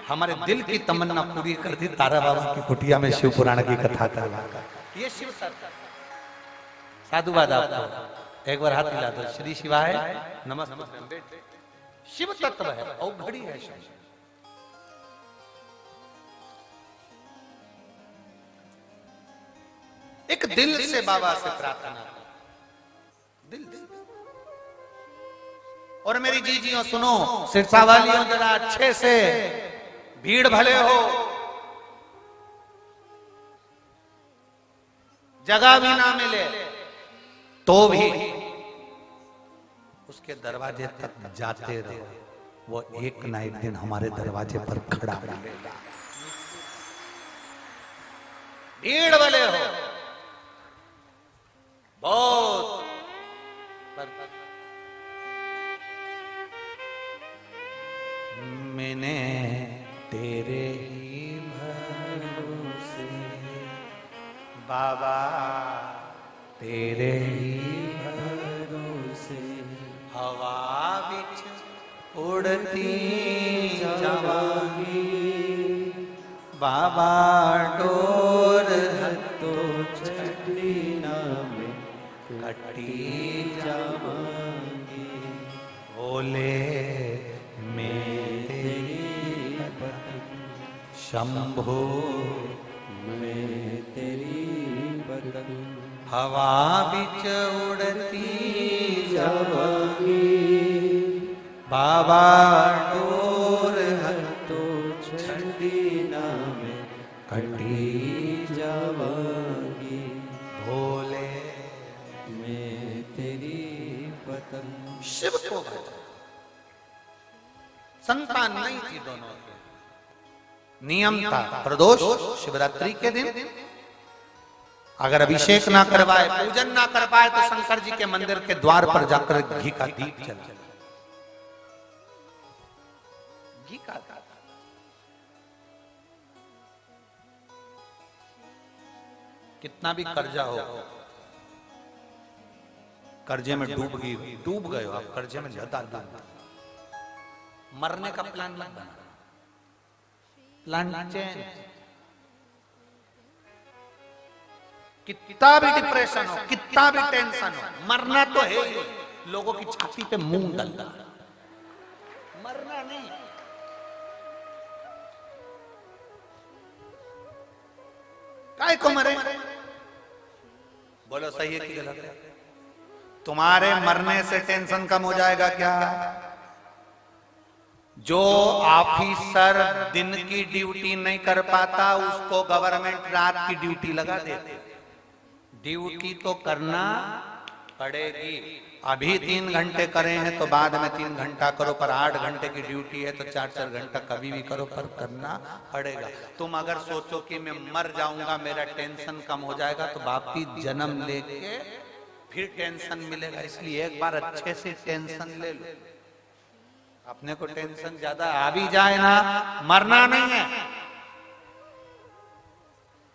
हमारे दिल की तमन्ना पूरी कर दी। तारा बाबा की कुटिया में शिव पुराण की कथा करवा, ये शिव तत्व। साधुवाद आपको, एक बार हाथ हिला दो। श्री शिवाय नमस्ते। शिव तत्व है, औघड़ी है शिव। एक दिल से बाबा से प्रार्थना, दिल से। और मेरी जीजियों सुनो, सिरसा वालियों जरा अच्छे से, भीड़ भले हो, जगह भी ना मिले तो भी उसके दरवाजे तक जाते रहो, वो एक ना एक दिन हमारे दरवाजे पर खड़ा मिलेगा। भीड़ भले हो बहुत, मैंने तेरे ही भरोसे बाबा, तेरे ही भरोसे हवा बिच उड़ती जावांगी बाबा, डोर हतो छड़ी नाम कटी जावांगी। बोले शंभो मैं तेरी बदन, हवा बिच उड़ती जावांगी बाबा डोर है तो छड़ी ना में कटी जावांगी भोले मैं तेरी पतंग। शिव को भजा। संतान नहीं थी दोनों के, नियम था प्रदोष शिवरात्रि के दिन अगर अभिषेक ना करवाए, पूजन ना कर पाए तो शंकर जी के मंदिर के द्वार पर जाकर घी का दीप जला, घी का कितना भी कर्जा हो, कर्जे में डूब गए हो आप, कर्जे में ज्यादा डूब, मरने का प्लान मत बना, प्लान चेंज। कितना भी डिप्रेशन हो, कितना भी टेंशन हो, मरना तो है ही। लोगों की छाती पे मूंग डालना, मरना नहीं। काय को मरे? बोलो सही है कि गलत है? तुम्हारे मरने से टेंशन कम हो जाएगा क्या? जो ऑफिसर दिन की ड्यूटी नहीं कर पाता उसको गवर्नमेंट रात की ड्यूटी लगा देते। ड्यूटी तो करना पड़ेगी। अभी 3 घंटे करे हैं तो बाद में 3 घंटा करो, पर 8 घंटे की ड्यूटी है तो 4-4 घंटा कभी भी करो, पर करना पड़ेगा। तुम अगर सोचो कि मैं मर जाऊंगा मेरा टेंशन कम हो जाएगा तो वापिस जन्म लेके फिर टेंशन मिलेगा। इसलिए एक बार अच्छे से टेंशन ले लो। अपने को टेंशन ज्यादा आ भी जाए ना, मरना नहीं है।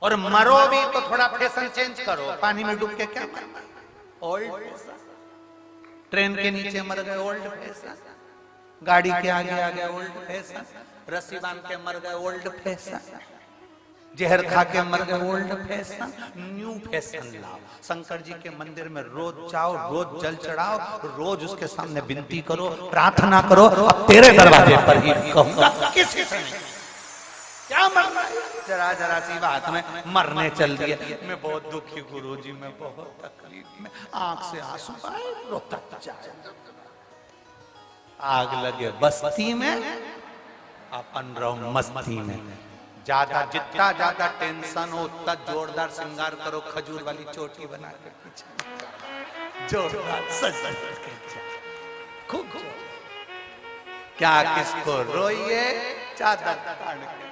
और मरो भी तो थोड़ा फैशन चेंज करो। पानी में डूब के क्या मरना, ओल्ड फैशन। ट्रेन के नीचे मर गए, ओल्ड फैशन। गाड़ी के आगे आ गया, ओल्ड फैशन। रस्सी बांध के मर गए, ओल्ड फैशन। जहर खा के मर गए, ओल्ड फैशन। न्यू फैशन लाओ। शंकर जी के मंदिर में रोज जाओ, रोज जल चढ़ाओ, रोज उसके सामने विनती करो, प्रार्थना करो। अब तेरे दरवाजे पर ही कहूंगा, किसी से नहीं। क्या मरना है? जरा जरा सी बात में मरने चल दिए। मैं बहुत दुखी गुरुजी, मैं बहुत तकलीफ में, आंख से आंसू आए, रोता जाए। आग लगे बस्ती में, अपन रहो मस्ती में। ज्यादा जितना ज्यादा टेंशन हो उतना जोरदार श्रृंगार करो। खजूर वाली चोटी बना के पीछे जोरदार सज के खूब क्या किसको रोइए, चादर तान के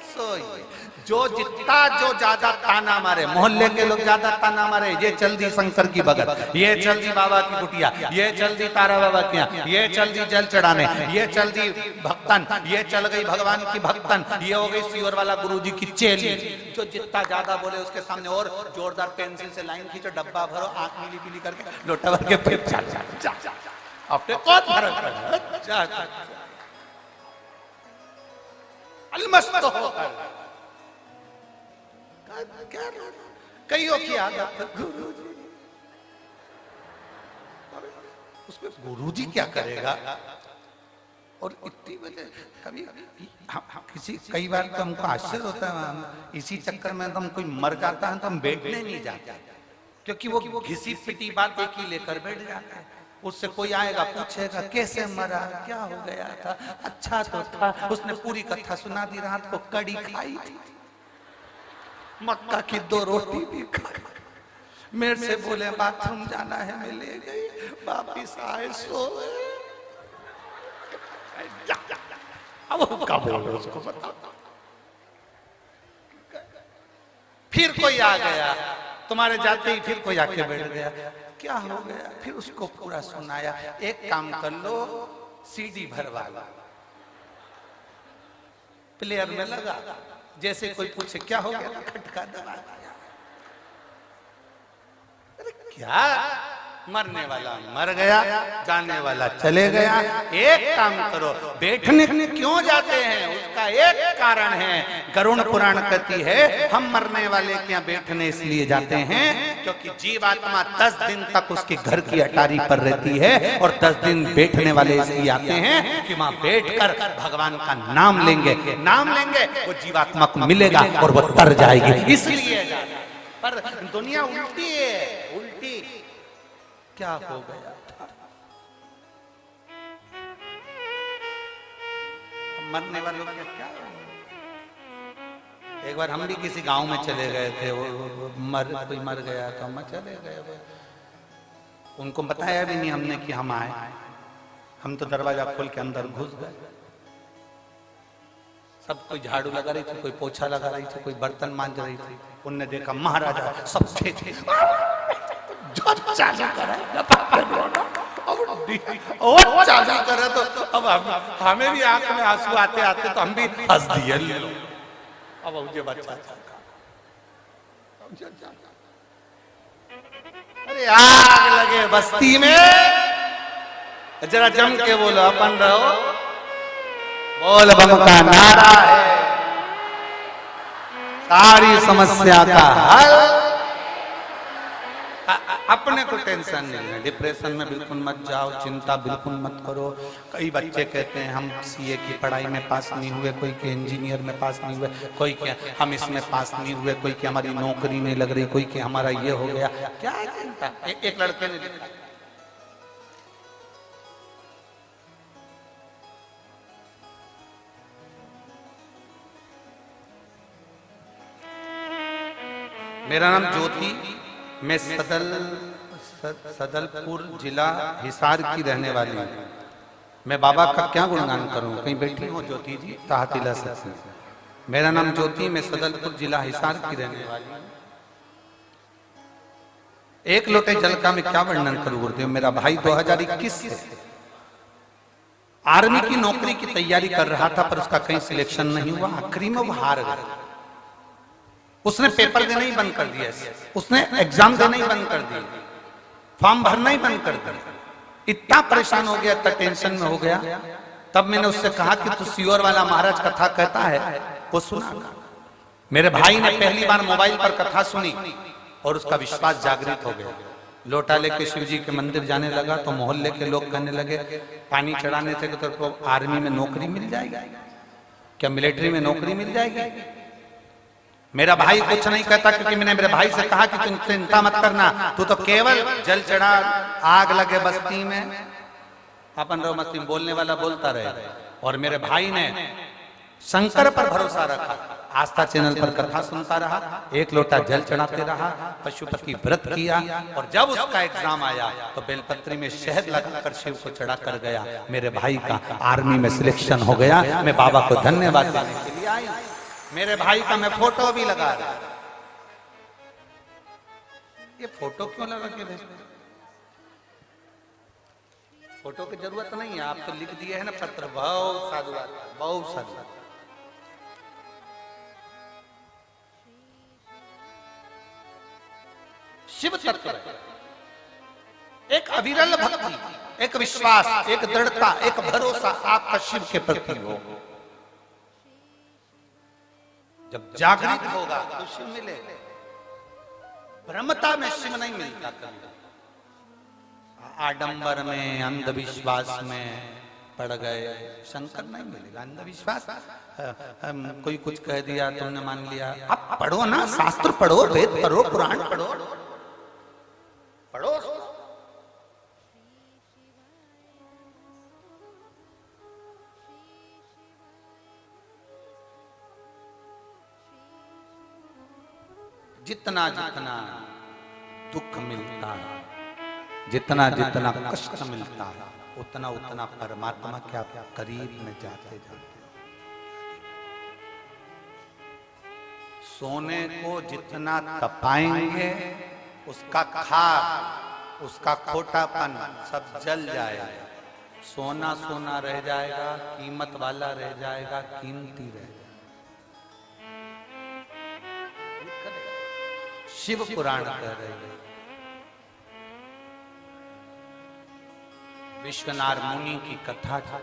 सोइए। जो ज्यादा ताना मारे, मोहल्ले के लोग ज्यादा ताना मारे, ये चल दी शंकर की भगत, ये चल दी बाबा की कुटिया, ये चल दी तारा बाबा की यहाँ, ये चल दी जल चढ़ाने, ये चल दी भक्तन, ये चल गई भगवान की भक्तन, ये हो गई सीवर वाला गुरुजी की चेली। जो जितना ज्यादा बोले उसके सामने और जोरदार पेंसिल से लाइन खींचो, डब्बा भरो, आंख नीली पीली करके लोटा भर के फिर चल अपने कौन फर्क पड़ा। अलमस्त होकर क्या कईयों की आदत गुरुजी, उसमें गुरुजी क्या करेगा। और इतनी वजह कभी किसी कई बार तो हमको आश्चर्य होता है, इसी चक्कर में तो हम कोई मर जाता है तो हम बैठने नहीं जाते, क्योंकि वो घिसी पिटी बात एक ही लेकर बैठ जाता है। उससे कोई आएगा पूछेगा कैसे मरा, क्या हो गया था, अच्छा तो था, उसने पूरी कथा सुना दी, रात को कड़ी खाई थी, मक्का की 2 रोटी भी खाई, मेरे से बोले बाथरूम जाना है, मैं ले गई, वापिस आए सोए। अब क्या बोलो उसको बता। फिर कोई आ गया, तुम्हारे जाते ही फिर कोई आके बैठ गया, क्या हो गया, फिर उसको पूरा सुनाया। एक काम कर लो, सीडी भरवा लो, प्लेयर में लगा, जैसे कोई पूछे क्या हो गया, खटका दबा दिया। अरे क्या, मरने वाला मर गया, जाने वाला चले गया। एक काम करो, बैठने क्यों जाते हैं, उसका एक कारण है। गरुड़ पुराण कहती है हम मरने वाले के यहाँ बैठने इसलिए जाते हैं क्योंकि जीवात्मा 10 दिन तक उसके घर की अटारी पर रहती है, और 10 दिन बैठने वाले इसलिए आते हैं कि वहां बैठकर भगवान का नाम लेंगे, वो जीवात्मा को मिलेगा और वो तर जाएगी, इसलिए। पर दुनिया उल्टी है, उल्टी। क्या हो गया था, मरने वालों का क्या। एक बार हम भी किसी गांव में चले गए थे, कोई मर गया तो हम चले गए, उनको बताया भी नहीं हमने कि हम आए। हम तो दरवाजा खोल के अंदर घुस गए। सब कोई झाड़ू लगा रही थी, कोई पोछा लगा रही थी, कोई बर्तन मांज रही थी। उनने देखा महाराजा सब थे चालू करा और चालू करा, तो अब हमें भी आंख में आंसू आते आते तो हम भी हंस दिए। अब मुझे बच्चा अरे आग लगे बस्ती में, जरा जम के बोलो अपन रहो, बोल बम का नारा है सारी समस्या का हल। अपने को टेंशन नहीं है, डिप्रेशन में बिल्कुल मत जाओ, चिंता बिल्कुल मत करो। कई बच्चे कहते हैं हम सीए की पढ़ाई में पास नहीं हुए, कोई के इंजीनियर में पास नहीं हुए, कोई के हम इसमें पास नहीं हुए, कोई के हमारी नौकरी नहीं लग रही, कोई के हमारा ये हो गया। क्या है चिंता। एक लड़के ने मेरा नाम ज्योति, मैं सदलपुर जिला हिसार की रहने वाली हूँ। मैं बाबा का क्या गुणगान करूं, कहीं बैठी हो ज्योति जी ताहतिला सकती। मेरा नाम ज्योति, मैं सदलपुर जिला हिसार की रहने वाली हूँ। एक लोटे जल का मैं क्या वर्णन करूं गुरुदेव। मेरा भाई 2021 से आर्मी की नौकरी की तैयारी कर रहा था, पर उसका कहीं सिलेक्शन नहीं हुआ, आखिरी में वो हार गया। उसने पेपर देना ही बंद कर दिया, उसने एग्जाम देना ही बंद कर दिया, फॉर्म भरना ही बंद कर दिया। इतना परेशान हो गया, इतना टेंशन में हो गया। तब मैंने उससे कहा कि तू सियोर वाला महाराज कथा कहता है वो सुना। मेरे भाई ने पहली बार मोबाइल पर कथा सुनी और उसका विश्वास जागृत हो गया। लोटा लेके शिव जी के मंदिर जाने लगा तो मोहल्ले के लोग कहने लगे पानी चढ़ाने से तो को आर्मी में नौकरी मिल जाएगी क्या, मिलिट्री में नौकरी मिल जाएगी। मेरा भाई कुछ नहीं कहता, क्योंकि मैंने मेरे भाई से कहा कि तुम चिंता मत करना, तू तो केवल जल चढ़ा, आग लगे बस्ती में, अपन रहो मस्ती में, बोलने वाला बोलता रहे। और मेरे भाई ने शंकर पर भरोसा रखा, आस्था चैनल पर कथा सुनता रहा, एक लोटा जल चढ़ाते रहा, पशुपति व्रत किया, और जब उसका एग्जाम आया तो बेलपत्री में शहद लगाकर शिव को चढ़ा कर गया। मेरे भाई का आर्मी में सिलेक्शन हो गया। मैं बाबा को धन्यवाद देने के लिए आई। मेरे भाई का मैं फोटो भी लगा रहा। ये फोटो क्यों लगा के भेज, फोटो की जरूरत नहीं है, आप तो लिख दिए है ना पत्र। बहुत साधुवाद, बहुत साधुवाद। शिव तत्व एक अविरल भक्ति, एक विश्वास, एक दृढ़ता, एक भरोसा आपका शिव के प्रति हो। जब जागृत होगा तो शिव मिलेगा। ब्रह्मता में शिव नहीं मिलता कभी। आडंबर में, अंधविश्वास में पड़ गए, शंकर नहीं मिलेगा। अंधविश्वास कोई कुछ कह दिया तुमने मान लिया। आप पढ़ो ना, शास्त्र पढ़ो, वेद पढ़ो, पुराण पढ़ो, पढ़ो। जितना जितना दुख मिलता है, जितना जितना कष्ट मिलता है, उतना उतना परमात्मा के आप करीब में जाते जाते। सोने को जितना तपाएंगे उसका खाक, उसका खोटापन सब जल जाएगा। सोना सोना रह जाएगा, कीमत वाला रह जाएगा, कीमती रह जाएगा। शिव पुराण कह रहे हैं। विश्वनाथ मुनि की कथा था।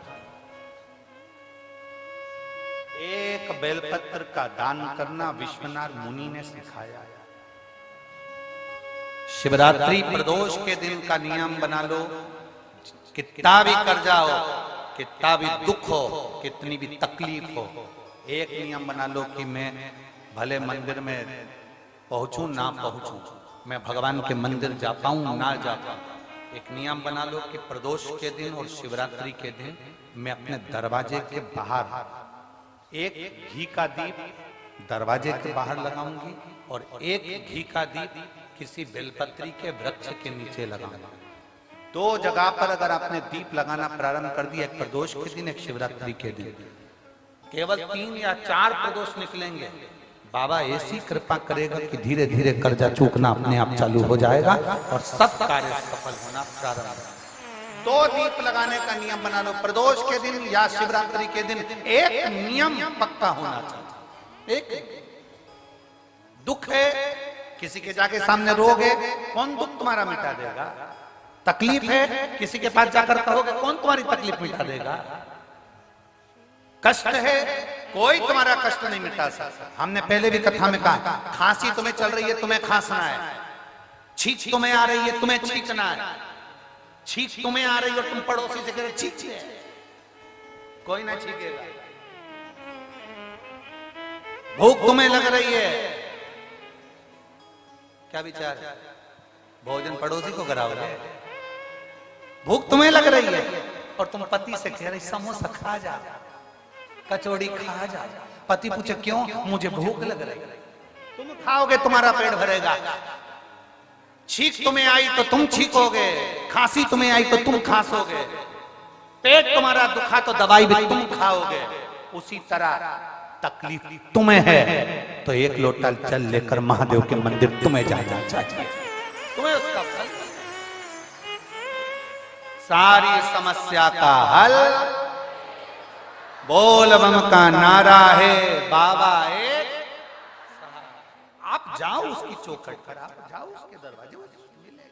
एक बेलपत्र का दान करना विश्वनाथ मुनि ने सिखाया। शिवरात्रि प्रदोष के दिन का नियम बना लो, कितना भी कर जाओ, कितना भी दुख हो, कितनी भी तकलीफ हो, एक नियम बना लो कि मैं भले मंदिर में पहुंचूं ना पहुंचूं, मैं भगवान के मंदिर जा पाऊं ना जा पाऊं, एक नियम बना लो कि प्रदोष के दिन और शिवरात्रि के दिन मैं अपने दरवाजे के बाहर एक घी का दीप दरवाजे के बाहर लगाऊंगी और एक घी का दीप किसी बेलपत्री के वृक्ष के नीचे लगाऊंगा। दो जगह पर अगर आपने दीप लगाना प्रारंभ कर दिया, एक प्रदोष के दिन, एक शिवरात्रि के दिन, केवल 3 या 4 प्रदोष निकलेंगे, बाबा ऐसी कृपा करेगा कि धीरे धीरे कर्जा चूकना अपने आप चालू हो जाएगा और सब कार्य सफल होना प्रारंभ। 2 दीप लगाने का नियम बना लो, प्रदोष के दिन या शिवरात्रि के दिन। एक नियम पक्का होना चाहिए। एक दुख है, किसी के जाके सामने रोगे, कौन दुख तुम्हारा मिटा देगा? तकलीफ है, किसी के पास जाकर कहोगे, कौन तुम्हारी तकलीफ मिटा देगा? कष्ट है, कोई तुम्हारा कष्ट नहीं मिटा सकता। हमने पहले भी कथा में कहा, खांसी तुम्हें चल रही है, तुम्हें खांसना है। छींक तुम्हें आ रही है, तुम्हें छींकना है। छींक तुम्हें आ रही है और तुम पड़ोसी से कह रहे छींक, कोई ना छींकेगा। भूख तुम्हें लग रही है, क्या विचार है? भोजन पड़ोसी को कराओगे? भूख तुम्हें लग रही है और तुम पति से कह रही समोसा खा जा, कचौड़ी खा जा। पति पूछे क्यों? मुझे भूख लग रही है। तुम खाओगे, तुम्हारा पेट भरेगा। छींक तुम्हें आई तो तुम छींकोगे, खांसी तुम्हें आई तो तुम खांसोगे, पेट तुम्हारा दुखा तो दवाई भी तुम खाओगे। उसी तरह तकलीफ तुम्हें है तो एक लोटा जल लेकर महादेव के मंदिर तुम्हें जाना चाहिए, तुम्हें उसका फल। सारी समस्या का हल बोल बम का नारा है, बाबा एक। आप जाओ उसकी चौखट पर, आप जाओ उसके दरवाजे, वो मिलेगा।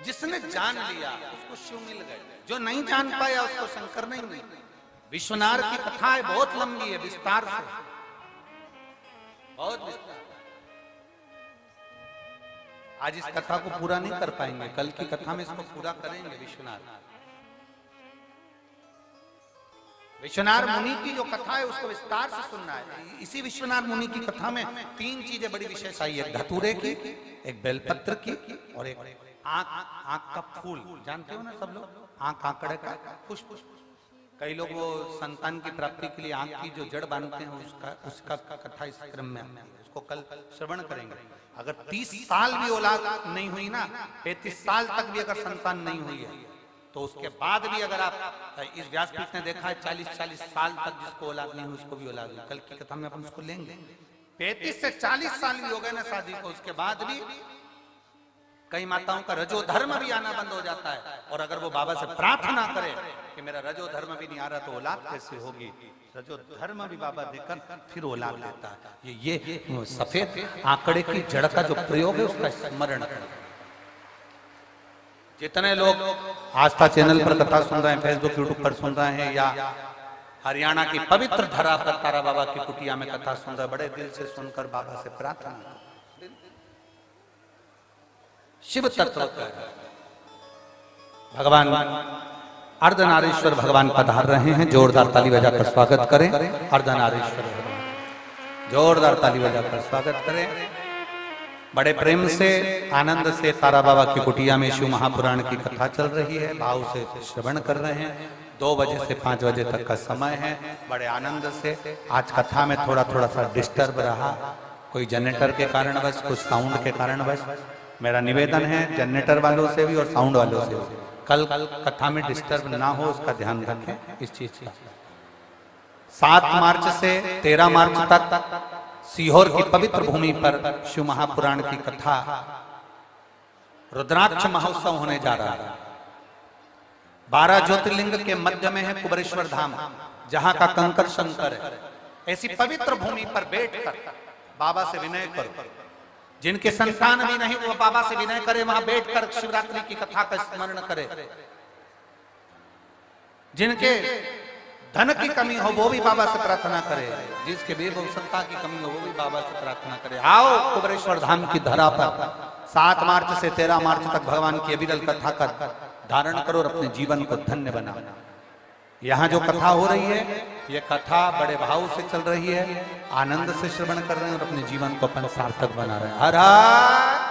जिसने जान लिया उसको शिव मिल गए, जो नहीं जान पाया उसको शंकर नहीं मिले। विश्वनाथ की कथा है, बहुत लंबी है, विस्तार से, बहुत विस्तार। आज इस कथा को पूरा नहीं कर पाएंगे, कल की कथा में इसको पूरा करेंगे। विश्वनाथ मुनि की जो कथा है उसको विस्तार से सुनना है। इसी विश्वनाथ मुनि की कथा में 3 चीजें बड़ी विशेष आई है, एक धतूरे की, एक बेलपत्र की और एक आंख का फूल। जानते हो ना सब लोग, आंख आंकड़े का पुष्प। कई लोग वो संतान की प्राप्ति के लिए आंख की जो जड़ बांधते हैं, उसका कथा इस क्रम में है, उसको कल श्रवण करेंगे। अगर 30 साल भी औलाद नहीं हुई ना, 35 साल तक भी अगर संतान नहीं हुई है, तो उसके बाद भी अगर आप, इस व्यासपीठ ने देखा है 40-40 साल तक जिसको औलाद नहीं हुई उसको भी औलाद हुई। कल की कथा में अपन उसको लेंगे। 35 से 40 साल भी हो गए ना शादी को, उसके बाद भी कई माताओं का रजो धर्म भी आना बंद हो जाता है। और अगर वो बाबा से प्रार्थना करे कि मेरा रजो धर्म भी नहीं आ रहा तो औलाद कैसे होगी, रजो धर्म भी बाबा देकर फिर औलाद देता है। ये सफेद आंकड़े की जड़ का जो प्रयोग है उसका स्मरण करें। जितने लोग आस्था चैनल पर कथा सुन रहे हैं, फेसबुक यूट्यूब पर सुन रहे हैं, या हरियाणा की पवित्र धरा पर तारा बाबा की कुटिया में कथा सुन रहे हैं, बड़े दिल से सुनकर बाबा से प्रार्थना। शिव तत्व भगवान अर्धनारीश्वर भगवान पधार रहे हैं। जोरदार ताली बजाकर स्वागत करें। अर्धनारीश्वर भगवान जोरदार ताली बजाकर स्वागत करें। बड़े प्रेम से, आनंद से तारा बाबा की कुटिया में शिव महापुराण की कथा चल रही है। भाव से श्रवण कर रहे हैं। 2 बजे से 5 बजे तक का समय है। बड़े आनंद से आज कथा में थोड़ा सा डिस्टर्ब रहा, कोई जनरेटर के कारणवश, कुछ साउंड के कारणवश। मेरा निवेदन है जनरेटर वालों से भी और साउंड वालों से भी, कल कथा में डिस्टर्ब ना हो उसका ध्यान रखें इस चीज का। 7 मार्च से 13 मार्च तक सीहोर की पवित्र भूमि पर शिव महापुराण की कथा रुद्राक्ष महोत्सव होने जा रहा है। 12 ज्योतिर्लिंग के मध्य में है कुबेरेश्वर धाम, जहां का कंकर शंकर है। ऐसी पवित्र भूमि पर बैठकर बाबा से विनय करो। जिनके संतान भी नहीं वो बाबा से विनय करे, वहां बैठकर शिवरात्रि की कथा का स्मरण करे। जिनके धन की कमी हो वो भी बाबा से प्रार्थना करे, जिसके बेबसता की कमी हो वो भी बाबा से प्रार्थना करे। आओ कुबेरेश्वर धाम की धरा पर 7 मार्च से 13 मार्च तक भगवान की अविरल कथा का धारण करो और अपने जीवन को धन्य बनाओ। यहाँ जो कथा हो रही है, ये कथा बड़े भाव से चल रही है, आनंद से श्रवण कर रहे हैं और अपने जीवन को अपन सार्थक बना रहे हैं। हर हर